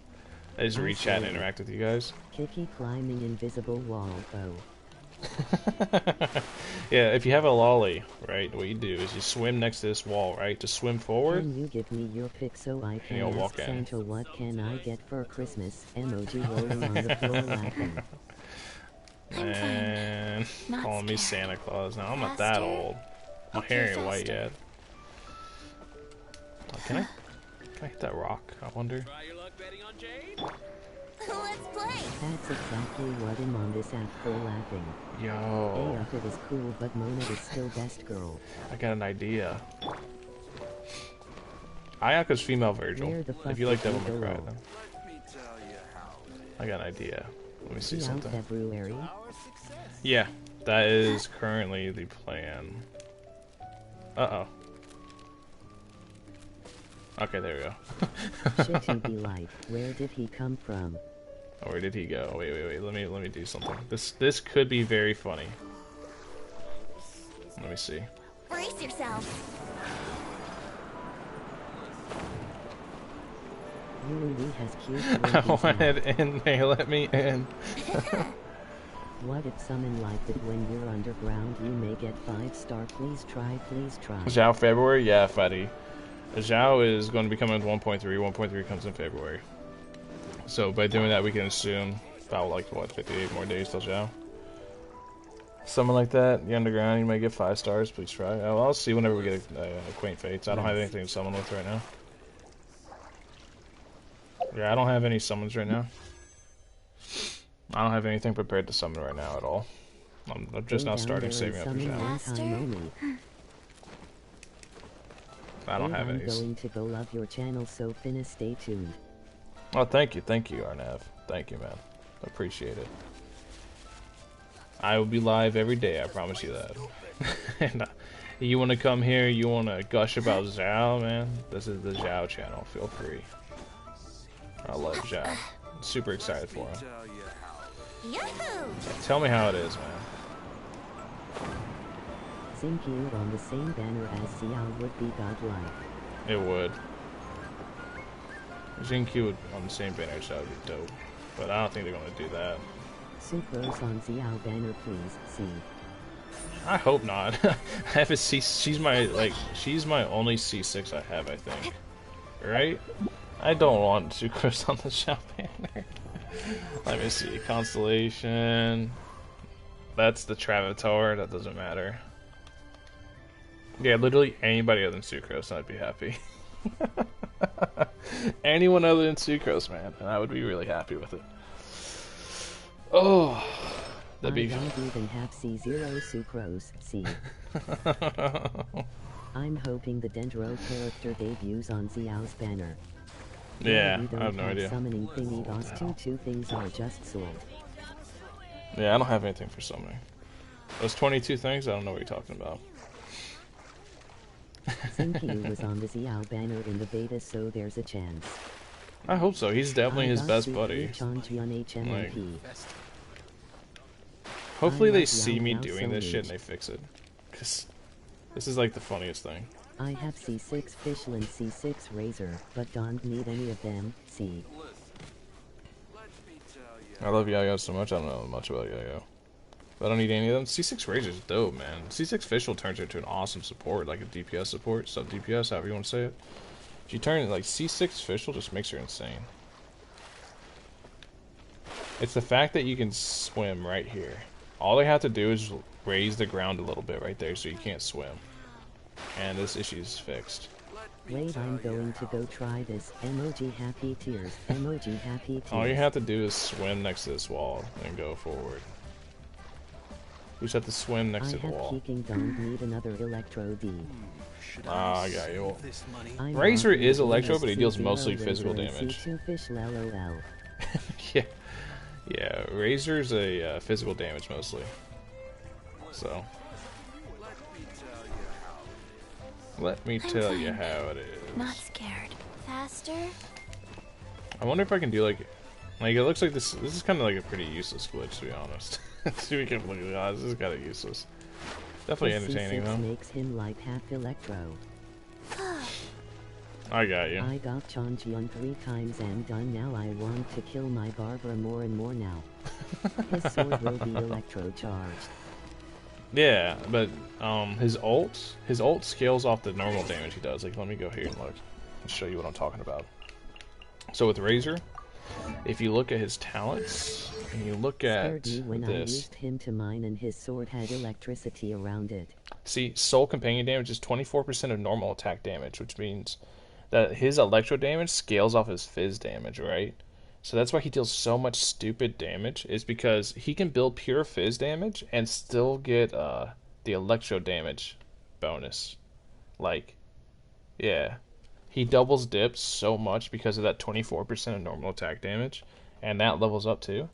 I just reach chat and interact with you guys. Kiki climbing invisible wall. Oh. Yeah, if you have a lolly, right, what you do is you swim next to this wall, right? To swim forward, Can you give me your pic so I can you'll ask walk in. Santa what can I get for Christmas? Emoji rolling on the floor laughing. and Not calling me scared. Santa Claus. Now I'm not that Faster. old. My Okay, hair ain't white faster. yet. Oh, can I hit that rock? I wonder. Try your luck betting on Jade? Let's play. That's exactly what I'm on this app for laughing. Yo, Ayaka is cool, but Mona is still best girl. I got an idea. Ayaka's female Virgil. Where the fuck If you like did Devil you May Cry, go? then Let me tell you how. I got an idea. Let me see See out something. February. Our success. Yeah, that is currently the plan. Uh-oh. Okay, there we go. Shit you be like, where did he come from? Oh, where did he go? Wait. Let me do something. This could be very funny. Let me see. Brace yourself. Yuli has cute I ladies wanted now. in. They let me in. What if someone liked it when you're underground? You may get 5-star. Please try, please try. Xiao February? Yeah, Fatty. Xiao is going to be coming with 1.3. 1.3 comes in February. So by doing that, we can assume about like what 58 more days till Xiao. Something like that. You're underground. You might get 5 stars. Please try. I'll see whenever we get Quaint Fates. I don't have anything to summon with right now. Yeah, I don't have any summons right now. I don't have anything prepared to summon right now at all. I'm just Go now down starting there saving and up for summon Xiao. one time only. I don't have I'm any. going to go love your channel, so finna stay tuned. Oh, thank you, Arnav. Thank you, man. Appreciate it. I will be live every day. I promise you that. And you want to come here? You want to gush about Xiao, man? This is the Xiao channel. Feel free. I love Xiao. I'm super excited for him. Tell you how. Yahoo! Tell me how it is, man. Zinkiu on the same banner as Xiao would be godlike. It would. Jinky would on the same banner, so that would be dope. But I don't think they're gonna do that. Sucrose on Xiao banner, please. See. I hope not. I have a C. She's my only C6 I have, I think. Right? I don't want sucrose on the Xiao banner. Let me see. Constellation. That's the Travatar. That doesn't matter. Yeah, literally anybody other than Sucrose, I'd be happy. Anyone other than Sucrose, man, and I would be really happy with it. Oh, that'd be. I don't even have C0 sucrose. C. I'm hoping the Dendro character debuts on Xiao's banner. Yeah, We don't I have no idea. Summoning thingy boss. Two things are just sold. Yeah, I don't have anything for summoning. Those 22 things, I don't know what you're talking about. Xinkyu was on the Xiao banner in the beta, so there's a chance. I hope so. He's definitely his best buddy. Like, hopefully they see me doing this shit and they fix it. Because this is like the funniest thing. I have C6 Fischl and C6 Razor, but don't need any of them. C. I love Yo-Yo so much, I don't know much about Yo-Yo. But I don't need any of them. C6 Razor's dope, man. C6 Fischl turns into an awesome support, like a DPS support, sub DPS, however you want to say it. If you turn it like C6 Fischl, just makes her insane. It's the fact that you can swim right here. All they have to do is raise the ground a little bit right there so you can't swim. And this issue is fixed. Wait, I'm going to go try this. Emoji happy tears. Emoji happy tears. All you have to do is swim next to this wall and go forward. You just have to swim next to the wall. Don't need another Electro D. Ah, I got you. Razor is Electro, but he deals mostly physical damage. Yeah. Yeah, Razor's a physical damage mostly. So. Let me tell you how it is. Not scared. Faster? I wonder if I can do like it looks like this is kind of like a pretty useless glitch, to be honest. See, we can look at this. This is kind of useless. Definitely entertaining though. Makes him like half Electro. I got you. I got Chonjian 3 times and done. Now I want to kill my Barbara more and more now. His sword will be Electro charged. Yeah, but his ult scales off the normal damage he does. Like, let me go here and look. I'll show you what I'm talking about. So with Razor, if you look at his talents and you look at when I this, used him to mine and his sword had electricity around it. See, soul companion damage is 24% of normal attack damage, which means that his electro damage scales off his fizz damage, right? So that's why he deals so much stupid damage, is because he can build pure fizz damage and still get the electro damage bonus. Like, yeah. He doubles dips so much because of that 24% of normal attack damage, and that levels up too.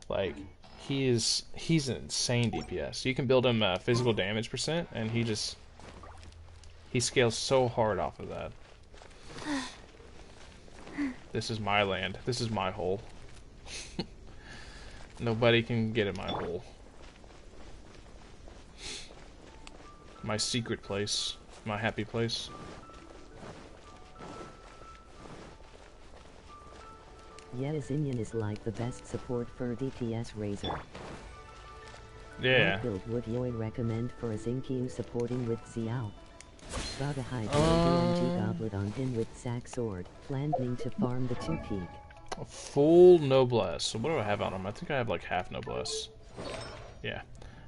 Like, he's an insane DPS. You can build him physical damage percent, and he scales so hard off of that. This is my land. This is my hole. Nobody can get in my hole. My secret place. My happy place. Yeah, Xinian is like the best support for DPS Razor. Yeah. What build would you recommend for a Xinkyu supporting with Xiao? Gotta hide the BMG goblet on him with sack sword, planning to farm the 2 peak. A full noblesse. So what do I have on him? I think I have like half noblesse. Yeah.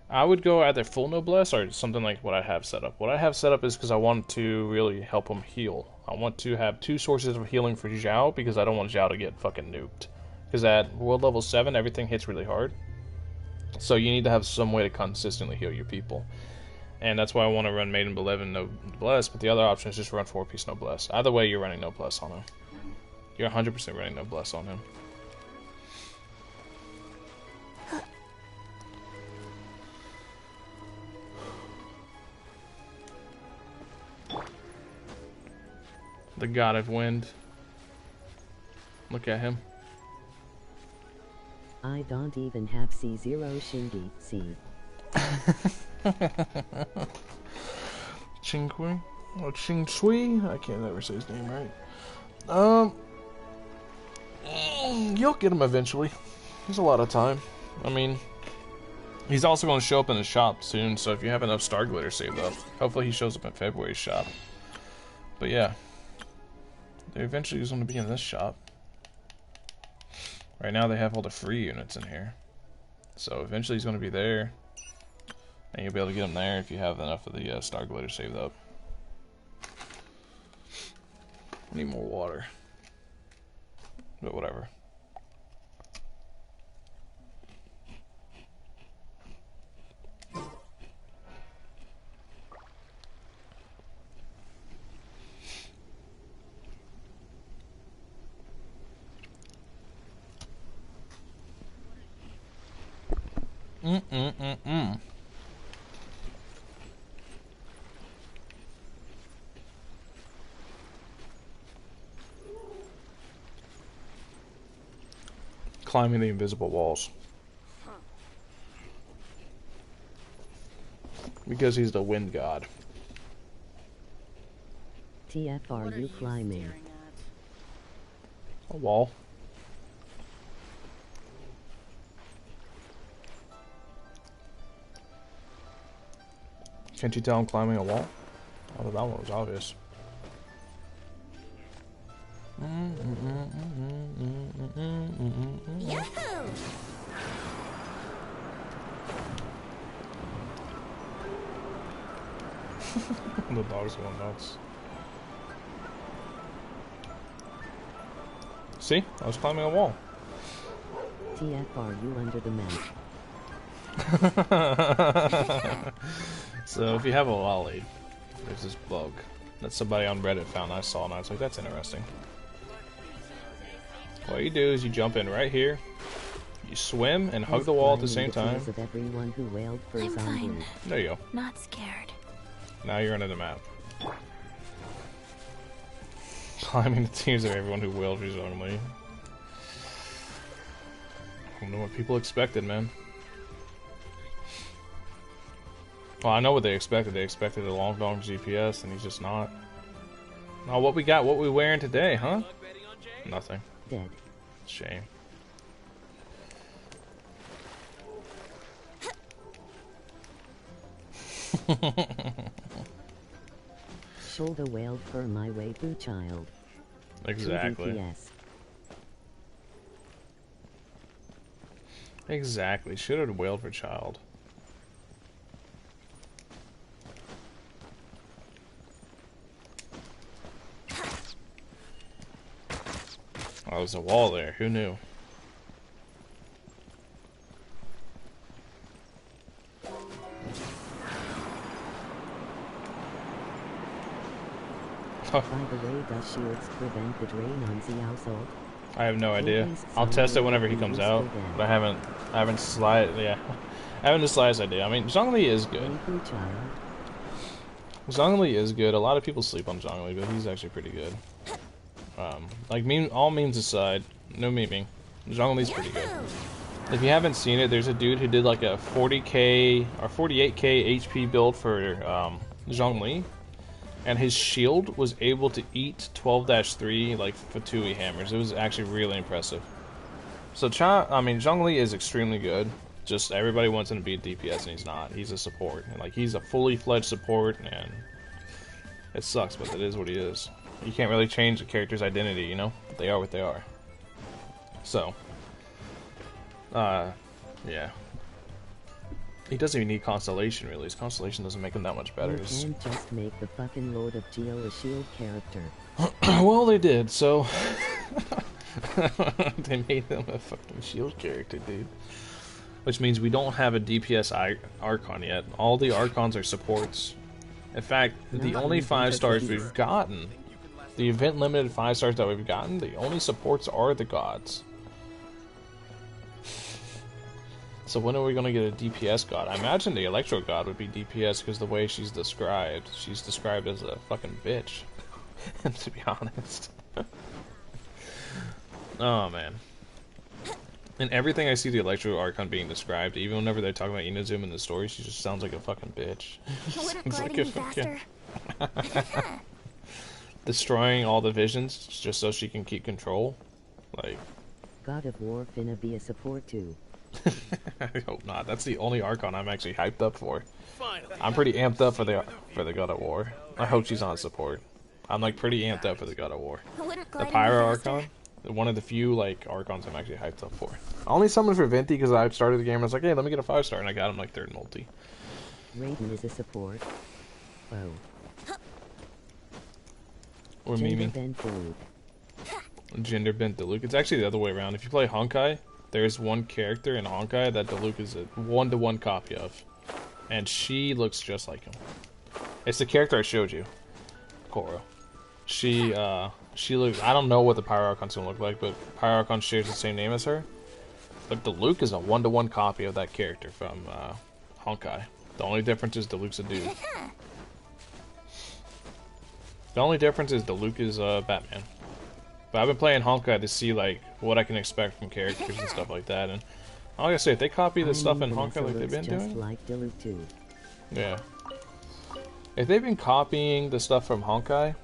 I would go either full noblesse or something like what I have set up. What I have set up is because I want to really help him heal. I want to have 2 sources of healing for Xiao because I don't want Xiao to get fucking nuked. Because at world level 7, everything hits really hard. So you need to have some way to consistently heal your people. And that's why I want to run Maiden Beloved Noblesse, but the other option is just run 4-piece Noblesse. Either way, you're running Noblesse on him. You're 100% running Noblesse on him. The God of Wind. Look at him. I don't even have C0 Shingi. C. Qingqui? Or Qing Shui? I can't ever say his name right. You'll get him eventually. There's a lot of time. I mean, he's also going to show up in the shop soon, so if you have enough Star Glitter saved up, hopefully he shows up in February's shop. But yeah, there eventually is going to be in this shop. Right now they have all the free units in here. So eventually he's going to be there. And you'll be able to get him there if you have enough of the Star Glitter saved up. I need more water. But whatever. Climbing the invisible walls. Because he's the wind god. TF are you climbing? A wall. Can't you tell I'm climbing a wall? Oh, that one was obvious. Yahoo! The dog's going nuts. See? I was climbing a wall. TF are you under the map? So if you have a lolly, there's this bug that somebody on Reddit found I saw, and I was like, that's interesting. What you do is you jump in right here, you swim and hug the wall at the same time. Of everyone who wailed for I'm zombie. fine. There you go. Not scared. Now you're under the map. Climbing the tears of everyone who wailed for zombie. I don't know what people expected, man. Well, I know what they expected. They expected a long dong GPS, and he's just not. Oh, what we got? What we wearing today, huh? Nothing. Dead. Shame. Shoulder wailed for my waifu child. Exactly. TDPS. Exactly. Should have wailed for child. Oh, there's a wall there. Who knew? By the way, does shields prevent the drain on Xiao's ult? I have no idea. I'll test it whenever he comes out, but I haven't yeah, I haven't the slightest idea. I mean, Zhongli is good. Waifu child. Zhongli is good. A lot of people sleep on Zhongli, but he's actually pretty good. Like all memes aside, no memeing. Zhongli's pretty good. If you haven't seen it, there's a dude who did like a 40k or 48k HP build for Zhongli, and his shield was able to eat 12-3 like Fatui hammers. It was actually really impressive. So Zhongli is extremely good. Just everybody wants him to be a DPS, and he's not. He's a support. And, like, he's a fully fledged support, and it sucks, but it is what he is. You can't really change a character's identity, you know? They are what they are. So, yeah. He doesn't even need Constellation, really. His Constellation doesn't make him that much better. You can't just make the fucking Lord of Geo a shield character. Well, they did, so... They made him a fucking shield character, dude. Which means we don't have a DPS Archon yet. All the Archons are supports. In fact, the only 5 stars we've gotten, the event limited 5 stars that we've gotten, the only supports are the gods. So when are we going to get a DPS god? I imagine the Electro god would be DPS because the way she's described as a fucking bitch. To be honest. Oh man. And everything I see the Electro Archon being described, even whenever they're talking about Inazuma in the story, she just sounds like a fucking bitch. Wouldn't gliding be faster? Destroying all the visions just so she can keep control. Like, God of War finna be a support too. I hope not. That's the only Archon I'm actually hyped up for. I'm pretty amped up for the God of War. I hope she's on support. I'm like pretty amped up for the God of War. Wouldn't The gliding Pyro be faster? Archon? One of the few like Archons I'm actually hyped up for. I only summoned for Venti because I started the game and I was like, hey, let me get a 5-star, and I got him like 3rd multi. Raiden is a support. Oh. Or Gender Mimi. bent Diluc. Gender bent Diluc. It's actually the other way around. If you play Honkai, there's one character in Honkai that Diluc is a 1-to-1 copy of. And she looks just like him. It's the character I showed you. Koro. She looks... I don't know what the Pyro Archon's gonna look like, but Pyro Archon shares the same name as her. But Diluc is a 1-to-1 copy of that character from Honkai. The only difference is Diluc's a dude. The only difference is Diluc is Batman. But I've been playing Honkai to see like what I can expect from characters and stuff like that. And like I say, if they copy the stuff in Honkai like they've been doing, like Diluc too. yeah. If they've been copying the stuff from Honkai,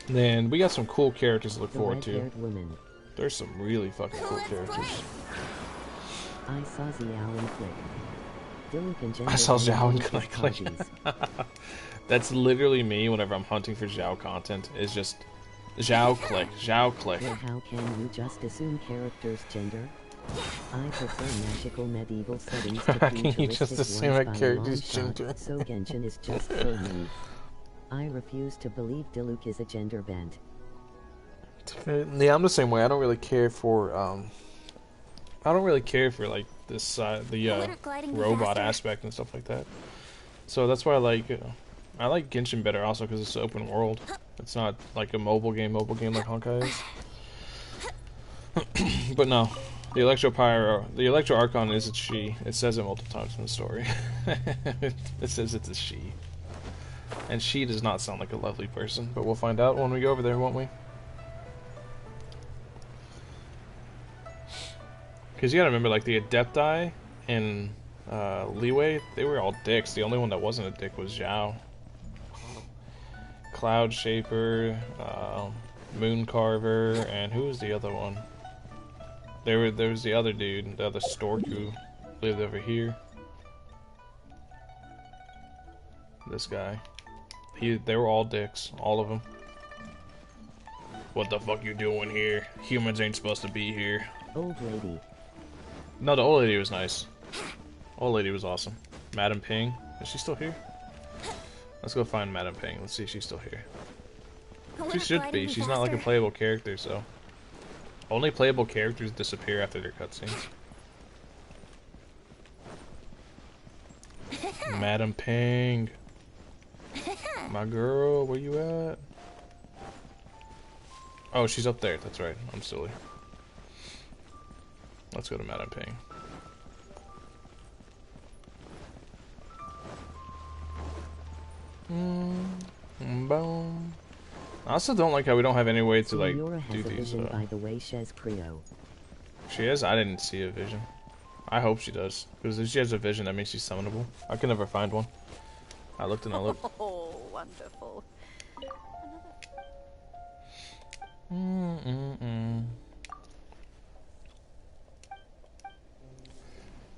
then we got some cool characters to look forward to. Woman. There's some really fucking cool characters. I saw Xiao and Click. Diluc and Gender I saw bent Xiao and Diluc Click. as copies. That's literally me whenever I'm hunting for Xiao content. Is just Xiao Click, Xiao Click. Well, how can you just assume characters' gender? I prefer magical medieval settings to How can you just futuristic assume ones a by a character's long shot, gender? so Genshin is just for me. I refuse to believe Diluc is a gender bent. Yeah, I'm the same way. I don't really care for like this the robot aspect and stuff like that. So that's why I like Genshin better also because it's open world. It's not like a mobile game like Honkai is. But no, the Electro Archon is a she. It says it multiple times in the story. It says it's a she. And she does not sound like a lovely person, but we'll find out when we go over there, won't we? Because you gotta remember, like, the Adepti and Leeway, they were all dicks. The only one that wasn't a dick was Xiao. Cloud Shaper, Moon Carver, and who was the other one? There was the other dude, the other stork who lived over here. This guy. They were all dicks, all of them. What the fuck you doing here? Humans ain't supposed to be here. Old lady. No, the old lady was nice. Old lady was awesome. Madam Ping, is she still here? Let's go find Madam Ping. Let's see if she's still here. She should be. She's not like a playable character, so. Only playable characters disappear after their cutscenes. Madam Ping. My girl, where you at? Oh, she's up there. That's right. I'm silly. Let's go to Madam Ping. Boom. I also don't like how we don't have any way to like do these. Vision, by the way, Shez Creo. She is? I didn't see a vision. I hope she does, because if she has a vision, that means she's summonable. I can never find one. I looked and I looked. Oh, wonderful.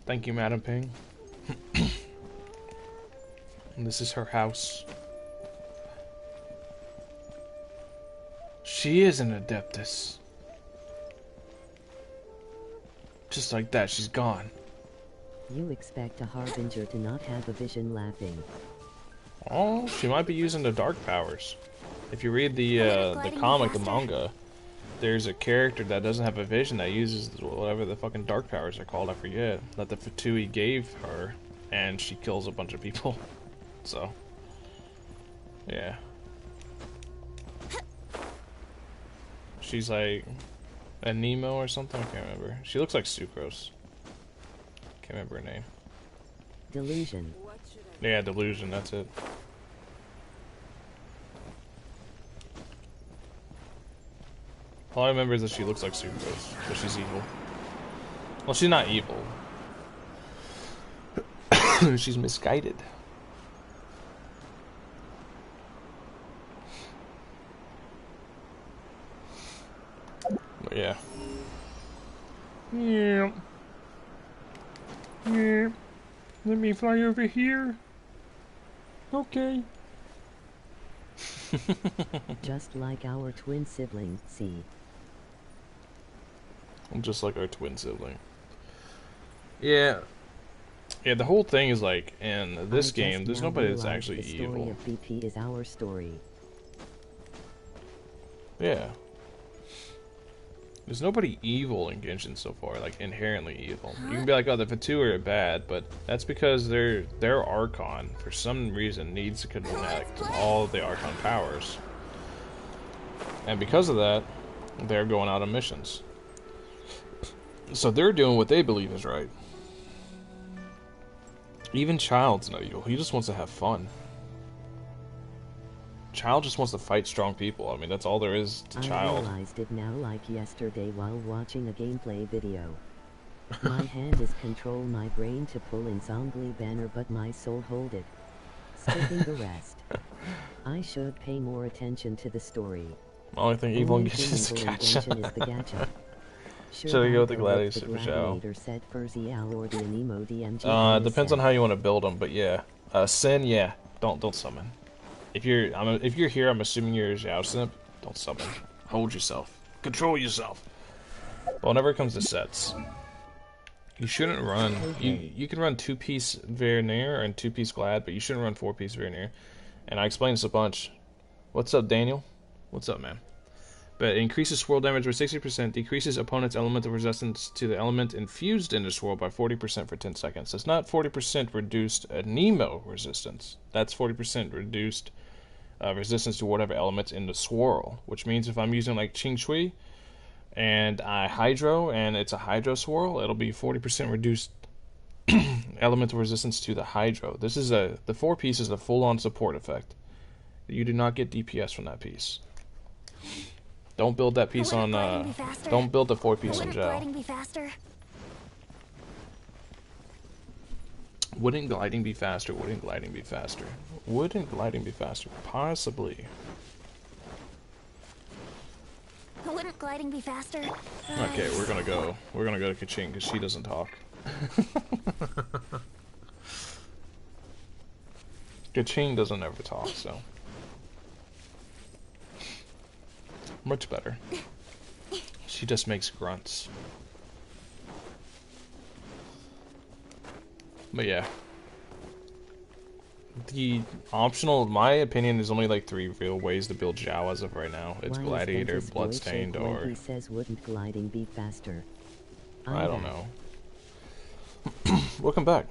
Thank you, Madam Ping. And this is her house. She is an Adeptus. Just like that, she's gone. You expect a Harbinger to not have a vision laughing. Oh, she might be using the dark powers. If you read the comic, the manga, there's a character that doesn't have a vision that uses whatever the fucking dark powers are called, I forget, that the Fatui gave her, and she kills a bunch of people. So, yeah. She's like a Nemo or something, I can't remember. She looks like Sucrose. Can't remember her name. Delusion. Yeah, Delusion, that's it. All I remember is that she looks like Sucrose, but she's evil. Well, she's not evil. She's misguided. But yeah. Yeah. Yeah. Let me fly over here. Okay. Just like our twin sibling, see. just like our twin sibling. Yeah. Yeah, the whole thing is like, in this game, there's nobody that's actually the story evil. of BP is our story. Yeah. There's nobody evil in Genshin so far, like inherently evil. You can be like, oh, the Fatu are bad, but that's because their Archon, for some reason, needs to connect all the Archon powers. And because of that, they're going out on missions. So they're doing what they believe is right. Even Child's not evil. He just wants to have fun. Child just wants to fight strong people. I mean, that's all there is to Child. I realized it now like yesterday while watching a gameplay video. My hand is control my brain to pull in Zongli banner but my soul hold it. Skipping the rest. I should pay more attention to the story. The only thing evil in Genshin is the gacha. Should I go with the Gladiator for Xiao? Set for Xiao or the Anemo DMG It depends on how you want to build them, but yeah. Sin, yeah. Don't summon. If you're here, I'm assuming you're a Xiao simp. Don't summon. Hold yourself. Control yourself. But whenever it comes to sets, you shouldn't run. You can run 2-piece Vernier and 2-piece Glad, but you shouldn't run 4-piece Vernier. And I explained this a bunch. What's up, Daniel? What's up, man? But it increases swirl damage by 60%, decreases opponent's elemental resistance to the element infused in the swirl by 40% for 10 seconds. It's not 40% reduced Nemo resistance. That's 40% reduced resistance to whatever element's in the swirl. Which means if I'm using like Qing Shui and I Hydro and it's a Hydro swirl, it'll be 40% reduced elemental resistance to the Hydro. This is the 4-piece is a full-on support effect. You do not get DPS from that piece. Don't build that piece on, don't build the 4-piece on Xiao. Wouldn't gliding be faster? Wouldn't gliding be faster? Wouldn't gliding be faster? Possibly. Wouldn't gliding be faster? Okay, we're gonna go to Kaching because she doesn't talk. Kaching doesn't ever talk, so. Much better. She just makes grunts. But yeah. The optional, in my opinion, there's only like 3 real ways to build Xiao as of right now. It's Gladiator, Bloodstained, or... He says, wouldn't gliding be faster? I don't know. Welcome back.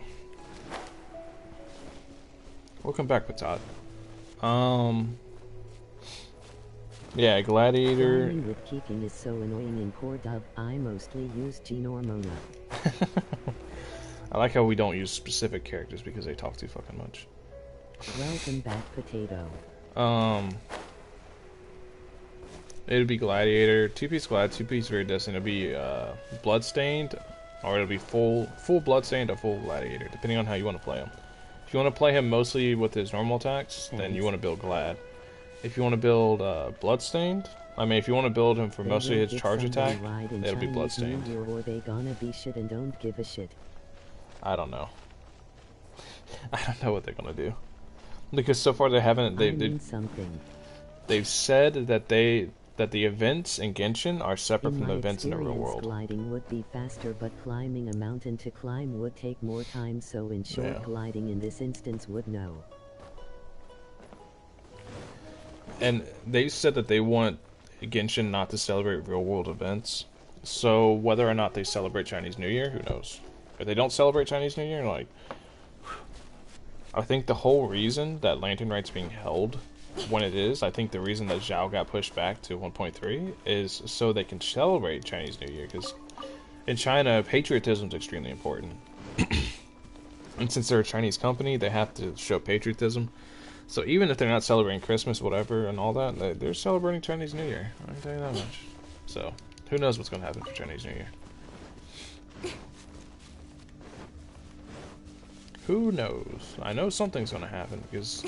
Welcome back, Patat. Yeah, Gladiator. Climbing with keeping is so annoying in core dub. I mostly use Genormona. I like how we don't use specific characters because they talk too fucking much. Welcome back, Potato. It'd be Gladiator, 2-piece Glad, 2-piece Viridescent. It'll be Bloodstained, or it'll be full Bloodstained or full Gladiator, depending on how you want to play him. If you want to play him mostly with his normal attacks, then you want to build Glad. If you want to build Bloodstained, I mean, if you want to build him for mostly his charge attack, it'll be Bloodstained. Or they gonna be shit and don't give a shit. I don't know. I don't know what they're gonna do, because so far they haven't. They've said that the events in Genshin are separate from the events in the real world. Gliding would be faster, but climbing a mountain to climb would take more time. So in short, gliding in this instance would no. And they said that they want Genshin not to celebrate real-world events. So whether or not they celebrate Chinese New Year, who knows? If they don't celebrate Chinese New Year, like... I think the whole reason that Lantern Right's being held when it is, I think the reason that Xiao got pushed back to 1.3 is so they can celebrate Chinese New Year, because in China, patriotism is extremely important. And since they're a Chinese company, they have to show patriotism. So even if they're not celebrating Christmas, whatever, and all that, they're celebrating Chinese New Year. I can tell you that much. So, who knows what's going to happen for Chinese New Year? Who knows? I know something's going to happen, because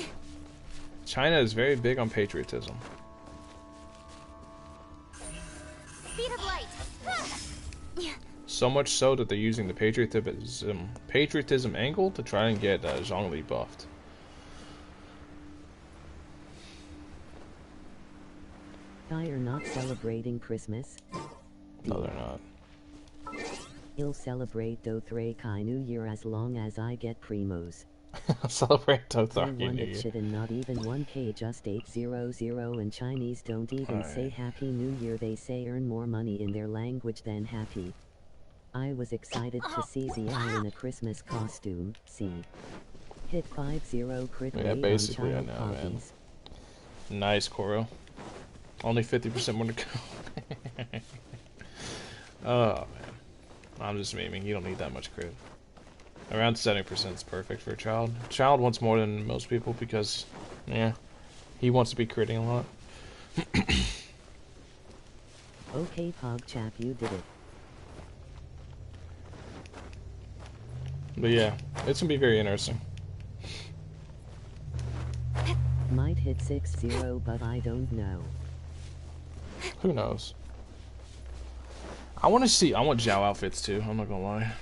China is very big on patriotism. Speed of light. So much so that they're using the patriotism angle to try and get Zhongli buffed. They're not celebrating Christmas? No, they're not. I'll celebrate Dothray Kai New Year as long as I get primos. Celebrate They Dothraki New wanted Year. shit and not even 1k, just 800, and Chinese don't even say Alright. Happy New Year, they say earn more money in their language than happy. I was excited to see Xiao in a Christmas costume. See. Hit 50 crit Yeah, rate on basically, I child know, man. poppies. Nice, Koro. Only 50% more to go. Oh, man. I'm just memeing. You don't need that much crit. Around 70% is perfect for a child. Child wants more than most people because, yeah, he wants to be critting a lot. Okay, PogChap, you did it. But yeah, it's gonna be very interesting. Might hit 60, but I don't know. Who knows? I want Xiao outfits too, I'm not gonna lie.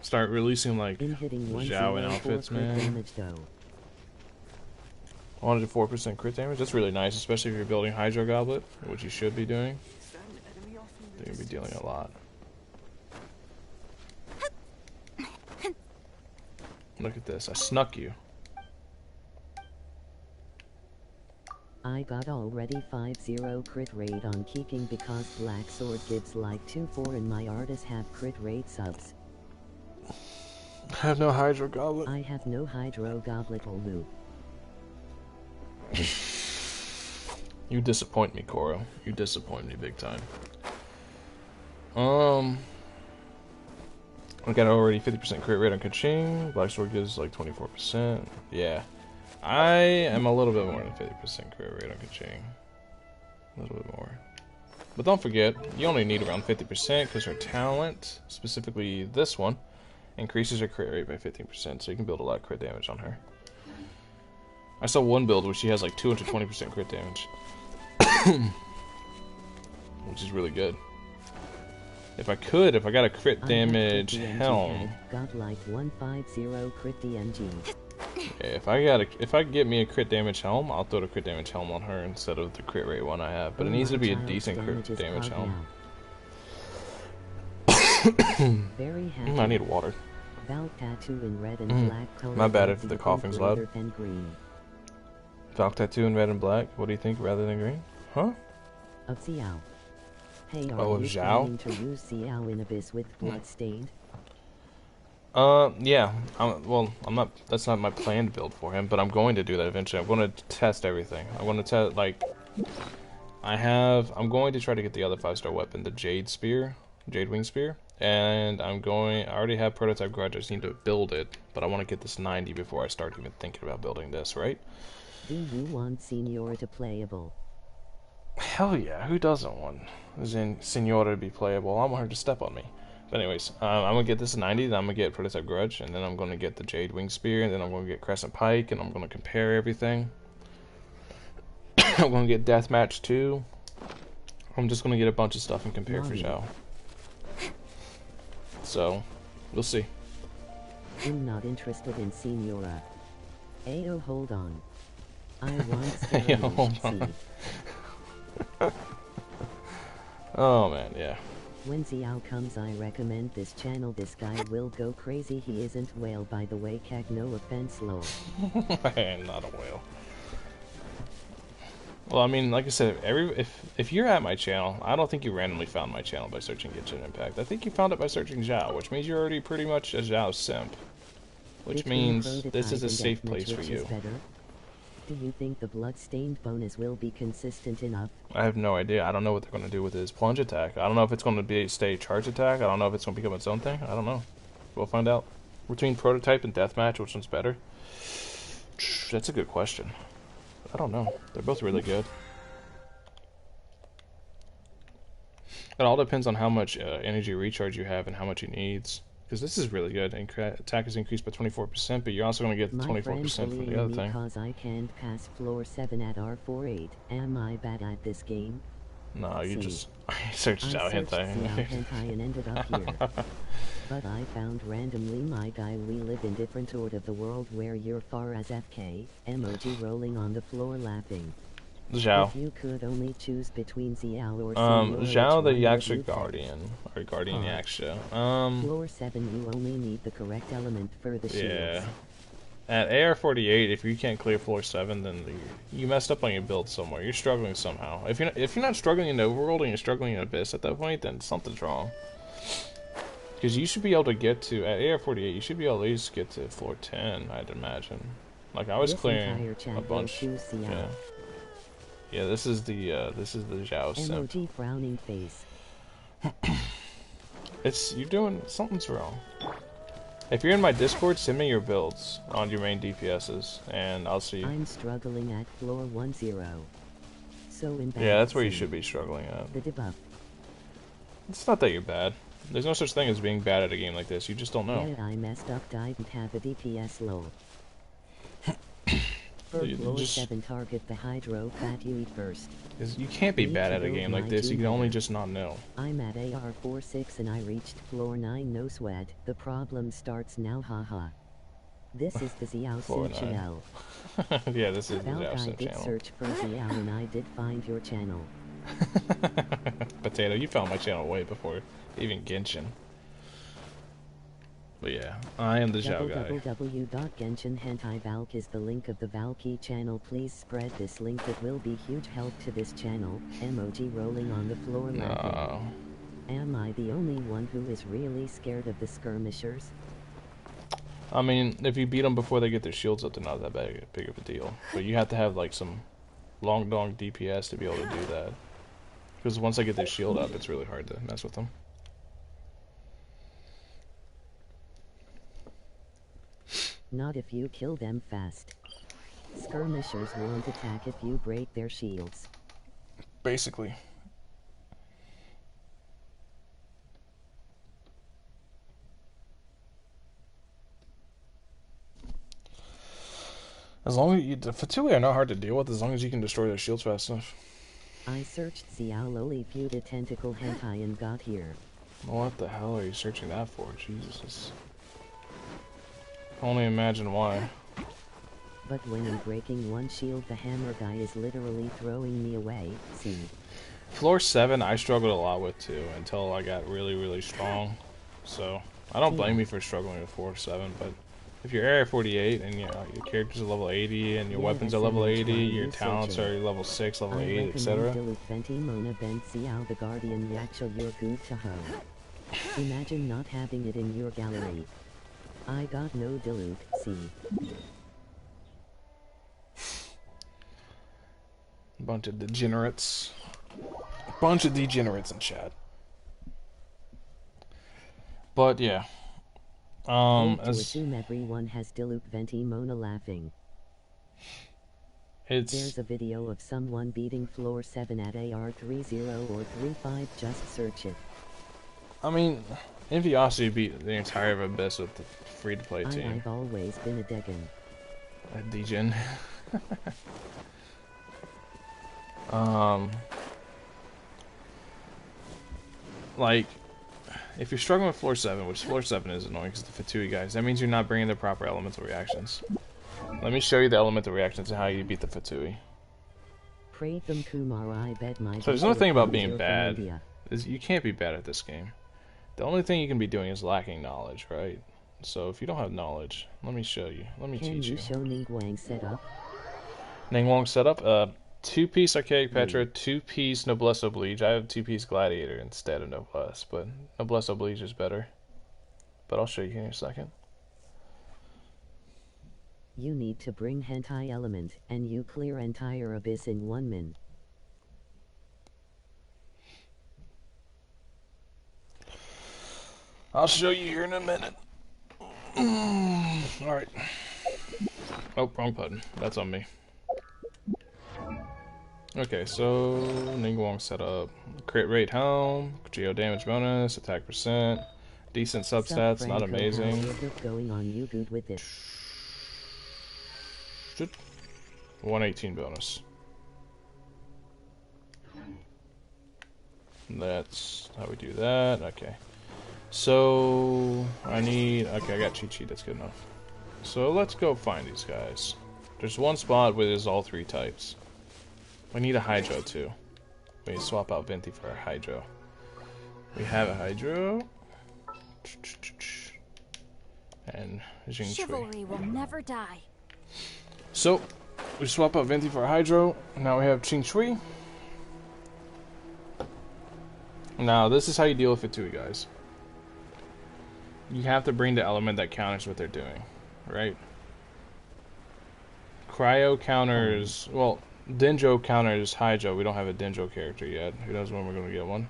Start releasing like In hitting Xiao in 104 outfits, crit man. damage though. 104% crit damage, that's really nice, especially if you're building Hydro Goblet, which you should be doing. Is that an enemy off in the You're gonna be dealing a lot. Look at this, I snuck you. I got already 50 crit rate on Keeking because Black Sword gives like 2-4 and my artists have crit rate subs. I have no Hydro Goblet. I have no Hydro Goblet or move. You disappoint me, Koro. You disappoint me big time. I got already 50% crit rate on Kaching. Black Sword gives like 24%. Yeah. I am a little bit more than 50% crit rate on Kaching. A little bit more. But don't forget, you only need around 50% because her talent, specifically this one, increases her crit rate by 15%, so you can build a lot of crit damage on her. I saw one build where she has like 220% crit damage. Which is really good. If I got a crit damage helm. Got like 150 crit DMG. Yeah, if I get me a crit damage helm, I'll throw the crit damage helm on her instead of the crit rate one I have. But it needs to be a decent crit damage helm. Very happy. I need water. Valk tattoo in red and black color. My bad if do the you think coughing's loud. rather than green? Valk tattoo in red and black. What do you think rather than green? Huh? Of Xiao. Hey, are Oh, of you Xiao? planning to use Xiao in Abyss with Bloodstained? Yeah. I'm not. That's not my planned build for him, but I'm going to do that eventually. I'm going to test everything. I'm going to test like. I'm going to try to get the other 5-star weapon, the Jade Wing Spear, and I already have prototype garage. I just need to build it, but I want to get this 90 before I start even thinking about building this, right? Do you want Senora to playable? Hell yeah, who doesn't want Senora to be playable? I want her to step on me. But anyways, I'm going to get this 90, then I'm going to get Prototype Grudge, and then I'm going to get the Jade Wing Spear, and then I'm going to get Crescent Pike, and I'm going to compare everything. I'm going to get Deathmatch 2. I'm just going to get a bunch of stuff and compare for Xiao. So, we'll see. I'm not interested in Senora. Ayo, hold on. I want Ayo, hold on. Oh man, yeah. When Xiao comes, I recommend this channel. This guy will go crazy. He isn't whale, by the way. Kag, no offense, lol. Not a whale. Well, I mean, like I said, if you're at my channel, I don't think you randomly found my channel by searching Genshin Impact. I think you found it by searching Xiao, which means you're already pretty much a Xiao simp. Which means this is a safe place for you. Do you think the Bloodstained bonus will be consistent enough? I have no idea. I don't know what they're going to do with his plunge attack. I don't know if it's going to stay charge attack. I don't know if it's going to become its own thing. I don't know. We'll find out. Between Prototype and Deathmatch, which one's better? That's a good question. I don't know. They're both really good. It all depends on how much energy recharge you have and how much he needs. Because this is really good. And attack is increased by 24%, but you're also going to get 24% from the other thing. Because I can't pass floor 7 at R48. Am I bad at this game? No, you just searched Xiao hentai. Xiao hentai and ended up here. But I found randomly, my guy. We live in different sort of the world where you're far as FK. Emoji rolling on the floor laughing. Zhao. If you could only choose between Xiao or Xiao the Yakshak Guardian. Guardian, or Guardian Huh. Yaksha. Floor 7, you only need the correct element for the shields. Yeah. At AR48, if you can't clear floor 7, then you messed up on your build somewhere. You're struggling somehow. If you're not struggling in the overworld and you're struggling in Abyss at that point, then something's wrong. Because you should be able to get to, at AR48, you should be able to at least get to floor 10, I'd imagine. Like, I was This clearing entire chat a will bunch. choose Xiao. Yeah. Yeah, this is the Xiao simp. Emoji frowning face. You're doing, something's wrong. If you're in my Discord, send me your builds on your main DPSs, and I'll see. I'm struggling at floor 10. So embarrassing. Yeah, that's where you should be struggling at. The debuff. It's not that you're bad. There's no such thing as being bad at a game like this. You just don't know. Yeah, I messed up. Didn't have a DPS low. For You floor just- 7, target the hydro fat you eat first. You can't be bad at a game like this. You can only just not know. I'm at AR46 and I reached floor 9, no sweat. The problem starts now, haha. This is the Xiao Floor Sim 9. channel. Yeah, this is the Valk, I Xiao did channel. search for Xiao and I did find your channel. Potato, you found my channel way before even Genshin. But yeah, I am the Xiao guy. www.genshinhentaivalk is the link of the Valky channel. Please spread this link. It will be huge help to this channel. Emoji rolling on the floor laughing. No. Am I the only one who is really scared of the skirmishers? I mean, if you beat them before they get their shields up, they're not that big of a deal. But you have to have like some long dong DPS to be able to do that. Because once they get their shield up, it's really hard to mess with them. Not if you kill them fast. Skirmishers won't attack if you break their shields. Basically. As long as the Fatui are not hard to deal with, as long as you can destroy their shields fast enough. I searched Xiao Loli viewed a tentacle hentai and got here. What the hell are you searching that for? Jesus. Only imagine why. But when I'm breaking one shield, the hammer guy is literally throwing me away. See? Floor 7 I struggled a lot with too, until I got really, really strong. So, I don't blame you for struggling with floor 7, but if you're area 48 and your character's are level 80 and your Yeah, weapons are that's level an 80, entire your talents researcher. are level 6, level I 8, recommend etc. Diluk Venti Mona Ben Xiao the Guardian Yaksha your good to ho. Imagine not having it in your gallery. I got no Diluk, see. Bunch of degenerates. Bunch of degenerates in chat. But yeah. To As assume everyone has Diluk Venti Mona laughing. it's There's a video of someone beating floor 7 at AR30 or 35, just search it. I mean, Enviosity beat the entire of Abyss with the free-to-play team. I've always been a degen. A degen. Like, if you're struggling with floor 7, which floor 7 is annoying because the Fatui guys, that means you're not bringing the proper elemental reactions. Let me show you the elemental reactions and how you beat the Fatui. Pratham Kumar, I bet my So there's no thing about Diluk being from bad. India. You can't be bad at this game. The only thing you can be doing is lacking knowledge, right? So if you don't have knowledge, let me show you. Let me Can teach you you. show Ningguang setup? Ningguang setup, 2-piece Archaic Petra, 2-piece Noblesse Oblige. I have 2-piece Gladiator instead of Noblesse, but Noblesse Oblige is better. But I'll show you in a second. You need to bring hentai element, and you clear entire abyss in 1 min. I'll show you here in a minute. Alright. Oh, wrong button. That's on me. Okay, so Ningguang setup. Crit rate home, geo damage bonus, attack percent, decent substats, Sup, not Franco, amazing. how's it going on? You good with it? 118 bonus. That's how we do that. Okay. So I need. Okay, I got cheat sheet. That's good enough. So let's go find these guys. There's one spot where there's all 3 types. We need a Hydro too. We swap out Venti for a Hydro. We have a Hydro. And Jing Chui. Chivalry will never die. So, we swap out Venti for a Hydro. Now we have Ching Chui. Now, this is how you deal with Fatui, guys. You have to bring the element that counters what they're doing, right? Cryo counters... Well, Denjo counters Hydro. We don't have a Denjo character yet. Who knows when we're going to get one.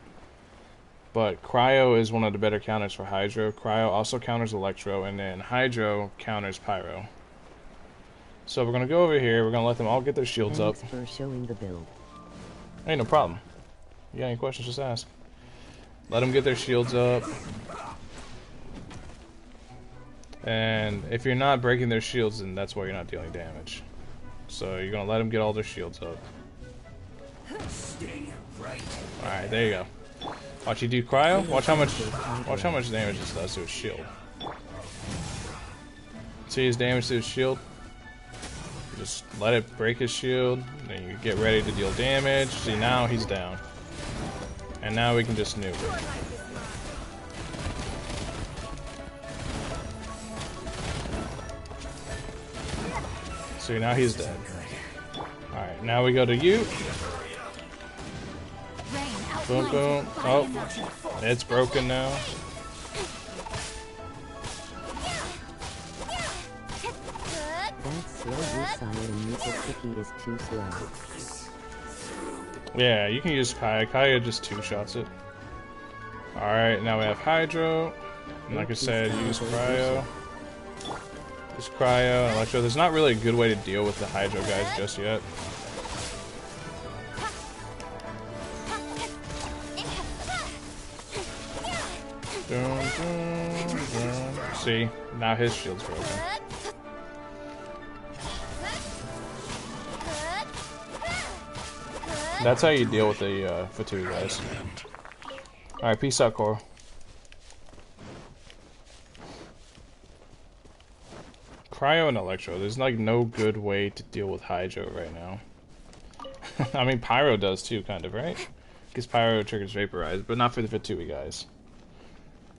But Cryo is one of the better counters for Hydro. Cryo also counters Electro, and then Hydro counters Pyro. So we're going to go over here. We're going to let them all get their shields up. Thanks for showing the build. Ain't no problem. You got any questions, just ask. Let them get their shields up. And if you're not breaking their shields, then that's why you're not dealing damage. So you're going to let them get all their shields up. Alright, there you go. Watch you do cryo. Watch how much damage this does to his shield. See his damage to his shield? Just let it break his shield, then you get ready to deal damage. See, now he's down. And now we can just nuke it. See, now he's dead. Alright, now we go to you. Boom, boom. Oh, it's broken now. That slow Xiao and Mississippi is too slow. Yeah, you can use Kaya. Kaya just two-shots it. Alright, now we have Hydro. And like I said, use Cryo. Use Cryo and Electro. There's not really a good way to deal with the Hydro guys just yet. See, now his shield's broken. That's how you deal with the Fatui guys. Alright, peace out, Coral. Cryo and Electro. There's like no good way to deal with Hydro right now. I mean, Pyro does too, kind of, right? Because Pyro triggers Vaporize, but not for the Fatui guys.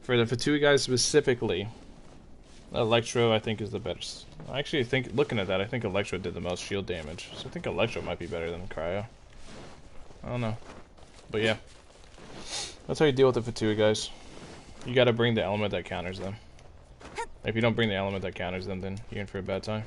For the Fatui guys specifically, Electro I think is the best. I actually think, looking at that, I think Electro did the most shield damage. So I think Electro might be better than Cryo. I don't know. But yeah. That's how you deal with the Fatui guys. You gotta bring the element that counters them. If you don't bring the element that counters them, then you're in for a bad time.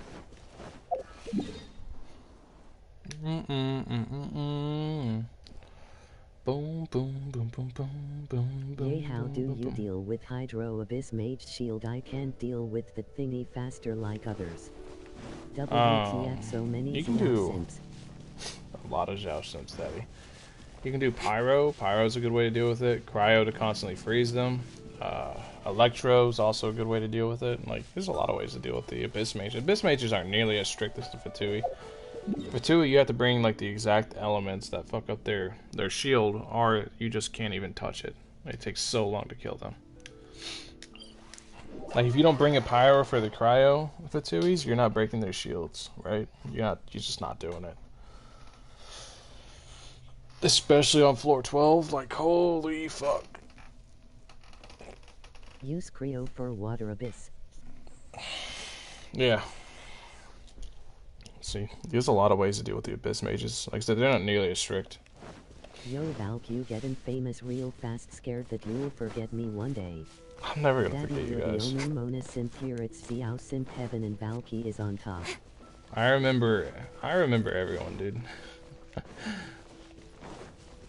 Boom, boom, boom, boom, boom, boom, boom. Yay, how do you deal with Hydro Abyss Mage Shield? I can't deal with the thingy faster like others. WTF, so many you can Xiao do simps. a lot of Xiao simps, Daddy. You can do Pyro. Pyro's a good way to deal with it. Cryo to constantly freeze them. Electro's also a good way to deal with it. Like, there's a lot of ways to deal with the Abyss Mage. Abyss Mages aren't nearly as strict as the Fatui. Fatui, you have to bring like the exact elements that fuck up their shield, or you just can't even touch it. It takes so long to kill them. Like, if you don't bring a Pyro for the Cryo Fatuis, you're not breaking their shields, right? You're just not doing it. Especially on floor 12, like, holy fuck. Use Cryo for Water Abyss. Yeah. See, there's a lot of ways to deal with the Abyss Mages. Like I said, they're not nearly as strict. Yo, Valk, you getting famous real fast, scared that you'll forget me one day. I'm never gonna Daddy, forget you you're guys. the only Mona simp here at Xiao Simp Heaven, and Valky is on top. I remember everyone, dude.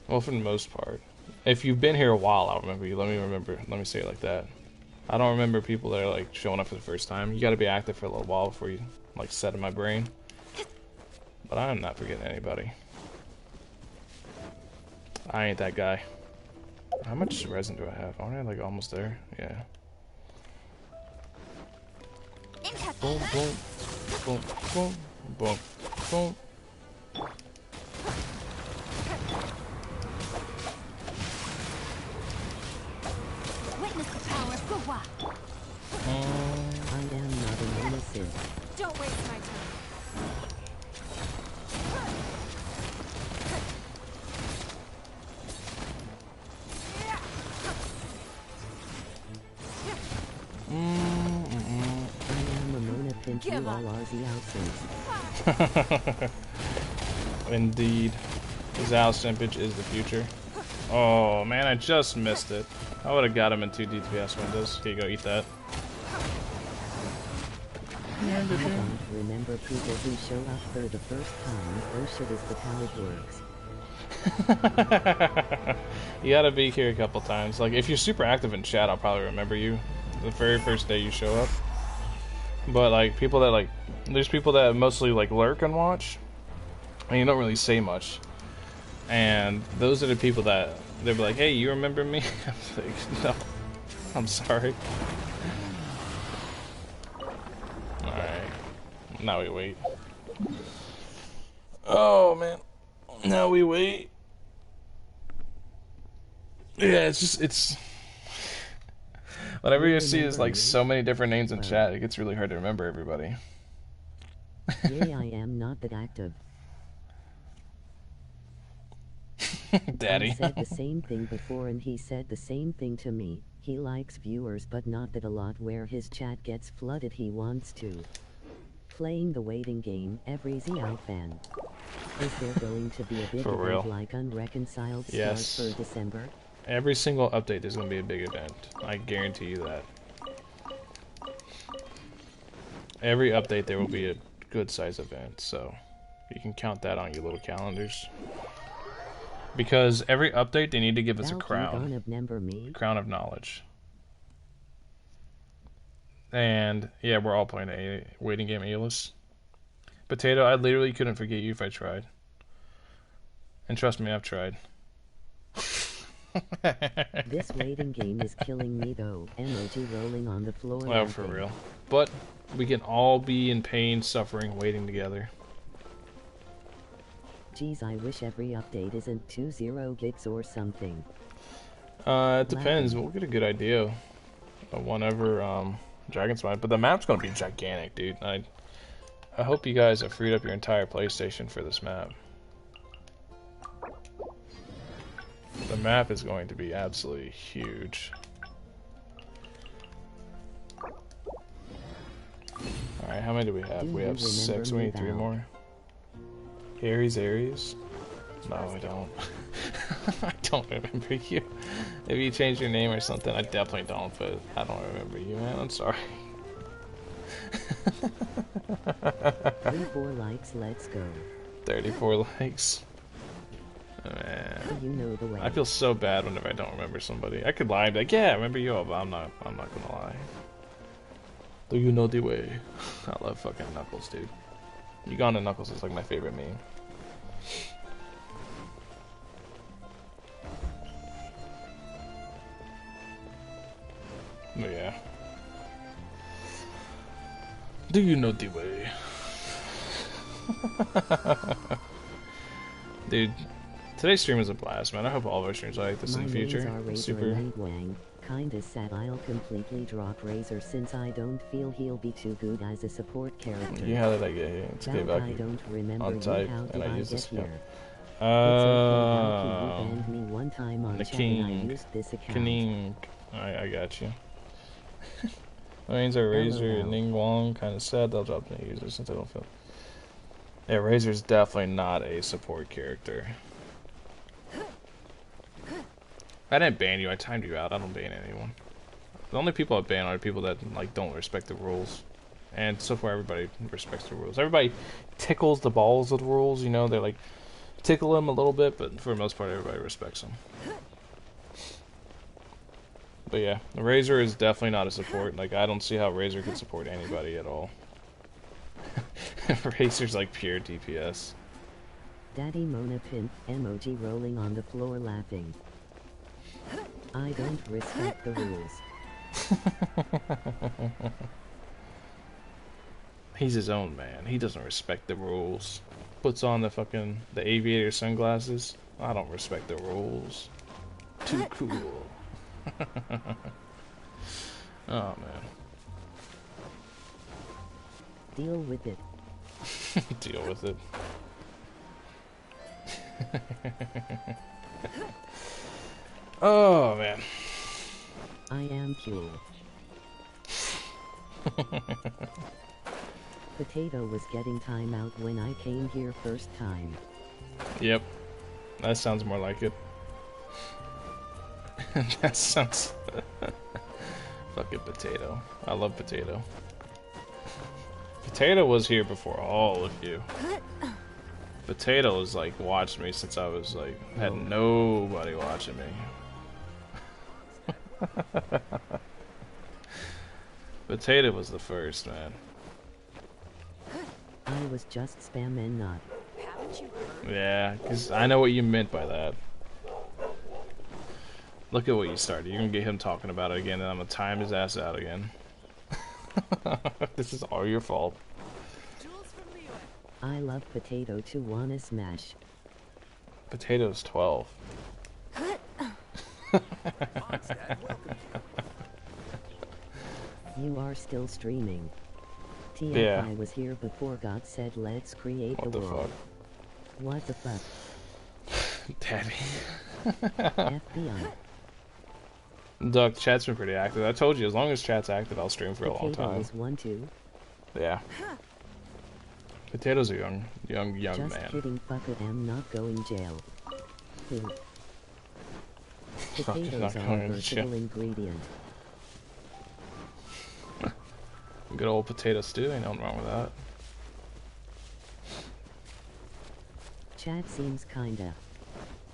Well, for the most part. If you've been here a while, I'll remember you. Let me say it like that. I don't remember people that are like showing up for the first time. You gotta be active for a little while before you like set in my brain. But I am not forgetting anybody. I ain't that guy. How much resin do I have? Aren't I like almost there? Yeah. Boom, boom, boom, boom, boom, boom. Witness the power of bois. I am not an innocent. Don't waste my time. simping Give you up. all are Xiao. Indeed. Xiao simpage is the future. Oh man, I just missed it. I would have got him in 2 DPS windows. Here you go, eat that. I don't remember people who show up for the first time. Oh shit, is the how it works. You gotta be here a couple times. Like, if you're super active in chat, I'll probably remember you the very first day you show up. But, like, people that, like, there's people that mostly, like, lurk and watch, and you don't really say much. And those are the people that, they'll be like, hey, you remember me? I'm like, no, I'm sorry. Alright, now we wait. Oh, man. Now we wait. Yeah, it's just, it's... Whenever you see is like so many different names in chat, it gets really hard to remember everybody. Yeah, I am not that active. Daddy. I said the same thing before and he said the same thing to me. He likes viewers but not that a lot where his chat gets flooded he wants to. Playing the waiting game, every Xiao fan. Is there going to be a big For event real. like Unreconciled Yes. Stars for December? Every single update is going to be a big event. I guarantee you that. Every update there will be a good size event, so you can count that on your little calendars. Because every update they need to give us a crown. Crown of knowledge. And yeah, we're all playing a waiting game A-list. Potato, I literally couldn't forget you if I tried. And trust me, I've tried. This waiting game is killing me though. Emoji rolling on the floor. Oh, for real. But we can all be in pain, suffering, waiting together. Geez, I wish every update isn't 20 gigs or something. It depends. We'll get a good idea of whenever Dragon's Mind. But the map's gonna be gigantic, dude. I hope you guys have freed up your entire PlayStation for this map. The map is going to be absolutely huge. Alright, how many do we have? We have 6. We need 3 more. Aries? No, I don't. I don't remember you. If you change your name or something, I definitely don't, but I don't remember you, man. I'm sorry. 34 likes, let's go. 34 likes. Oh, man. You know the way. I feel so bad whenever I don't remember somebody. I could lie and be like, yeah, I remember you, but I'm not gonna lie. Do you know the way? I love fucking Knuckles, dude. Uganda Knuckles is like my favorite meme. But yeah. Do you know the way? Dude, today's stream was a blast, man. I hope all of our streams are like this in the future. Super. Kinda sad I'll completely drop Razor since I don't feel he'll be too good as a support character. Yeah, how did I get here? It's okay, back I don't remember on type, how and I did use this here? account. It's okay, you banned me one time on The chat and I king. used this account. King. I got you. That means our Razor and Ning Wong kind of sad they'll drop new users since I don't feel. Yeah, Razor's definitely not a support character. I didn't ban you, I timed you out. I don't ban anyone. The only people I ban are people that like don't respect the rules. And so far everybody respects the rules. Everybody tickles the balls of the rules, you know, they're like tickle them a little bit, but for the most part everybody respects them. But yeah, Razor is definitely not a support. Like, I don't see how Razor could support anybody at all. Razor's like pure DPS. Daddy Mona Pimp, emoji rolling on the floor laughing. I don't respect the rules. He's his own man. He doesn't respect the rules. Puts on the aviator sunglasses. I don't respect the rules. Too cool. Oh man. Deal with it. Deal with it. Oh man. I am cool. Potato was getting time out when I came here first time. Yep. That sounds more like it. That sounds... Fucking Potato. I love Potato. Potato was here before all of you. Potato was like watched me since I was like had nobody watching me. Potato was the first, man. I was just spamming not. Yeah, because I know what you meant by that. Look at what you started. You're gonna get him talking about it again, and I'm gonna time his ass out again. This is all your fault. I love Potato to wanna smash. Potato's 12. You are still streaming. TFI Yeah. was here before God said let's create What the the world. fuck? What the fuck? Daddy. FBI. Duck, chat's been pretty active. I told you, as long as chat's active, I'll stream for a long Potato time. is 1-2. Yeah. Potato's a young Just man. kidding, fuck it, I'm not going jail. Who? Fuck, he's Potatoes not are going a to versatile jail. ingredient. Good old potato stew, ain't nothing wrong with that. Chat seems kinda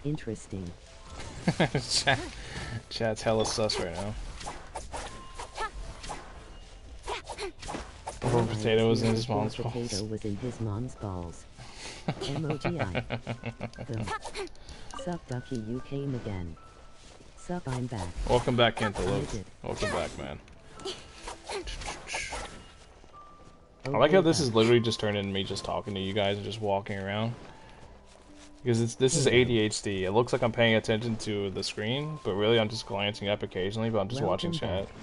interesting. Chat's hella sus right now. Poor Alright, Potato was in here his before mom's balls. Potato was in his mom's balls. M-O-G-I. Sup, Ducky, you came again. Sup, I'm back. Welcome back, Cantaloupe. I did. Welcome back, man. I Okay, like how this is Duck. literally just turned into me just talking to you guys and just walking around. Because this is ADHD. It looks like I'm paying attention to the screen, but really I'm just glancing up occasionally, but I'm just watching Welcome chat. back.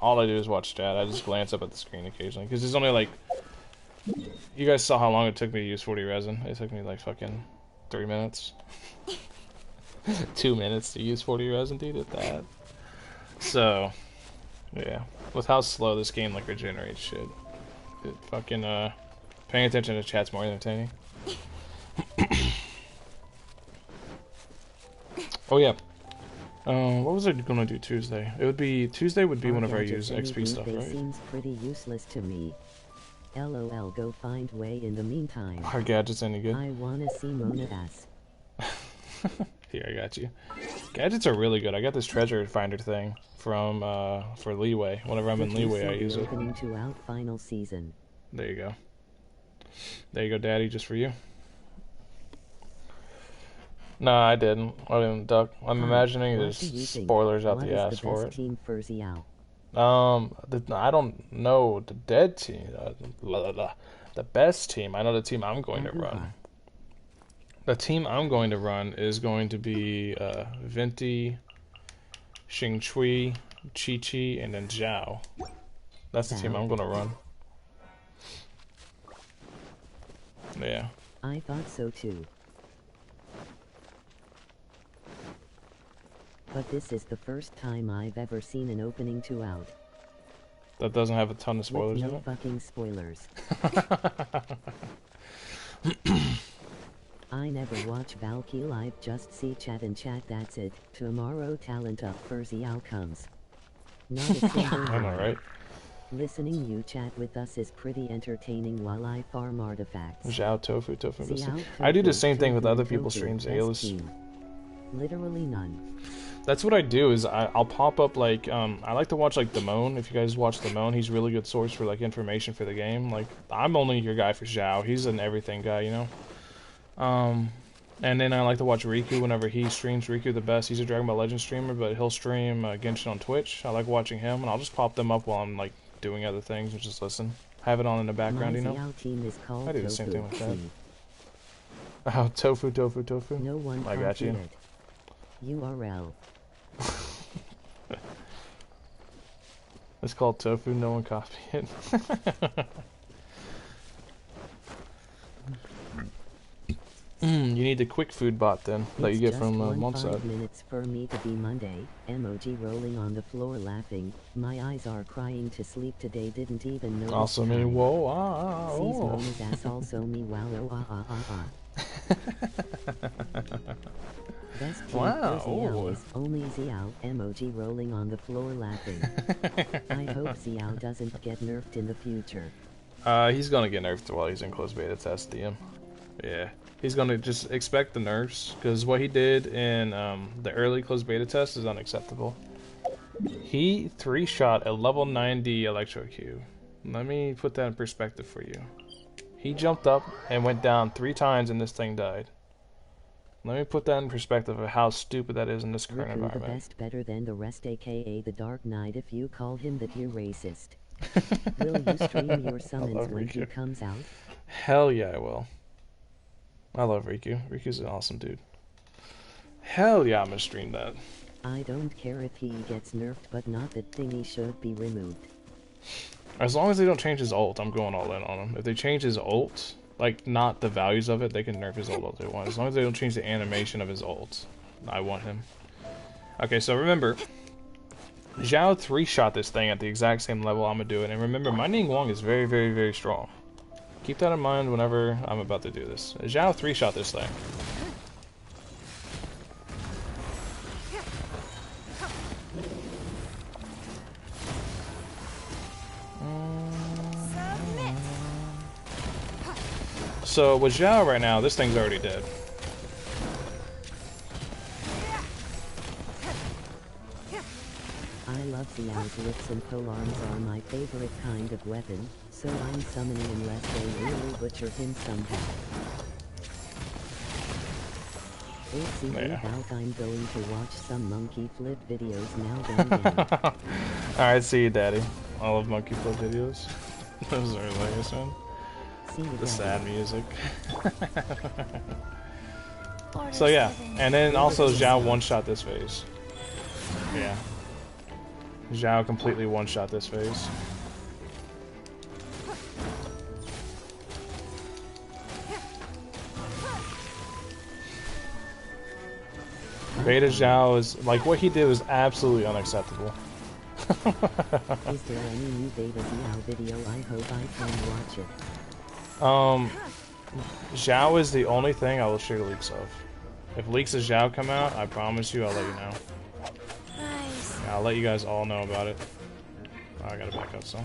All I do is watch chat. I just glance up at the screen occasionally. Because there's only like... You guys saw how long it took me to use 40 resin. It took me like fucking 3 minutes. 2 minutes to use 40 resin, dude, at that. So, yeah. With how slow this game like regenerates shit. It fucking, paying attention to chat's more entertaining. Oh yeah. What was I gonna do Tuesday? Tuesday would be Our whenever I gadgets use XP anything stuff, they right? seems pretty useless to me. LOL, go find way in the meantime. Are gadgets any good? I wanna see Mona ass. Here, I got you. Gadgets are really good. I got this treasure finder thing from, for Leeway. Whenever I'm in Did you Leeway, see I the use it. opening to out final season? There you go. There you go, Daddy, just for you. No, I didn't. I didn't, Duck. I'm Hi, imagining what there's do you think? spoilers out What the is ass the for best it. team for Xiao? I don't know the dead team. The best team. I know the team I'm going to run. The team I'm going to run is going to be Venti, Xingchui, Chi-Chi, and then Xiao. That's the team I'm going to run. Yeah. I thought so too. But this is the first time I've ever seen an opening to out. That doesn't have a ton of spoilers With no in it. fucking spoilers. I never watch Valky live, just see chat and chat, that's it. Tomorrow talent up for Xiao comes. Not a single I know, word. right? Listening you chat with us is pretty entertaining while I farm artifacts. Xiao, Tofu, Tofu. Xiao, I do the Tofu, same thing with Tofu, other people's Tofu, streams. best Ayla's. team. Literally none. That's what I do. Is I'll pop up like I like to watch like Damone. If you guys watch Damone, he's a really good source for like information for the game. Like I'm only your guy for Xiao. He's an everything guy, you know. And then I like to watch Riku whenever he streams. Riku the best. He's a Dragon Ball Legends streamer, but he'll stream Genshin on Twitch. I like watching him, and I'll just pop them up while I'm like doing other things and just listen. Have it on in the background, My you know. Xiao team is called I do the same Tofu. thing with that. See, Oh, Tofu, Tofu, Tofu. no one I got you. copied it. URL. It's called Tofu. No one copied it. You You need the quick food bot then that It's you get just from 5 Monsad. minutes for me to be Monday. Emoji rolling on the floor laughing. My eyes are crying to sleep today. Didn't even notice. Also me, time. whoa, Sees oh. Mona's ass also me. Wow, oh, Best team Wow, for Xiao ooh. is only Xiao. Emoji rolling on the floor laughing. I hope Xiao doesn't get nerfed in the future. He's gonna get nerfed while he's in closed beta test, DM. Yeah. He's gonna just expect the nerfs, because what he did in the early closed beta test is unacceptable. He 3-shot a level 90 electro cube. Let me put that in perspective for you. He jumped up and went down 3 times and this thing died. Let me put that in perspective of how stupid that is in this current Riku environment. the best better than the rest, aka the Dark Knight. If you call him that, you're racist. Will you stream your summons when he comes out? Hell yeah, I will. I love Riku. Riku's an awesome dude. Hell yeah, I'm gonna stream that. I don't care if he gets nerfed, but not that thingy should be removed. As long as they don't change his ult, I'm going all in on him. If they change his ult, like not the values of it, they can nerf his ult all they want. As long as they don't change the animation of his ult, I want him. Okay, so remember, Xiao 3-shot this thing at the exact same level I'm gonna do it. And remember, my Ningguang is very, very, very strong. Keep that in mind whenever I'm about to do this. Xiao 3-shot this thing. So with Xiao right now, this thing's already dead. I love Xiao's lips and polearms are my favorite kind of weapon, so I'm summoning unless they really butcher him somehow. It's Yeah. about I'm going to watch some monkey flip videos now. Alright, see you, Daddy. I love monkey flip videos. Those are hilarious, man. See you, The sad Daddy. music. So yeah, and then also Xiao one-shot this phase. Yeah. Xiao completely one-shot this phase. Beta Xiao is, like, what he did was absolutely unacceptable. Is there any new Beta Xiao video? I hope I can watch it. Xiao is the only thing I will share leaks of. If leaks of Xiao come out, I promise you I'll let you know. Nice. Yeah, I'll let you guys all know about it. Oh, I gotta back up some.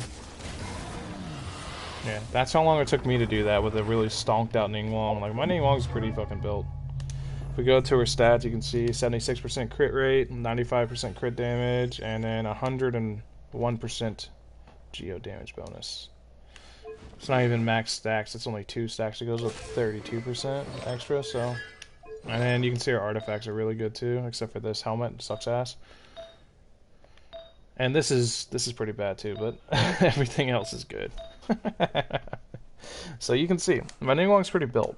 Yeah, that's how long it took me to do that with a really stonked out Ningguang. Like, my Ningguang's pretty fucking built. If we go to her stats, you can see 76% crit rate, 95% crit damage, and then 101% geo damage bonus. It's not even max stacks, it's only 2 stacks. It goes up 32% extra, so. And then you can see our artifacts are really good too, except for this helmet, it sucks ass. And this is pretty bad too, but everything else is good. So you can see, my Ningguang's pretty built.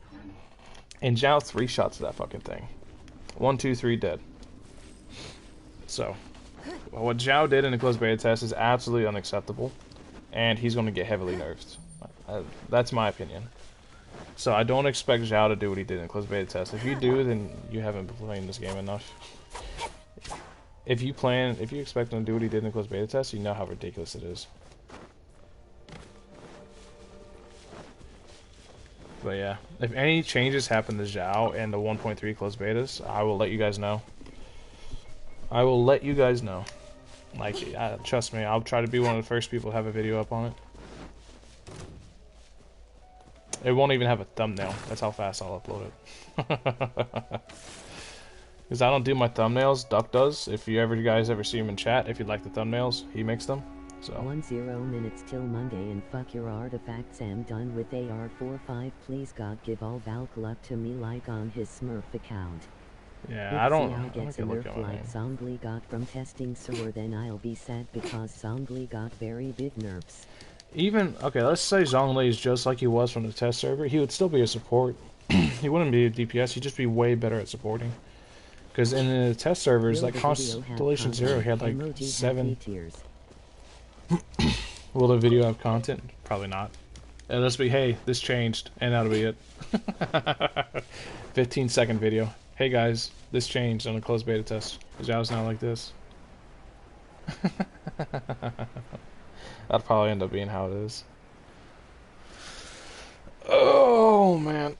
And Xiao 3-shots that fucking thing. 1, 2, 3 dead. So, what Xiao did in the closed beta test is absolutely unacceptable. And he's going to get heavily nerfed. That's my opinion. So I don't expect Xiao to do what he did in the closed beta test. If you do, then you haven't been playing this game enough. If you expect him to do what he did in the closed beta test, you know how ridiculous it is. But yeah, if any changes happen to Xiao and the 1.3 closed betas, I will let you guys know. I will let you guys know. Like, trust me, I'll try to be one of the first people to have a video up on it. It won't even have a thumbnail. That's how fast I'll upload it. Because I don't do my thumbnails, Duck does. If you guys ever see him in chat, if you like the thumbnails, he makes them. So 10 minutes till Monday and fuck your artifacts. I'm done with AR45. Please God give all Valk luck to me like on his Smurf account. yeah, If I don't. Xiao gets a I don't look nerf at my like name. Zhongli got from testing Sewer, then I'll be sad because Zhongli got very big nerfs. Even okay, let's say Zhongli is just like he was from the test server. He would still be a support. He wouldn't be a DPS. He'd just be way better at supporting. Because in the test servers, Will like the video have Constellation Zero, he had like content? Emoji 7. happy tears. Will the video have content? Probably not. It'll just be, hey, this changed, and that'll be it. If 15-second video. Hey guys, this changed on a closed beta test. Xiao's now like this. That'll probably end up being how it is. Oh man.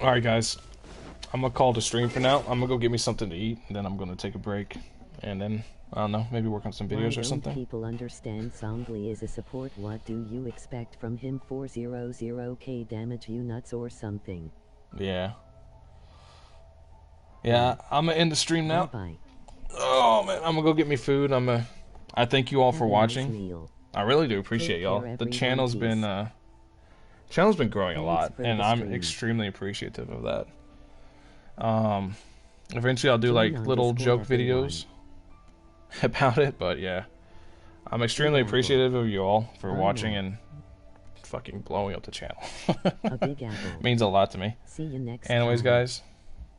Alright guys, I'm gonna call it a stream for now. I'm gonna go get me something to eat, and then I'm gonna take a break, and then I don't know, maybe work on some videos or something. People understand Songli is a support. What do you expect from him? 400k damage, you nuts or something? Yeah. Yeah, I'm gonna end the stream now. Bye. Oh man, I'm gonna go get me food. I thank you all for watching. Meal. I really do appreciate y'all. The channel's been growing a lot, and I'm extremely appreciative of that. Eventually I'll do like little joke videos about it, but yeah, I'm extremely appreciative of you all for watching and fucking blowing up the channel. A big apple. Means a lot to me. See you next Anyways, time. guys,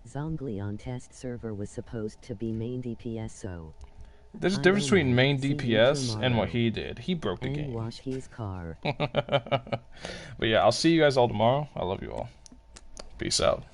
Zongli on test server was supposed to be main DPS, so there's a difference between main DPS and what he did. He broke the game. wash his car. But yeah, I'll see you guys all tomorrow. I love you all. Peace out.